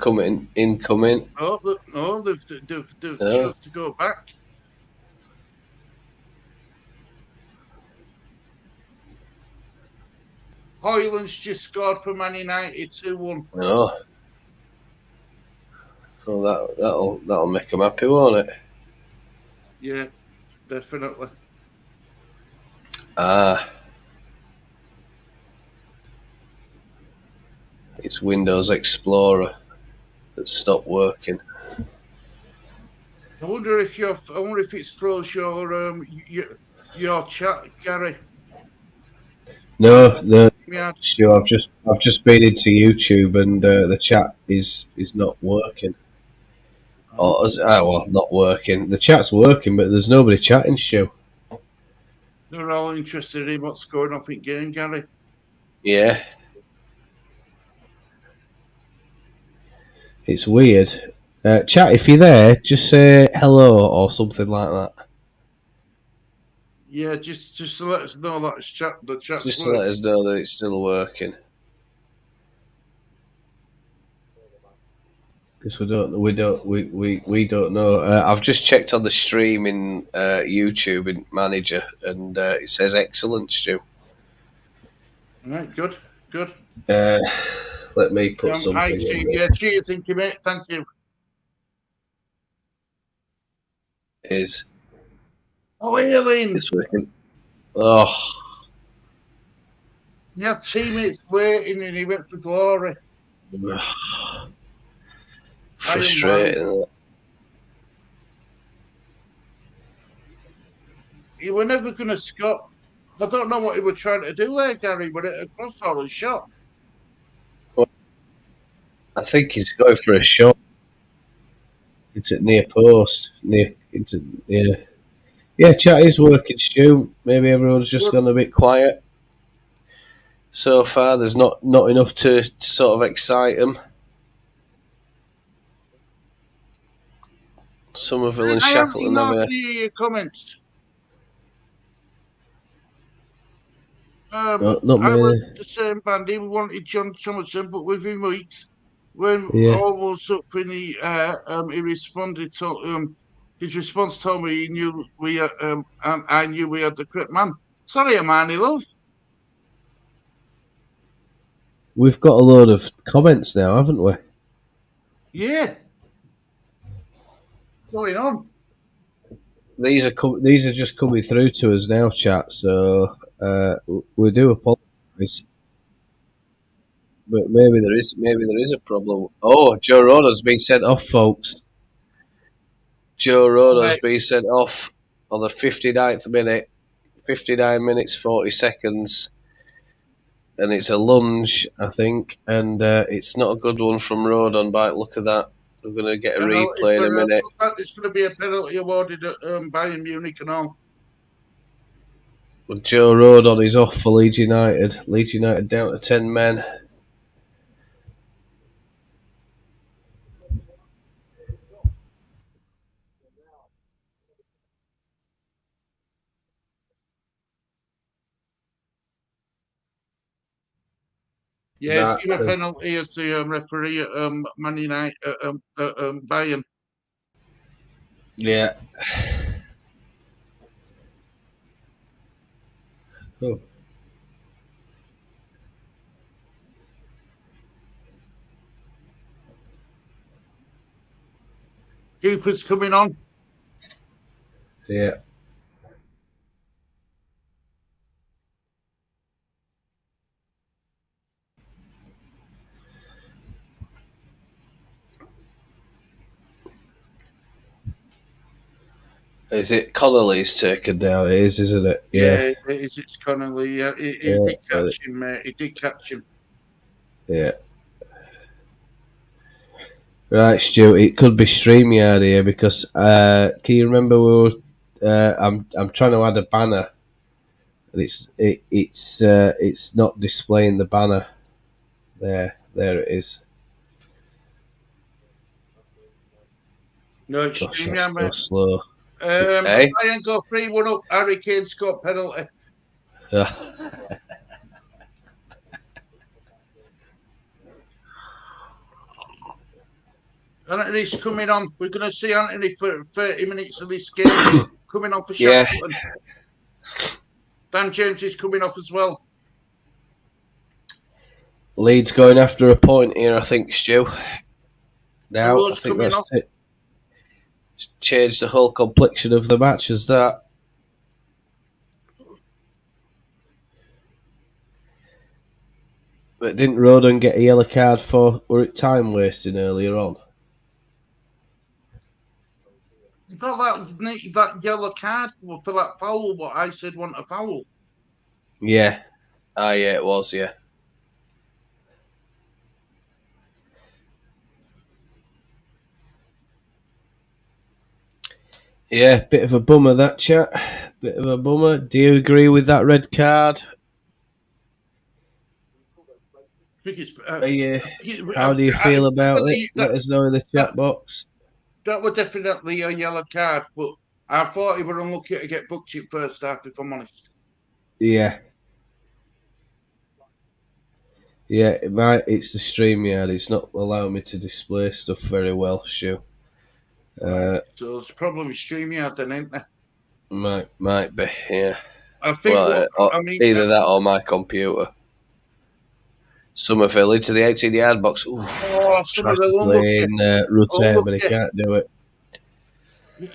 [SPEAKER 1] incoming.
[SPEAKER 2] Oh, no, they've chose to go back. Hoyland's just scored for Man United 2-1.
[SPEAKER 1] Oh, that'll make him happy, won't it?
[SPEAKER 2] Yeah, definitely.
[SPEAKER 1] It's Windows Explorer that stopped working.
[SPEAKER 2] I wonder if it's froze your chat, Gary.
[SPEAKER 1] No.
[SPEAKER 2] Yeah.
[SPEAKER 1] Stu, I've just been into YouTube and the chat is not working. Well, not working. The chat's working, but there's nobody chatting, Stu.
[SPEAKER 2] They're all interested in what's going on in game, Gary.
[SPEAKER 1] Yeah. It's weird. Chat, if you're there, just say hello or something like that.
[SPEAKER 2] Yeah, just to let us know that the chat's
[SPEAKER 1] Just
[SPEAKER 2] working.
[SPEAKER 1] to let us know that it's still working. Because we don't know. I've just checked on the stream in YouTube in Manager, and it says excellent, Stu.
[SPEAKER 2] All right, good.
[SPEAKER 1] Let me put something in.
[SPEAKER 2] Yeah, cheers, thank you, mate. Thank you.
[SPEAKER 1] Is
[SPEAKER 2] Wheeling.
[SPEAKER 1] it's working? Oh,
[SPEAKER 2] He had teammates waiting, and he went for glory.
[SPEAKER 1] frustrating.
[SPEAKER 2] He were never going to score. I don't know what he was trying to do there, Gary, but it across all a shot.
[SPEAKER 1] I think he's going for a shot. It's at near post. Yeah, chat is working, Stu. Maybe everyone's just gone a bit quiet. So far, there's not enough to sort of excite them. Somerville and Shackleton
[SPEAKER 2] I haven't hear your comments.
[SPEAKER 1] not
[SPEAKER 2] I
[SPEAKER 1] me.
[SPEAKER 2] was the same band. He wanted John Thomason, but within weeks, when all was up in the air, he responded to his response told me he knew and I knew we had the correct man. Sorry, Amani love.
[SPEAKER 1] We've got a load of comments now, haven't we?
[SPEAKER 2] Yeah. What's going on?
[SPEAKER 1] These are just coming through to us now, chat. So we do apologise, but maybe there is a problem. Oh, Joe Rodon's been sent off, folks. Joe Rodon's been sent off on the 59th minute, 59 minutes 40 seconds, and it's a lunge, I think, and it's not a good one from Rodon. By the look of that, we're going to get a replay in a minute.
[SPEAKER 2] It's going to be a penalty awarded at Bayern Munich and all.
[SPEAKER 1] Well, Joe Rodon is off for Leeds United. Leeds United down to 10 men.
[SPEAKER 2] Yeah, it's given a penalty as the referee at Man United, Bayern.
[SPEAKER 1] Yeah. Oh.
[SPEAKER 2] Keeper's coming on.
[SPEAKER 1] Yeah. Is it Connolly's taken down? It is, isn't it?
[SPEAKER 2] Yeah, it's Connolly. Yeah, he did catch him, mate. He did catch him.
[SPEAKER 1] Yeah. Right, Stu. It could be StreamYard here because can you remember we were? I'm trying to add a banner, and it's not displaying the banner. There it is.
[SPEAKER 2] No, it's
[SPEAKER 1] Gosh,
[SPEAKER 2] StreamYard,
[SPEAKER 1] that's so
[SPEAKER 2] mate.
[SPEAKER 1] slow.
[SPEAKER 2] Bayern go 3-1 up. Harry Kane scored penalty. Anthony's coming on. We're going to see Anthony for 30 minutes of this game. Coming on for Shackleton. Dan James is coming off as well.
[SPEAKER 1] Leeds going after a point here, I think, Stu. Now, I think that's it. Changed the whole complexion of the match, as that. But didn't Rodon get a yellow card for, were it time wasting earlier on?
[SPEAKER 2] He got that yellow card for that foul, what I said want a foul.
[SPEAKER 1] Yeah. Yeah, it was, yeah. Yeah, bit of a bummer, that chat. Bit of a bummer. Do you agree with that red card? How do you feel about it? Let us know in the chat box.
[SPEAKER 2] That was definitely a yellow card, but I thought he would unlucky to get booked in first half, if I'm honest.
[SPEAKER 1] Yeah. Yeah, it's the StreamYard. It's not allowing me to display stuff very well, Stu.
[SPEAKER 2] So there's a problem with StreamYard then, ain't there?
[SPEAKER 1] Might be, yeah.
[SPEAKER 2] I think
[SPEAKER 1] either that or my computer. Somerville into the 18-yard box. Ooh,
[SPEAKER 2] Somerville
[SPEAKER 1] playing Rutte, but he can't do it.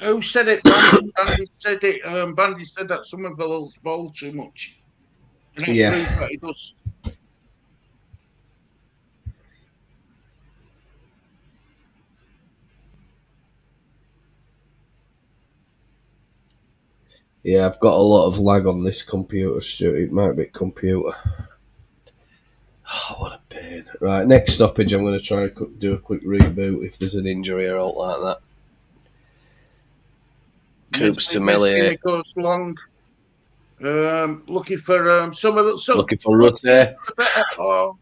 [SPEAKER 2] Who said it? Bandy said it. Bandy said that Somerville's ball too much. And it proves that he does.
[SPEAKER 1] Yeah, I've got a lot of lag on this computer, Stuart. It might be computer. Oh, what a pain. Right, next stoppage, I'm going to try and do a quick reboot if there's an injury or out like that. Coops to Millie.
[SPEAKER 2] Goes long. Looking for Somerville.
[SPEAKER 1] Looking for Rutte.
[SPEAKER 2] Oh.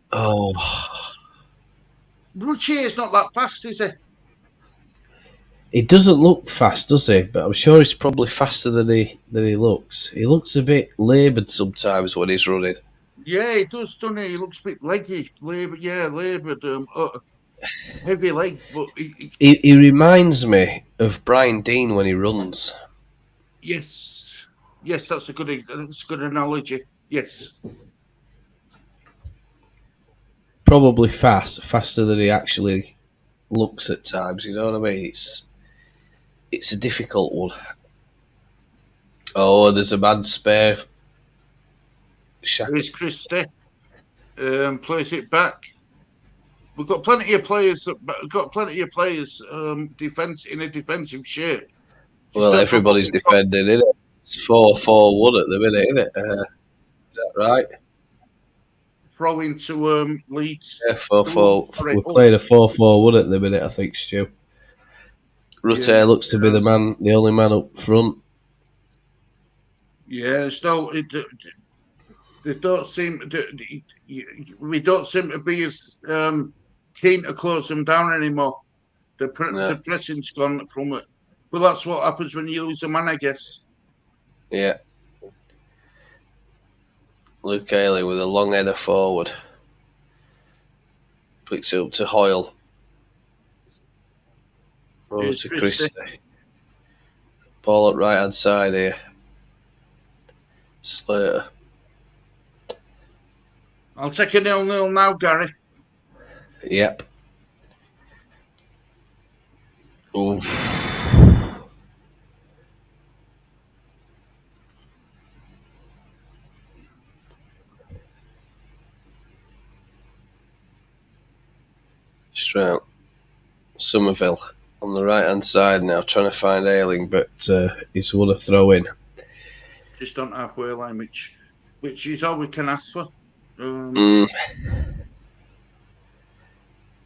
[SPEAKER 2] Rutte is not that fast, is he?
[SPEAKER 1] He doesn't look fast, does he? But I'm sure he's probably faster than he looks. He looks a bit laboured sometimes when he's running.
[SPEAKER 2] Yeah, he does, doesn't he? He looks a bit leggy, laboured, heavy leg. But
[SPEAKER 1] he reminds me of Brian Dean when he runs.
[SPEAKER 2] Yes, that's a good analogy. Yes.
[SPEAKER 1] Probably faster than he actually looks at times. You know what I mean? It's a difficult one. Oh, there's a man spare.
[SPEAKER 2] Here's Christie. Plays it back. We've got plenty of players. Defense in a defensive shape.
[SPEAKER 1] Well, everybody's defending, isn't it? It's 4-4-1 at the minute, isn't it? Is that right?
[SPEAKER 2] Throw into Leeds.
[SPEAKER 1] Yeah, 4-4. We're playing a 4-4-1 at the minute, I think, Stu. Rutte looks to be the only man up front.
[SPEAKER 2] Yeah, we don't seem to be as keen to close them down anymore. The pressing's gone from it. Well, that's what happens when you lose a man, I guess.
[SPEAKER 1] Yeah. Luke Haley with a long header forward. Picks it up to Hoyle. Over to Christie. Ball up right hand side here. Slater.
[SPEAKER 2] I'll take a 0-0 now, Gary.
[SPEAKER 1] Yep. Oof. Strout. Somerville on the right hand side now, trying to find Ayling, but he's won a throw in.
[SPEAKER 2] Just on halfway line, which is all we can ask for.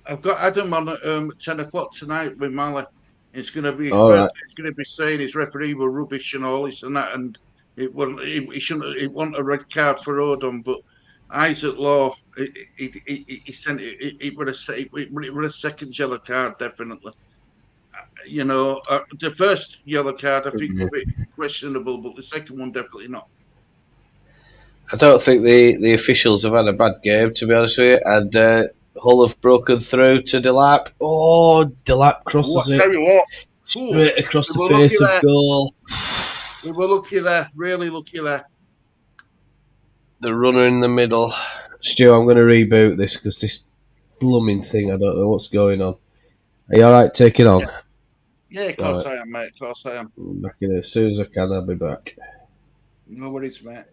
[SPEAKER 2] I've got Adam on at 10 o'clock tonight with Mally. It's going to be
[SPEAKER 1] Right.
[SPEAKER 2] It's going to be saying his referee were rubbish and all this and that, and it wasn't. He shouldn't. It wasn't a red card for Rodon, but Isaac Law. He sent it. It was a second yellow card, definitely. The first yellow card I think was a bit questionable, but the second one definitely not.
[SPEAKER 1] I don't think the officials have had a bad game, to be honest with you. And Hull have broken through to Delap. Oh, Delap crosses it straight across the face of goal.
[SPEAKER 2] We were lucky there, really lucky there.
[SPEAKER 1] The runner in the middle. Stu, I'm going to reboot this because this blooming thing, I don't know what's going on. Are you alright taking on?
[SPEAKER 2] Yeah, of course I am, mate. Of course I am.
[SPEAKER 1] Back in as soon as I can, I'll be back.
[SPEAKER 2] No worries, mate.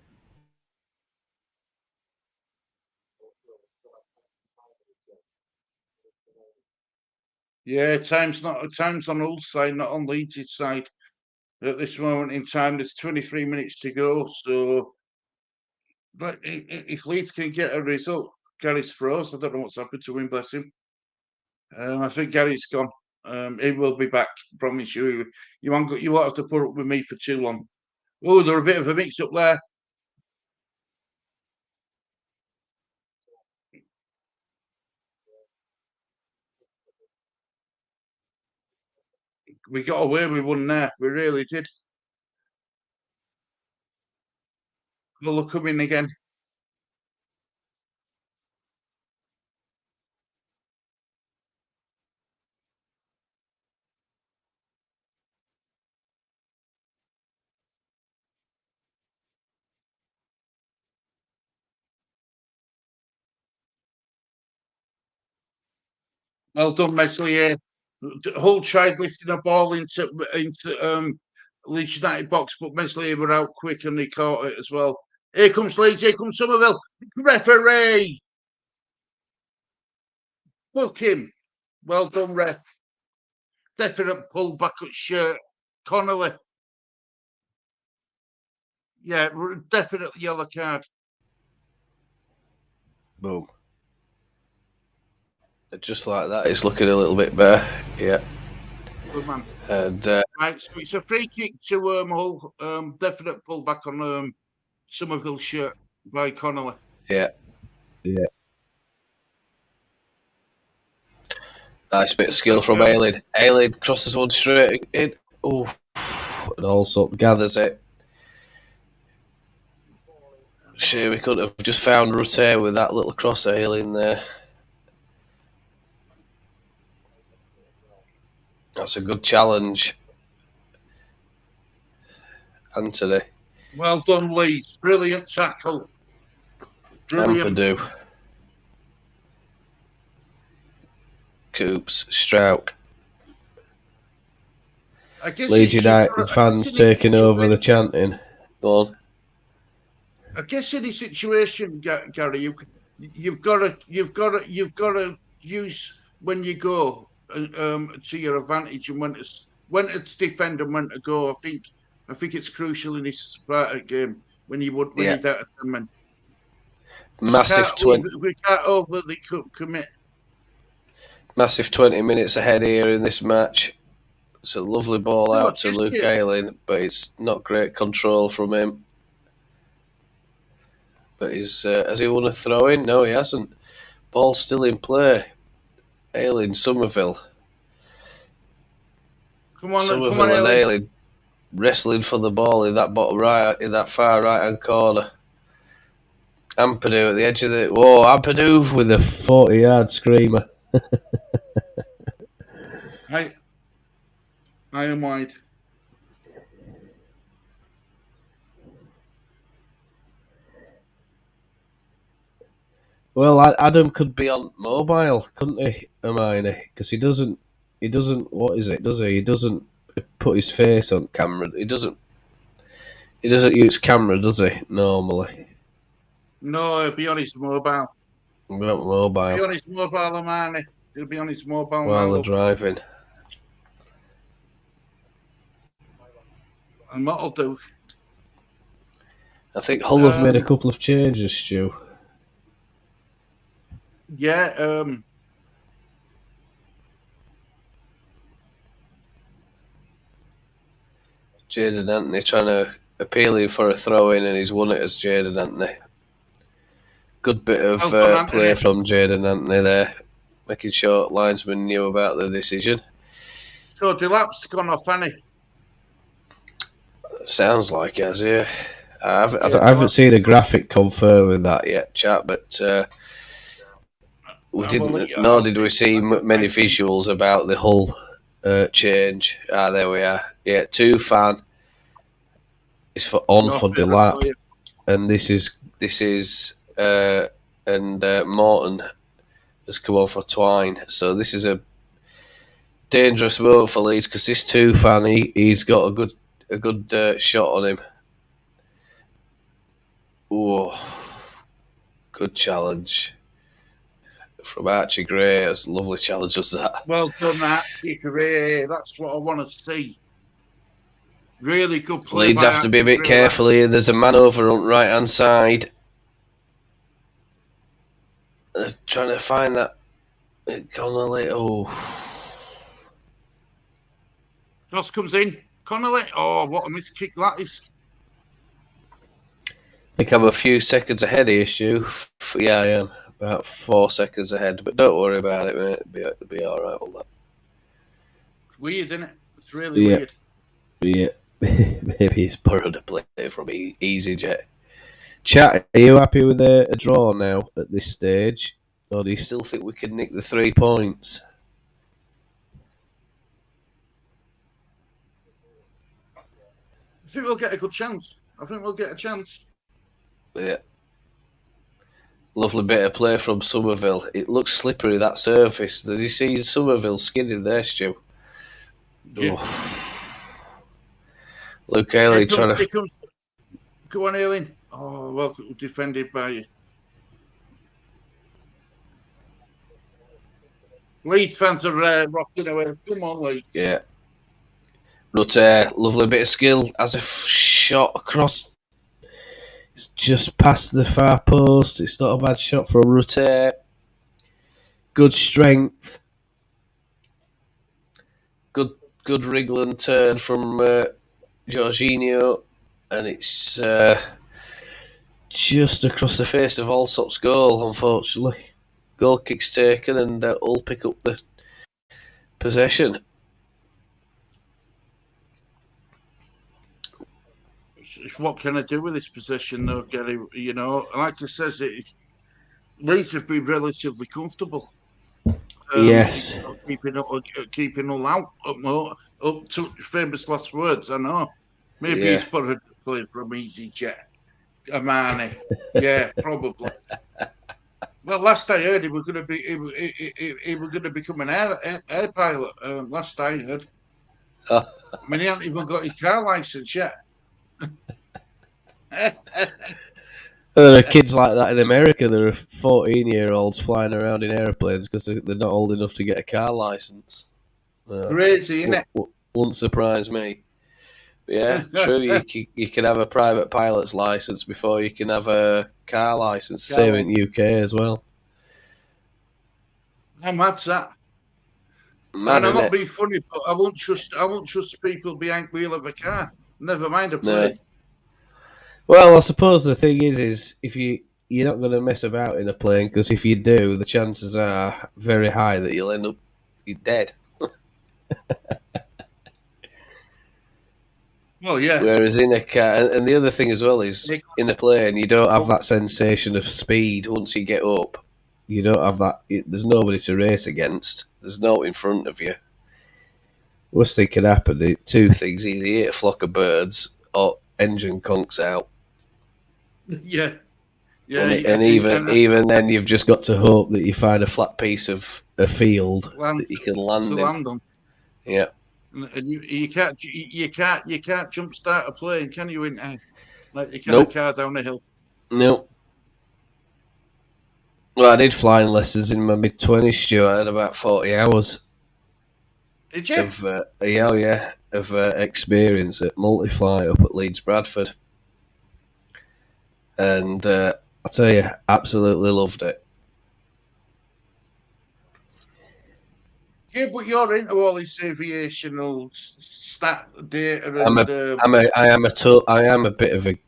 [SPEAKER 2] Yeah, time's on Hull's side, not on Leeds' side. At this moment in time, there's 23 minutes to go. So, but if Leeds can get a result, Gary's froze. I don't know what's happened to him, bless him. I think Gary's gone. He will be back. Promise you. You won't have to put up with me for too long. Oh, there's a bit of a mix up there. We got away with one there. We really did. Well, come in again. Well done, Meslier. Hull tried lifting a ball into Leeds United box, but Meslier were out quick and he caught it as well. Here comes Leeds, here comes Somerville. Referee! Book him. Well done, ref. Definite pull back at shirt. Connolly. Yeah, definitely yellow card.
[SPEAKER 1] Boom. Just like that, it's looking a little bit better. Yeah.
[SPEAKER 2] Good man.
[SPEAKER 1] And
[SPEAKER 2] right, so it's a free kick to Hull. Definite pull back on Somerville shirt by Connolly.
[SPEAKER 1] Yeah. Nice bit of skill from Ayling. Ayling crosses one straight in. Oh, and also gathers it. Sure, we could have just found Rutte with that little cross Ayling there. That's a good challenge, Anthony.
[SPEAKER 2] Well done, Leeds. Brilliant tackle. Brilliant.
[SPEAKER 1] Ampadu. Coops, Strauch. Leeds United fans taking over the chanting. Go on.
[SPEAKER 2] I guess in this situation, Gary, you've got to use when you go to your advantage and when to defend and when to go. I think it's crucial in this Sparta game when you don't have 10 men.
[SPEAKER 1] Massive
[SPEAKER 2] we can't overly commit.
[SPEAKER 1] Massive 20 minutes ahead here in this match. It's a lovely ball out to Luke Ayling, but it's not great control from him. But has he won a throw in? No, he hasn't. Ball's still in play. Ayling, Somerville. Somerville and Ayling wrestling for the ball in that far right hand corner. Ampadu at the edge of the. Whoa, Ampadu with a 40-yard screamer.
[SPEAKER 2] I am wide.
[SPEAKER 1] Well, Adam could be on mobile, couldn't he, Hermione? Because he doesn't He doesn't. What is it? Does he? He doesn't put his face on camera. He doesn't. He doesn't use camera, does he? Normally.
[SPEAKER 2] No, he'll be on his mobile.
[SPEAKER 1] Not mobile.
[SPEAKER 2] He'll be on his mobile, Armani. He'll be on his mobile.
[SPEAKER 1] While
[SPEAKER 2] now.
[SPEAKER 1] they're driving.
[SPEAKER 2] And what'll do?
[SPEAKER 1] I think Hull have made a couple of changes, Stu.
[SPEAKER 2] Yeah.
[SPEAKER 1] Jaden Anthony trying to appealing for a throw in, and he's won it as Jaden Anthony. Good bit of play from Jaden Anthony there, making sure linesman knew about the decision.
[SPEAKER 2] So Delap's gone off, hasn't he?
[SPEAKER 1] Sounds like it, yeah. I haven't seen a graphic confirming that yet, chat, but we didn't. Nor did we see many visuals about the Hull change. There we are. Yeah, Tufan is for Delap, and this is Morton has come on for Twine. So this is a dangerous move for Leeds because this Tufan he's got a good shot on him. Oh, good challenge from Archie Gray. That's a lovely challenge, was that?
[SPEAKER 2] Well done, Archie Gray. That's what I want to see. Really good play.
[SPEAKER 1] Leeds have to be a bit careful here. There's a man over on right hand side. They're trying to find that Connolly. Oh,
[SPEAKER 2] Ross comes in. Connolly. Oh, what a missed kick that is.
[SPEAKER 1] I think I'm a few seconds ahead here, Stu. Yeah, I am. About 4 seconds ahead. But don't worry about it, mate. It'll be all right, all that.
[SPEAKER 2] It's weird, isn't it? It's really weird.
[SPEAKER 1] Yeah. Maybe he's borrowed a play from EasyJet. Chat, are you happy with a draw now at this stage? Or do you still think we can nick the 3 points?
[SPEAKER 2] I think we'll get a good chance.
[SPEAKER 1] Yeah. Lovely bit of play from Somerville. It looks slippery, that surface. Did you see Somerville skinning there, Stu?
[SPEAKER 2] Yeah.
[SPEAKER 1] Oh. Luke Haley trying to...
[SPEAKER 2] Go on, Aileen. Oh, well defended by you. Leeds fans are rocking away. Come on, Leeds.
[SPEAKER 1] Yeah. Rutte, lovely bit of skill. Has a shot across... It's just past the far post. It's not a bad shot from Rutte. Good strength. Good wriggle and turn from Jorginho. And it's just across the face of Allsop's goal, unfortunately. Goal kick's taken and Hull pick up the possession.
[SPEAKER 2] What can I do with this possession, though, Gary? You know, like I says, Leeds have been relatively comfortable.
[SPEAKER 1] Yes.
[SPEAKER 2] Keeping Hull out up to famous last words, I know. Maybe he's put a play from EasyJet. Armani. Yeah, probably. Well, last I heard, he was going to become an air pilot. Last I heard. I mean, he hasn't even got his car license yet.
[SPEAKER 1] There are kids like that in America. There are 14-year-olds flying around in airplanes because they're not old enough to get a car license.
[SPEAKER 2] Crazy, isn't it?
[SPEAKER 1] Won't surprise me. But yeah, true. You can have a private pilot's license before you can have a car license. Same in the UK as well.
[SPEAKER 2] How mad's that?
[SPEAKER 1] Mad,
[SPEAKER 2] I'm not being funny, but I won't trust people behind the wheel of a car. Never mind a plane.
[SPEAKER 1] No. Well, I suppose the thing is if you're not going to mess about in a plane, because if you do, the chances are very high that you'll end up dead.
[SPEAKER 2] Well, yeah.
[SPEAKER 1] Whereas in a car, and the other thing as well is in a plane, you don't have that sensation of speed once you get up. You don't have that. There's nobody to race against. There's no in front of you. Worst thing could happen, 2 things: either you hit a flock of birds or engine conks out.
[SPEAKER 2] Yeah.
[SPEAKER 1] And even then, you've just got to hope that you find a flat piece of a field that you can land in. Yeah.
[SPEAKER 2] And you can't jump start a plane, can you? In like you can
[SPEAKER 1] Nope.
[SPEAKER 2] a car down a hill.
[SPEAKER 1] Nope. Well, I did flying lessons in my mid-20s, Stu. I had about 40 hours
[SPEAKER 2] Did you?
[SPEAKER 1] of experience at multi-fly up at Leeds, Bradford. And I tell you, absolutely loved it.
[SPEAKER 2] Yeah, but you're into all this aviational stat data
[SPEAKER 1] I'm
[SPEAKER 2] and
[SPEAKER 1] a, I am a bit of a,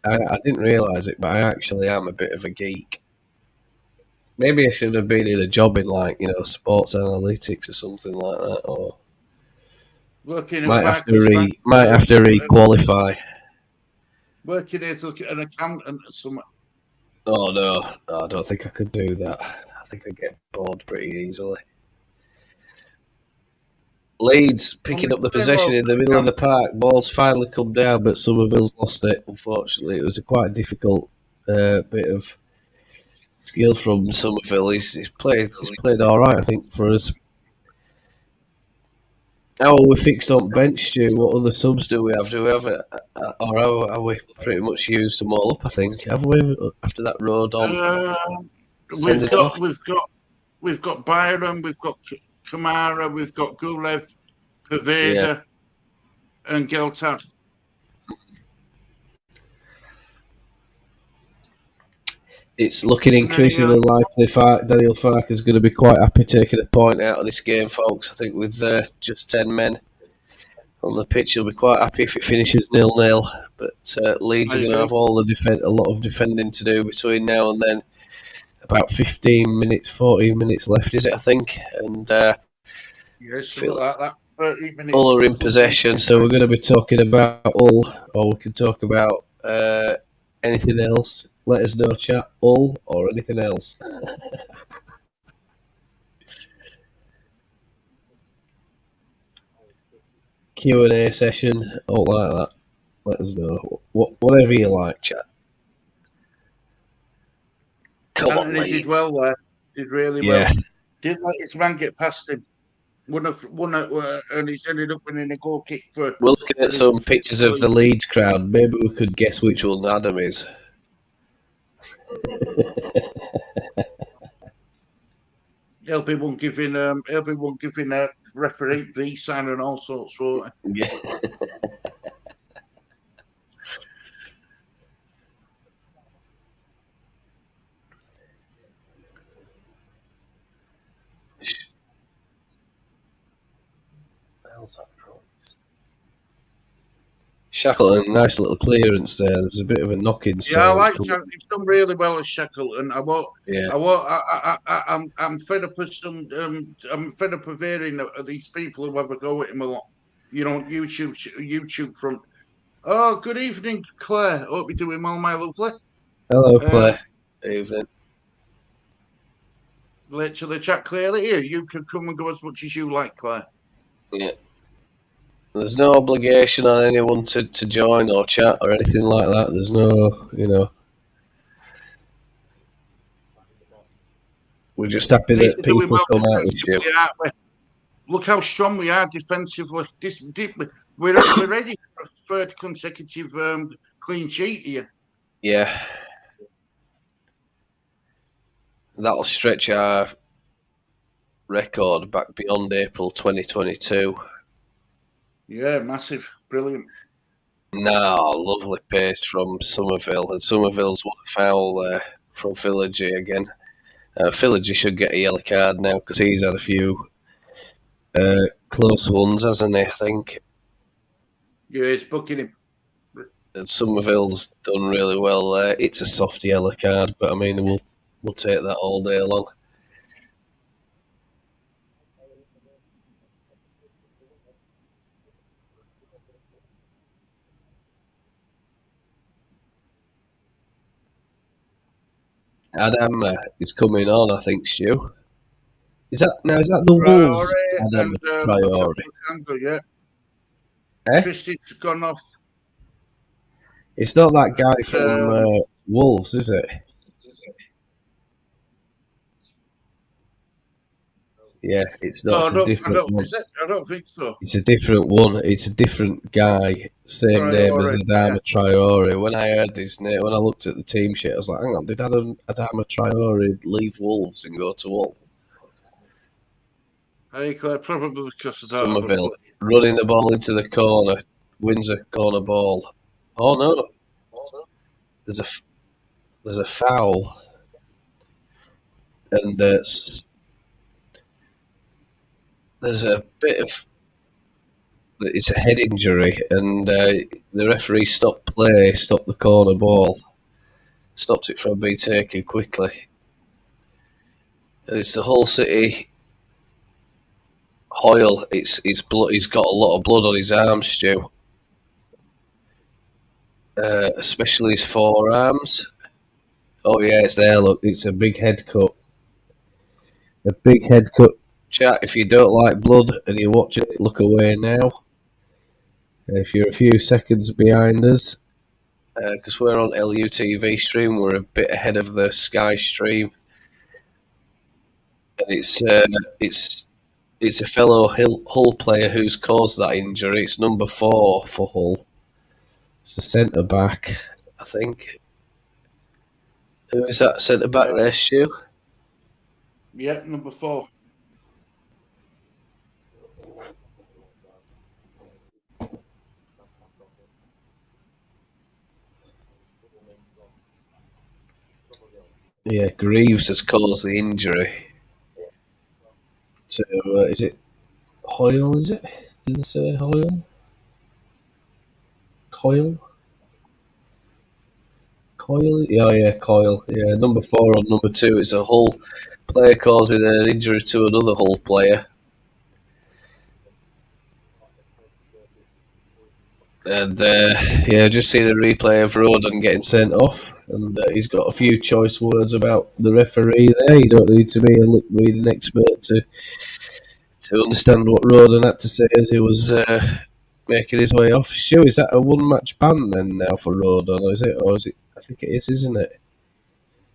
[SPEAKER 1] I didn't realise it, but I actually am a bit of a geek. Maybe I should have been in a job in like, sports analytics or something like that, or
[SPEAKER 2] working at
[SPEAKER 1] might have to
[SPEAKER 2] Barclays Bank,
[SPEAKER 1] re-qualify.
[SPEAKER 2] working as an accountant or something.
[SPEAKER 1] Oh no, I don't think I could do that. I think I'd get bored pretty easily. Leeds picking up the possession in the middle of the park. Ball's finally come down, but Somerville's lost it. Unfortunately, it was a quite difficult bit of skill from Somerville. He's played all right, I think, for us. How are we fixed on bench, Stu? What other subs do we have? Do we have or how are we pretty much used them all up? I think have we after that Rodon sending off?
[SPEAKER 2] We've got Byron, we've got Kamara, we've got Gulev,
[SPEAKER 1] Yeah.
[SPEAKER 2] Paveda, and Geltad.
[SPEAKER 1] It's looking increasingly likely Daniel Farker's going to be quite happy taking a point out of this game, folks. I think with just 10 men on the pitch, he'll be quite happy if it finishes 0-0. But Leeds are going to have a lot of defending to do between now and then. About 14 minutes left, is it, I think? And
[SPEAKER 2] something like that. 30 minutes.
[SPEAKER 1] Hull are in possession, so we're going to be talking about Hull, or we can talk about anything else. Let us know, chat, Hull or anything else. Q&A session, all like that. Let us know. Whatever you like, chat. Come on,
[SPEAKER 2] Anthony did well there. Did really well. Didn't let his man get past him. And he's ended up winning a goal kick for.
[SPEAKER 1] We're looking at some pictures of the Leeds crowd. Maybe we could guess which one Adam is.
[SPEAKER 2] Everyone giving a referee V sign and all sorts, won't they?
[SPEAKER 1] Yeah. Shackleton, nice little clearance there. There's a bit of a knock-in.
[SPEAKER 2] Yeah, I like Shackleton. He's done really well as Shackleton. I'm fed up of I'm fed up of hearing these people who have a go at him a lot. YouTube front. Oh, good evening, Claire. Hope you're doing well, my lovely.
[SPEAKER 1] Hello, Claire. Evening.
[SPEAKER 2] Literally chat clearly here. You can come and go as much as you like, Claire.
[SPEAKER 1] Yeah. There's no obligation on anyone to join or chat or anything like that. There's no, we're just happy that people come out with you.
[SPEAKER 2] Look how strong we are defensively. We're ready for a third consecutive clean sheet here.
[SPEAKER 1] Yeah. That'll stretch our record back beyond April 2022.
[SPEAKER 2] Yeah, massive. Brilliant.
[SPEAKER 1] No, lovely pace from Somerville. And Somerville's won a foul there from Philagy again. Philagy should get a yellow card now because he's had a few close ones, hasn't he, I think?
[SPEAKER 2] Yeah, it's booking him.
[SPEAKER 1] And Somerville's done really well there. It's a soft yellow card, but I mean, we'll take that all day long. Adam is coming on, I think, Stu. Is that the Wolves? Adam
[SPEAKER 2] Traore. Yeah. Christie's gone off.
[SPEAKER 1] It's not that guy from Wolves, is it? Yeah, it's
[SPEAKER 2] No,
[SPEAKER 1] not. It's a
[SPEAKER 2] I
[SPEAKER 1] different
[SPEAKER 2] don't.
[SPEAKER 1] one.
[SPEAKER 2] Is it? I don't think so.
[SPEAKER 1] It's a different one. It's a different guy. Same name as
[SPEAKER 2] Traore,
[SPEAKER 1] Adama Traore. When I heard his name, when I looked at the team sheet, I was like, hang on, did Adama Traore leave Wolves and go to Wolves?
[SPEAKER 2] Hey, Claire, probably because I don't have a
[SPEAKER 1] Somerville
[SPEAKER 2] clue.
[SPEAKER 1] running the ball into the corner, wins a corner ball. Oh no, there's a there's a foul, and there's a bit of it's a head injury, and the referee stopped play, stopped the corner ball, stopped it from being taken quickly. And it's the Hull City Hoyle. It's blood. He's got a lot of blood on his arms, Stu. Especially his forearms. Oh yeah, it's there. Look, it's a big head cut. A big head cut. Chat. If you don't like blood and you're watching it, look away now. If you're a few seconds behind us, because we're on LUTV stream, we're a bit ahead of the Sky stream, and it's a fellow Hull player who's caused that injury. It's number 4 for Hull. It's the centre back, I think. Who is that centre back there, Stu?
[SPEAKER 2] Yeah, number 4.
[SPEAKER 1] Yeah, Greaves has caused the injury. To is it Hoyle? Is it? Did they say Hoyle? Coyle? Coyle? Yeah, Coyle. Yeah, number 4 on number 2. It's a Hull player causing an injury to another Hull player. And just seen a replay of Rodon getting sent off, and he's got a few choice words about the referee there. You don't need to be a lip reading expert to understand what Rodon had to say as he was making his way off. Stu, is that a one-match ban then now for Rodon, or is it? I think it is, isn't it?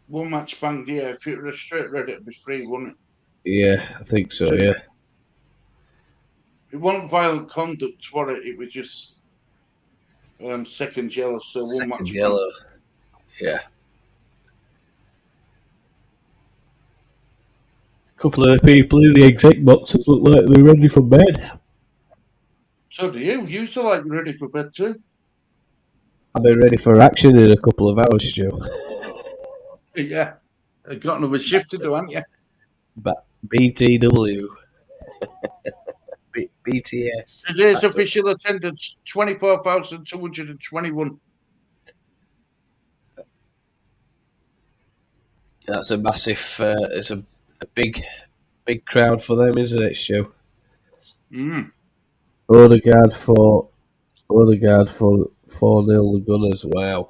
[SPEAKER 2] One match ban, yeah. If it were a straight red, it'd be free, wouldn't it?
[SPEAKER 1] Yeah, I think so. Yeah.
[SPEAKER 2] It wasn't violent conduct, was it? It was just second yellow, so one match
[SPEAKER 1] Yellow. Yeah. A couple of people in the exec boxes look like they're ready for bed.
[SPEAKER 2] So do you. You still like ready for bed too?
[SPEAKER 1] I'll be ready for action in a couple of hours, Stu.
[SPEAKER 2] Yeah. I've got another shift to do, haven't you?
[SPEAKER 1] But BTW. BTS.
[SPEAKER 2] Today's official attendance 24,221.
[SPEAKER 1] That's a massive. It's a big crowd for them, isn't it, Stu? Odegaard for 4-0 the Gunners. Wow.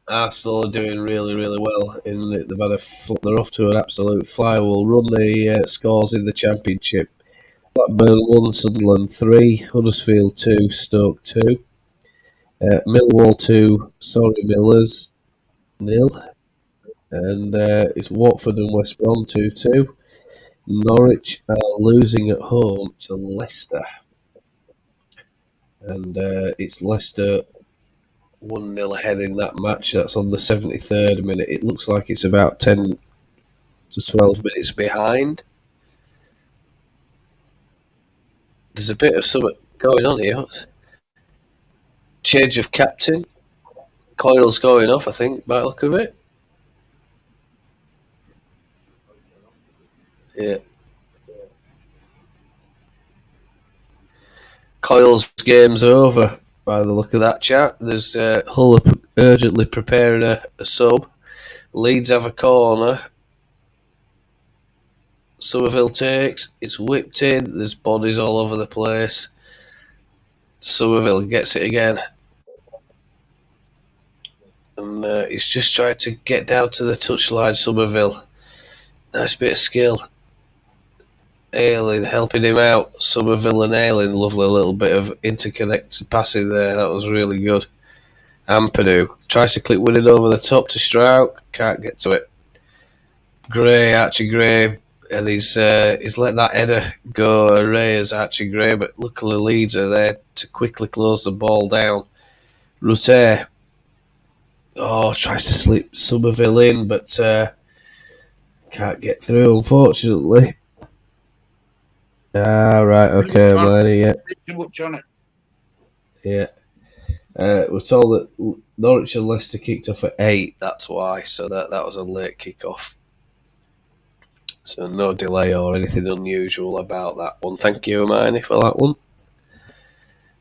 [SPEAKER 1] Arsenal are doing really, really well. They're off to an absolute flyer. We'll run the scores in the Championship. Blackburn 1, Sunderland 3, Huddersfield 2, Stoke 2, Millwall 2, Sorry Millers 0, and it's Watford and West Brom 2-2. Norwich are losing at home to Leicester, and it's Leicester 1-0 ahead in that match. That's on the 73rd minute. It looks like it's about 10 to 12 minutes behind. There's a bit of something going on here. Change of captain. Coyle's going off, I think, by the look of it. Yeah. Coyle's game's over, by the look of that chat. There's Hull urgently preparing a sub. Leeds have a corner. Somerville takes. It's whipped in. There's bodies all over the place. Somerville gets it again. And he's just trying to get down to the touchline, Somerville. Nice bit of skill. Ayling helping him out. Somerville and Ayling, lovely little bit of interconnected passing there. That was really good. Ampadu tries to click winning over the top to Strauch. Can't get to it. Archie Gray and he's let that header go array as Archie Gray, but luckily Leeds are there to quickly close the ball down. Rutte tries to slip Somerville in, but can't get through, unfortunately. Right, okay, Hermione, yeah.
[SPEAKER 2] Too much on it.
[SPEAKER 1] Yeah. We're told that Norwich and Leicester kicked off at 8, that's why, so that was a late kick-off. So no delay or anything unusual about that one. Thank you, Hermione, for that one.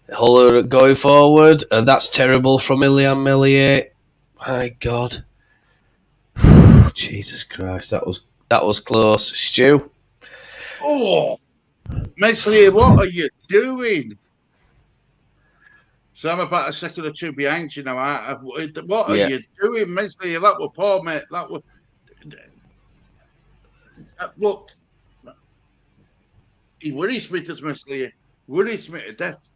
[SPEAKER 1] Huller going forward, and that's terrible from Ilian Meslier. My God. Jesus Christ, that was close. Stu?
[SPEAKER 2] Oh, Meslier, what are you doing? So I'm about a second or two behind you now. What are you doing, Meslier? That was poor, mate. That was... Look, he worries me, does Meslier. Worries me to death.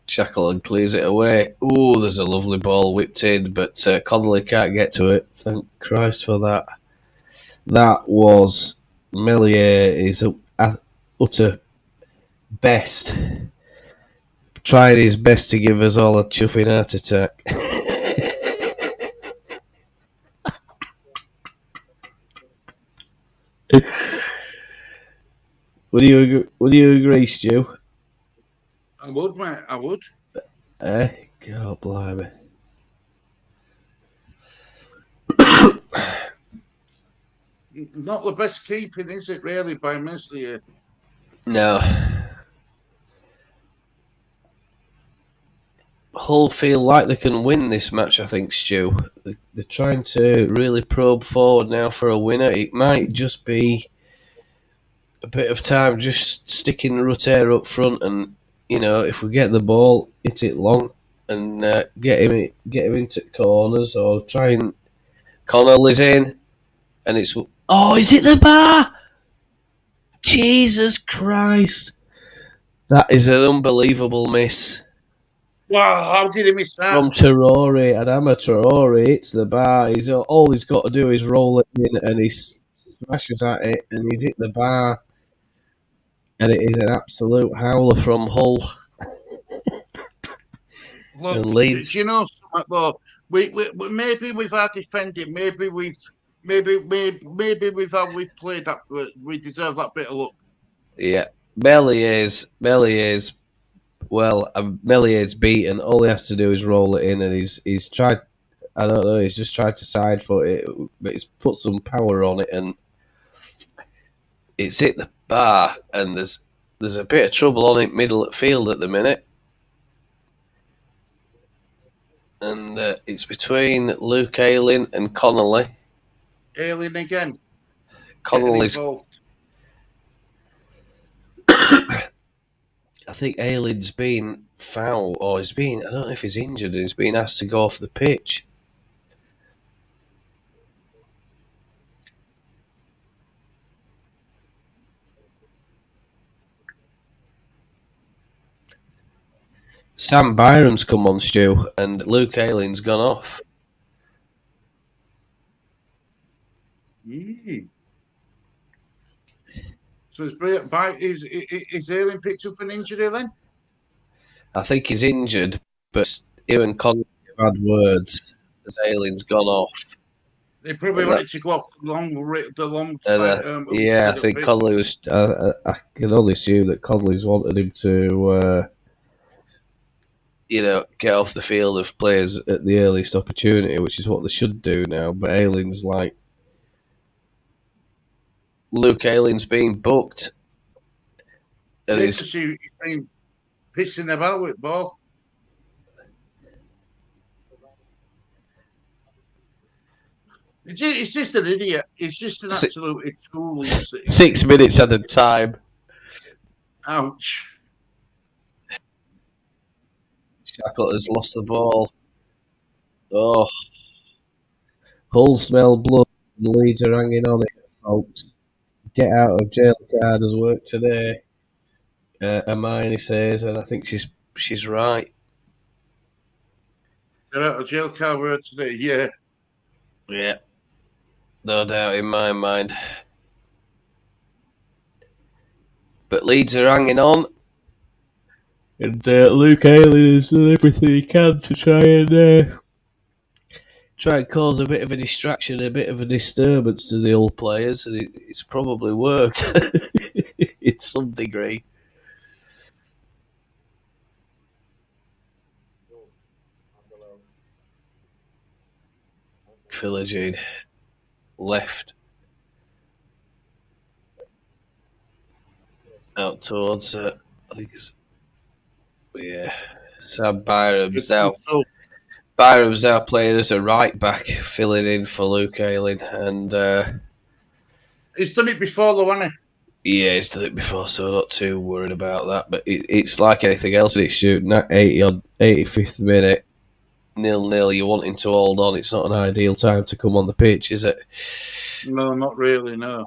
[SPEAKER 1] Shackleton clears it away. Ooh, there's a lovely ball whipped in, but Connolly can't get to it. Thank Christ for that. That was Meslier is utter best. Tried his best to give us all a chuffing heart attack. Would you agree, Stu?
[SPEAKER 2] I would, mate. I would.
[SPEAKER 1] God blimey.
[SPEAKER 2] Not the best keeping, is it, really, by Meslier?
[SPEAKER 1] No. Hull feel like they can win this match, I think, Stu. They're trying to really probe forward now for a winner. It might just be a bit of time just sticking Rutter up front and, if we get the ball, hit it long and get him into corners or try and Connolly's in and it's... Oh, is it the bar? Jesus Christ. That is an unbelievable miss.
[SPEAKER 2] Wow, how did he miss that?
[SPEAKER 1] From Traore, Adama Traore, it's the bar. All he's got to do is roll it in and he smashes at it and he's hit the bar. And it is an absolute howler from Hull.
[SPEAKER 2] Look,
[SPEAKER 1] and Leeds.
[SPEAKER 2] Do you know something? Well, we maybe with our defending, maybe with how we've played that, we deserve that bit of luck.
[SPEAKER 1] Yeah, Mellier's beaten. All he has to do is roll it in, and he's tried. I don't know. He's just tried to side foot it, but he's put some power on it, and it's hit the bar. And there's a bit of trouble on it middle at field at the minute, and it's between Luke Ayling and Connolly.
[SPEAKER 2] Ayling again.
[SPEAKER 1] Connolly's. I think Ayling's been foul, or I don't know if he's injured, he's been asked to go off the pitch. Sam Byram's come on, Stu, and Luke Ayling's gone off.
[SPEAKER 2] So is Ayling picked up an injury then?
[SPEAKER 1] I think he's injured, but him and Connolly have had words as Ayling's gone off.
[SPEAKER 2] They probably wanted to go off the long side.
[SPEAKER 1] Yeah, I think Connolly was... I can only assume that Connolly's wanted him to... get off the field of players at the earliest opportunity, which is what they should do now. But Ayling's like... Luke Ayling's being booked.
[SPEAKER 2] And he's been pissing about with ball. He's just an idiot. He's just an absolute tool.
[SPEAKER 1] 6 minutes at a time.
[SPEAKER 2] Ouch.
[SPEAKER 1] Shackleton's lost the ball. Oh. Hull smell blood. The Leeds are hanging on it, folks. Get out of jail card has worked today. Hermione says, and I think she's right.
[SPEAKER 2] Get out of jail car word today, yeah.
[SPEAKER 1] Yeah. No doubt in my mind. But Leeds are hanging on. And Luke Ayling has done everything he can to try and cause a bit of a distraction, a bit of a disturbance to the old players, and it's probably worked in some degree. Philogene left out towards I think it's Sam Byram's now. Byram's now playing as a right back, filling in for Luke Ayling, and
[SPEAKER 2] he's done it before, though, hasn't
[SPEAKER 1] he? Yeah, he's done it before, so I'm not too worried about that. But it's like anything else, it's shooting at 85th minute, 0-0. You're wanting to hold on. It's not an ideal time to come on the pitch, is it?
[SPEAKER 2] No, not really. No.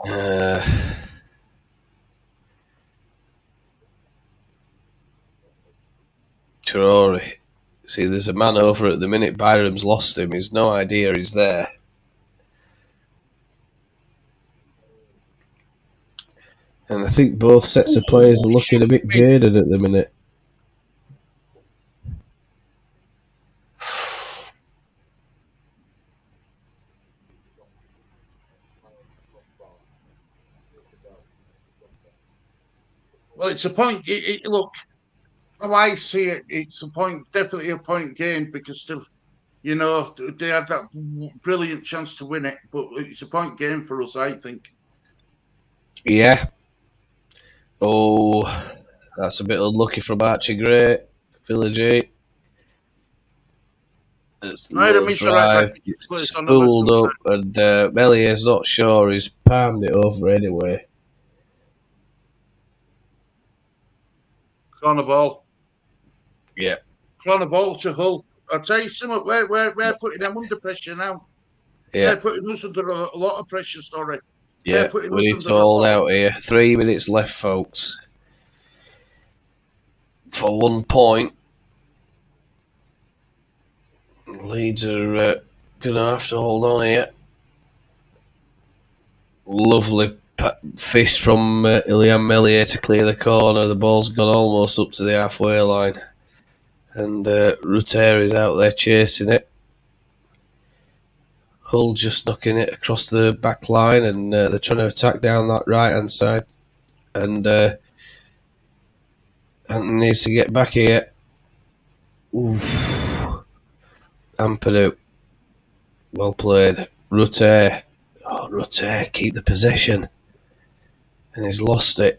[SPEAKER 1] Traore. See, there's a man over at the minute. Byram's lost him. He's no idea he's there. And I think both sets of players are looking a bit jaded at the minute.
[SPEAKER 2] Well, it's a point. Look, how I see it, it's a point, definitely a point gained because still, you know, they had that brilliant chance to win it, but it's a point game for us, I think.
[SPEAKER 1] Yeah. Oh, that's a bit unlucky from Archie Gray. Philogene. It's low drive. It's spooled up, and Mellier's not sure. He's palmed it over anyway.
[SPEAKER 2] Corner ball.
[SPEAKER 1] Yeah.
[SPEAKER 2] Corner ball to Hull. I'll tell you something, we're putting them under pressure now.
[SPEAKER 1] Yeah.
[SPEAKER 2] They're putting us under a lot of pressure, sorry.
[SPEAKER 1] Yeah, we need to hold out here. 3 minutes left, folks. For 1 point. Leeds are going to have to hold on here. Lovely fist from Ilian Meslier to clear the corner. The ball's gone almost up to the halfway line. And Rutter is out there chasing it. Hull just knocking it across the back line, and they're trying to attack down that right-hand side. And Anthony needs to get back here. Oof. Ampadu. Well played. Rutter. Oh, Rutter, keep the possession. And he's lost it.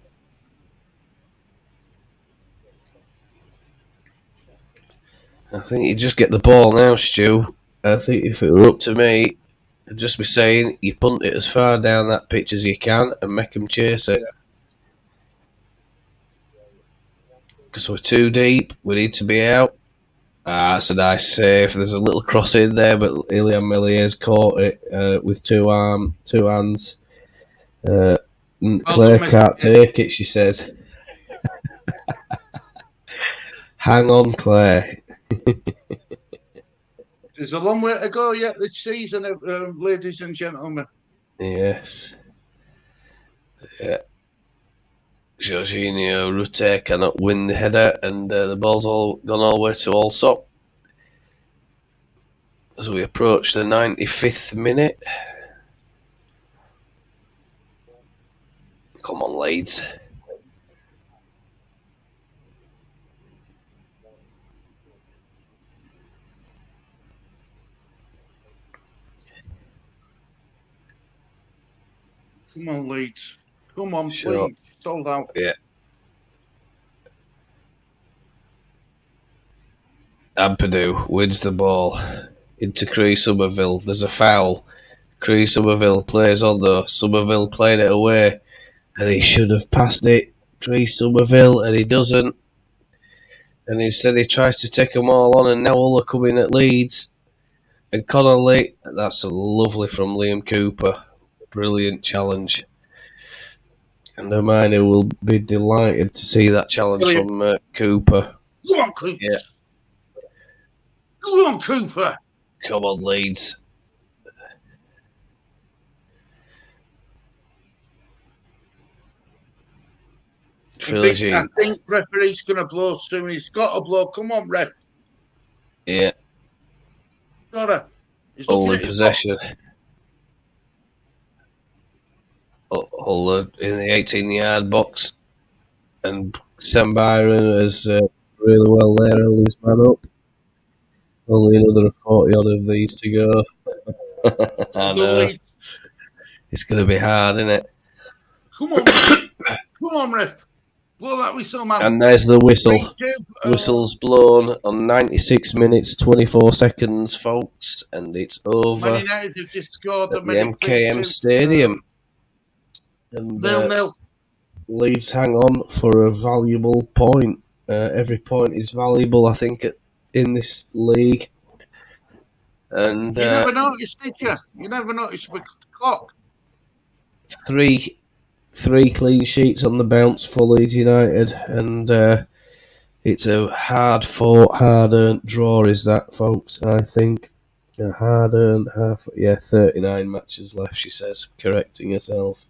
[SPEAKER 1] I think you just get the ball now, Stu. I think if it were up to me, I'd just be saying you punt it as far down that pitch as you can and make them chase it. Because we're too deep, we need to be out. That's a nice save. There's a little cross in there, but Ilian Mellier's caught it with two hands. Claire can't take it, she says. Hang on, Claire.
[SPEAKER 2] There's a long way to go yet this season, ladies and gentlemen.
[SPEAKER 1] Yes. Yeah. Jorginho Rutter cannot win the header, and the ball's gone all the way to Allsop. As we approach the 95th minute. Come on, Leeds.
[SPEAKER 2] Come on, Leeds. Come on, please. Sold out.
[SPEAKER 1] Yeah. Ampadu wins the ball into Cree Somerville. There's a foul. Cree Somerville plays on though. Somerville played it away, and he should have passed it. Cree Somerville, and he doesn't. And instead he tries to take them all on, and now all are coming at Leeds. And Connolly, that's lovely from Liam Cooper. Brilliant challenge. And Hermione will be delighted to see that challenge from Cooper.
[SPEAKER 2] Come on, Cooper.
[SPEAKER 1] Yeah.
[SPEAKER 2] Go on, Cooper.
[SPEAKER 1] Come on, Leeds.
[SPEAKER 2] I think referee's going to blow soon. He's got to blow. Come on, ref.
[SPEAKER 1] Yeah.
[SPEAKER 2] Gotta. He's
[SPEAKER 1] All
[SPEAKER 2] looking
[SPEAKER 1] in
[SPEAKER 2] at his
[SPEAKER 1] possession. All in the 18-yard box. And Sam Byron has really well there, held his man up. Only another 40-odd of these to go. I know. It's going to be hard, isn't it?
[SPEAKER 2] Come on, ref. Come on, ref. Blow that whistle, man.
[SPEAKER 1] And there's the whistle. Whistle's blown on 96 minutes, 24 seconds, folks. And it's over.
[SPEAKER 2] Man United have just scored
[SPEAKER 1] at the MKM Stadium. And
[SPEAKER 2] 0-0.
[SPEAKER 1] Leeds hang on for a valuable point. Every point is valuable, I think, in this league. And
[SPEAKER 2] you never noticed, did you? You never noticed the clock.
[SPEAKER 1] Three clean sheets on the bounce for Leeds United, and it's a hard-fought, hard-earned draw, is that, folks? I think a hard-earned 39 matches left, she says, correcting herself.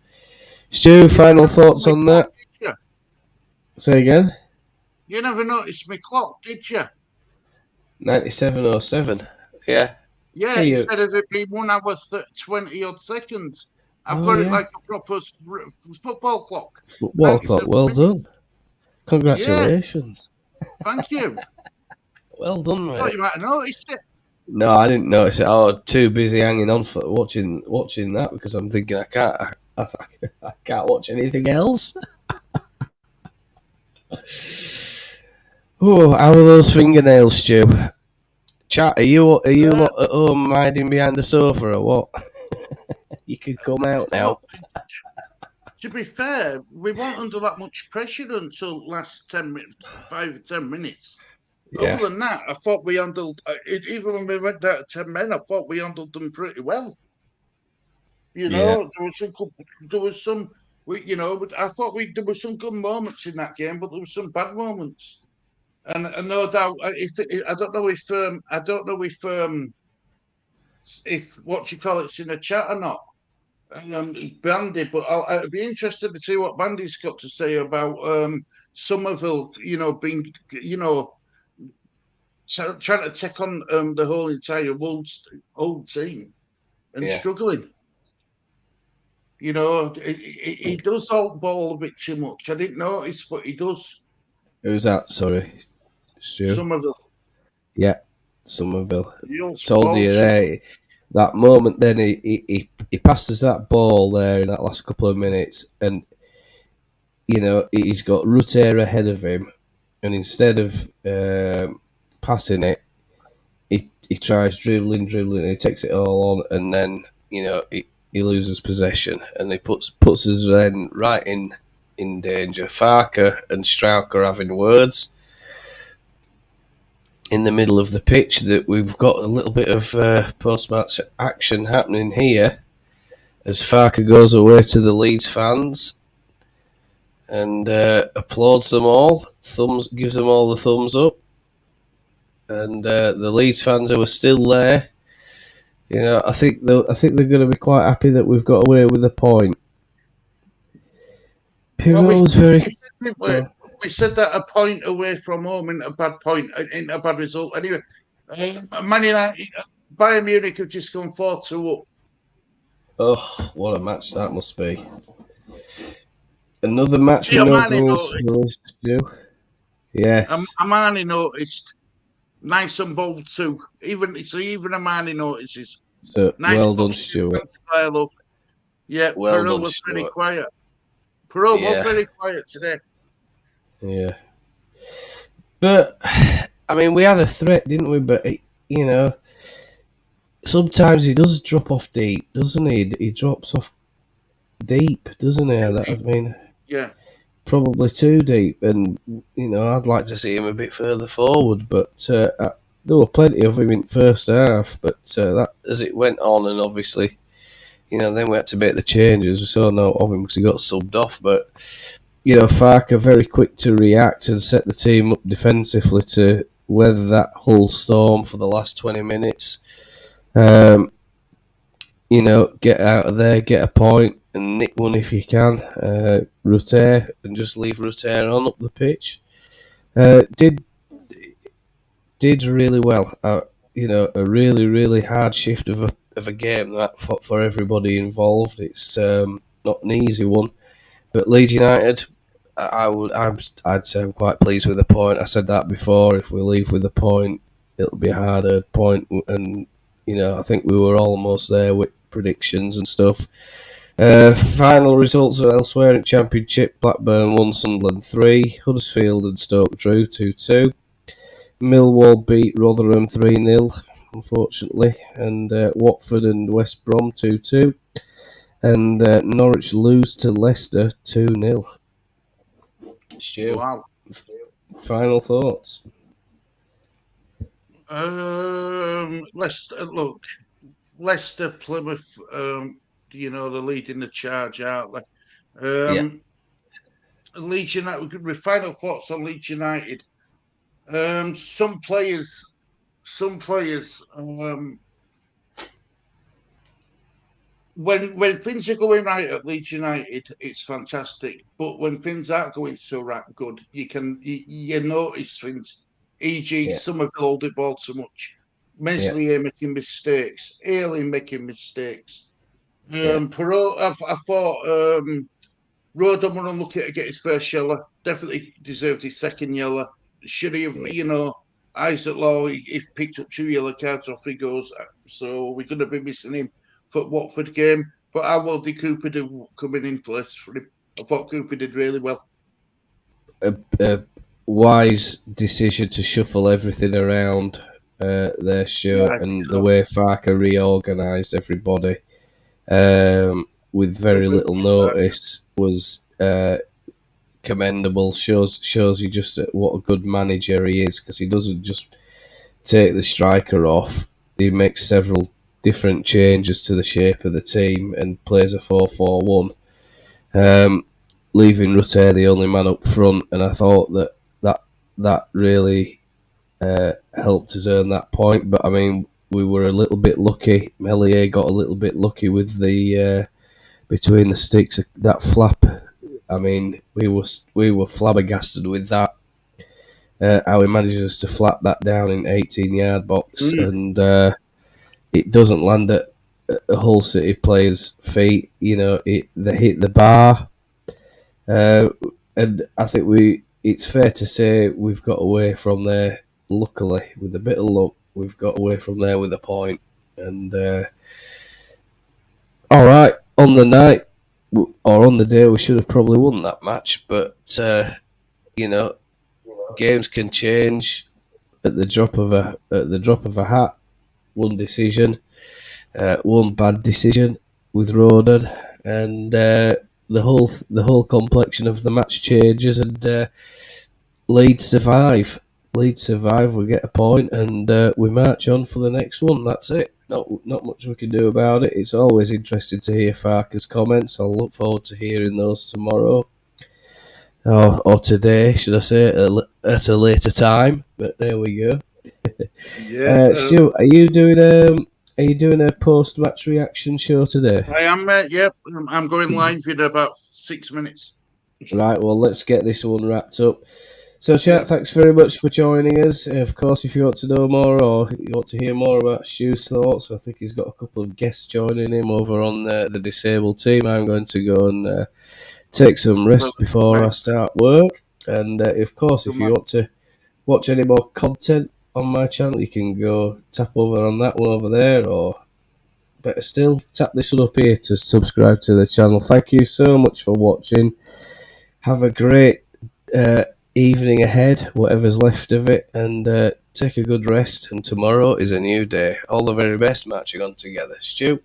[SPEAKER 1] Stu, final thoughts on that? Say again?
[SPEAKER 2] You never noticed my clock, did you?
[SPEAKER 1] 97:07. Yeah.
[SPEAKER 2] Yeah, instead of it being 1 hour 20-odd seconds. I've got it like a proper football clock.
[SPEAKER 1] Football clock, well done. Congratulations.
[SPEAKER 2] Yeah. Thank you.
[SPEAKER 1] Well done, mate.
[SPEAKER 2] I thought you might have noticed it.
[SPEAKER 1] No, I didn't notice it. I was too busy hanging on for watching that because I'm thinking I can't watch anything else. Oh, how are those fingernails, Stu? Chat, are you lot at home hiding behind the sofa or what? You could come out now.
[SPEAKER 2] To be fair, we weren't under that much pressure until last 5 or 10 minutes. Yeah. Other than that, I thought we handled, even when we went down to 10 men, I thought we handled them pretty well. You know, there was some, I thought there were some good moments in that game, but there were some bad moments. And no doubt, I don't know if what you call it's in the chat or not, Bandy. But I'd be interested to see what Bandy's got to say about Somerville. Being trying to take on the whole entire old team and struggling. He does out ball a bit too much. I didn't notice, but he does.
[SPEAKER 1] Who's that? Sorry. Stu?
[SPEAKER 2] Somerville.
[SPEAKER 1] Yeah, Somerville. Told you there. That moment, then he passes that ball there in that last couple of minutes, and he's got Rutter ahead of him, and instead of passing it, he tries dribbling, and he takes it all on, and then he loses possession, and he puts us then right in danger. Farker and Strauch are having words in the middle of the pitch that we've got a little bit of post-match action happening here as Farker goes away to the Leeds fans and applauds them all, gives them all the thumbs up, and the Leeds fans who are still there, I think they're going to be quite happy that we've got away with a point. Pirro's
[SPEAKER 2] We said that a point away from home in a bad result. Anyway, Man United, Bayern Munich have just gone 4-2 up.
[SPEAKER 1] Oh, what a match that must be! Another match with no goals for us to do. Yes,
[SPEAKER 2] Amani noticed. Nice and bold too. Even Amani notices.
[SPEAKER 1] So nice, well done, Stuart.
[SPEAKER 2] Yeah, Perot was pretty quiet. Perot was very quiet today.
[SPEAKER 1] Yeah. But, I mean, we had a threat, didn't we? But, sometimes he does drop off deep, doesn't he? He drops off deep, doesn't he?
[SPEAKER 2] Yeah.
[SPEAKER 1] Probably too deep. And, I'd like to see him a bit further forward. But there were plenty of him in first half. But that as it went on, and obviously, then we had to make the changes. We saw no of him because he got subbed off. But... Farker very quick to react and set the team up defensively to weather that whole storm for the last 20 minutes. Get out of there, get a point, and nick one if you can. Rotate and just leave rotate on up the pitch. Did really well. A really, really hard shift of a game that for everybody involved. It's not an easy one, but Leeds United, I'd say I'm quite pleased with the point. I said that before. If we leave with a point, it'll be a harder point, and I think we were almost there with predictions and stuff. Final results are elsewhere in Championship. Blackburn 1, Sunderland 3. Huddersfield and Stoke drew 2-2. Millwall beat Rotherham 3-0, unfortunately. And Watford and West Brom 2-2. And Norwich lose to Leicester 2-0. Stu,
[SPEAKER 2] Wow.
[SPEAKER 1] final thoughts?
[SPEAKER 2] Leicester, Plymouth, they're leading the charge, aren't they?
[SPEAKER 1] Yeah.
[SPEAKER 2] Leeds United, final thoughts on Leeds United. Some players, when things are going right at Leeds United, it's fantastic. But when things aren't going so good, you notice things. E.g., Somerville hold the ball too much. Meslier making mistakes. Ayling making mistakes. Perot, I thought Rodon were unlucky to get his first yellow. Definitely deserved his second yellow. Should he have, Isaac Law, he picked up 2 yellow cards off he goes. So we're going to be missing him for Watford game. But how well did Cooper do coming in place for him? I thought Cooper did really well.
[SPEAKER 1] A wise decision to shuffle everything around their show, and the way Farker reorganised everybody with very little notice was commendable. Shows you just what a good manager he is, because he doesn't just take the striker off. He makes several different changes to the shape of the team and plays a 4-4-1, leaving Rutte the only man up front. And I thought that really helped us earn that point. But I mean, we were a little bit lucky. Meslier got a little bit lucky with the between the sticks, that flap. I mean, we were flabbergasted with that. How he manages to flap that down in 18-yard box, and it doesn't land at a Hull City player's feet. They hit the bar, and I think it's fair to say we've got away from there. Luckily, with a bit of luck, we've got away from there with a point. And all right, on the night or on the day, we should have probably won that match. But games can change at the drop of a hat. One decision, one bad decision with Rodon, and the whole complexion of the match changes, and Leeds survive. We get a point, and we march on for the next one. That's it. Not much we can do about it. It's always interesting to hear Farker's comments. I'll look forward to hearing those tomorrow, or today, should I say, at a later time. But there we go. Stu, are you doing a post-match reaction show today?
[SPEAKER 2] I am, I'm going live in about 6 minutes.
[SPEAKER 1] Right, well, let's get this one wrapped up. So, chat, thanks very much for joining us. Of course, if you want to know more or you want to hear more about Stu's thoughts, I think he's got a couple of guests joining him over on the disabled team. I'm going to go and take some rest before I start work. And, of course, if you want to watch any more content on my channel, you can go tap over on that one over there, or better still, tap this one up here to subscribe to the channel. Thank you so much for watching. Have a great evening ahead, whatever's left of it, and take a good rest. And tomorrow is a new day. All the very best, marching on together. Stu?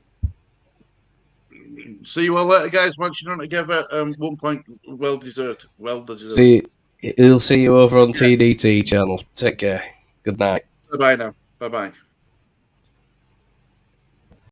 [SPEAKER 2] See you all later, guys. Marching on together. 1 point, well deserved.
[SPEAKER 1] He'll see you over on T.D.T channel. Take care. Good night.
[SPEAKER 2] Bye-bye now. Bye-bye.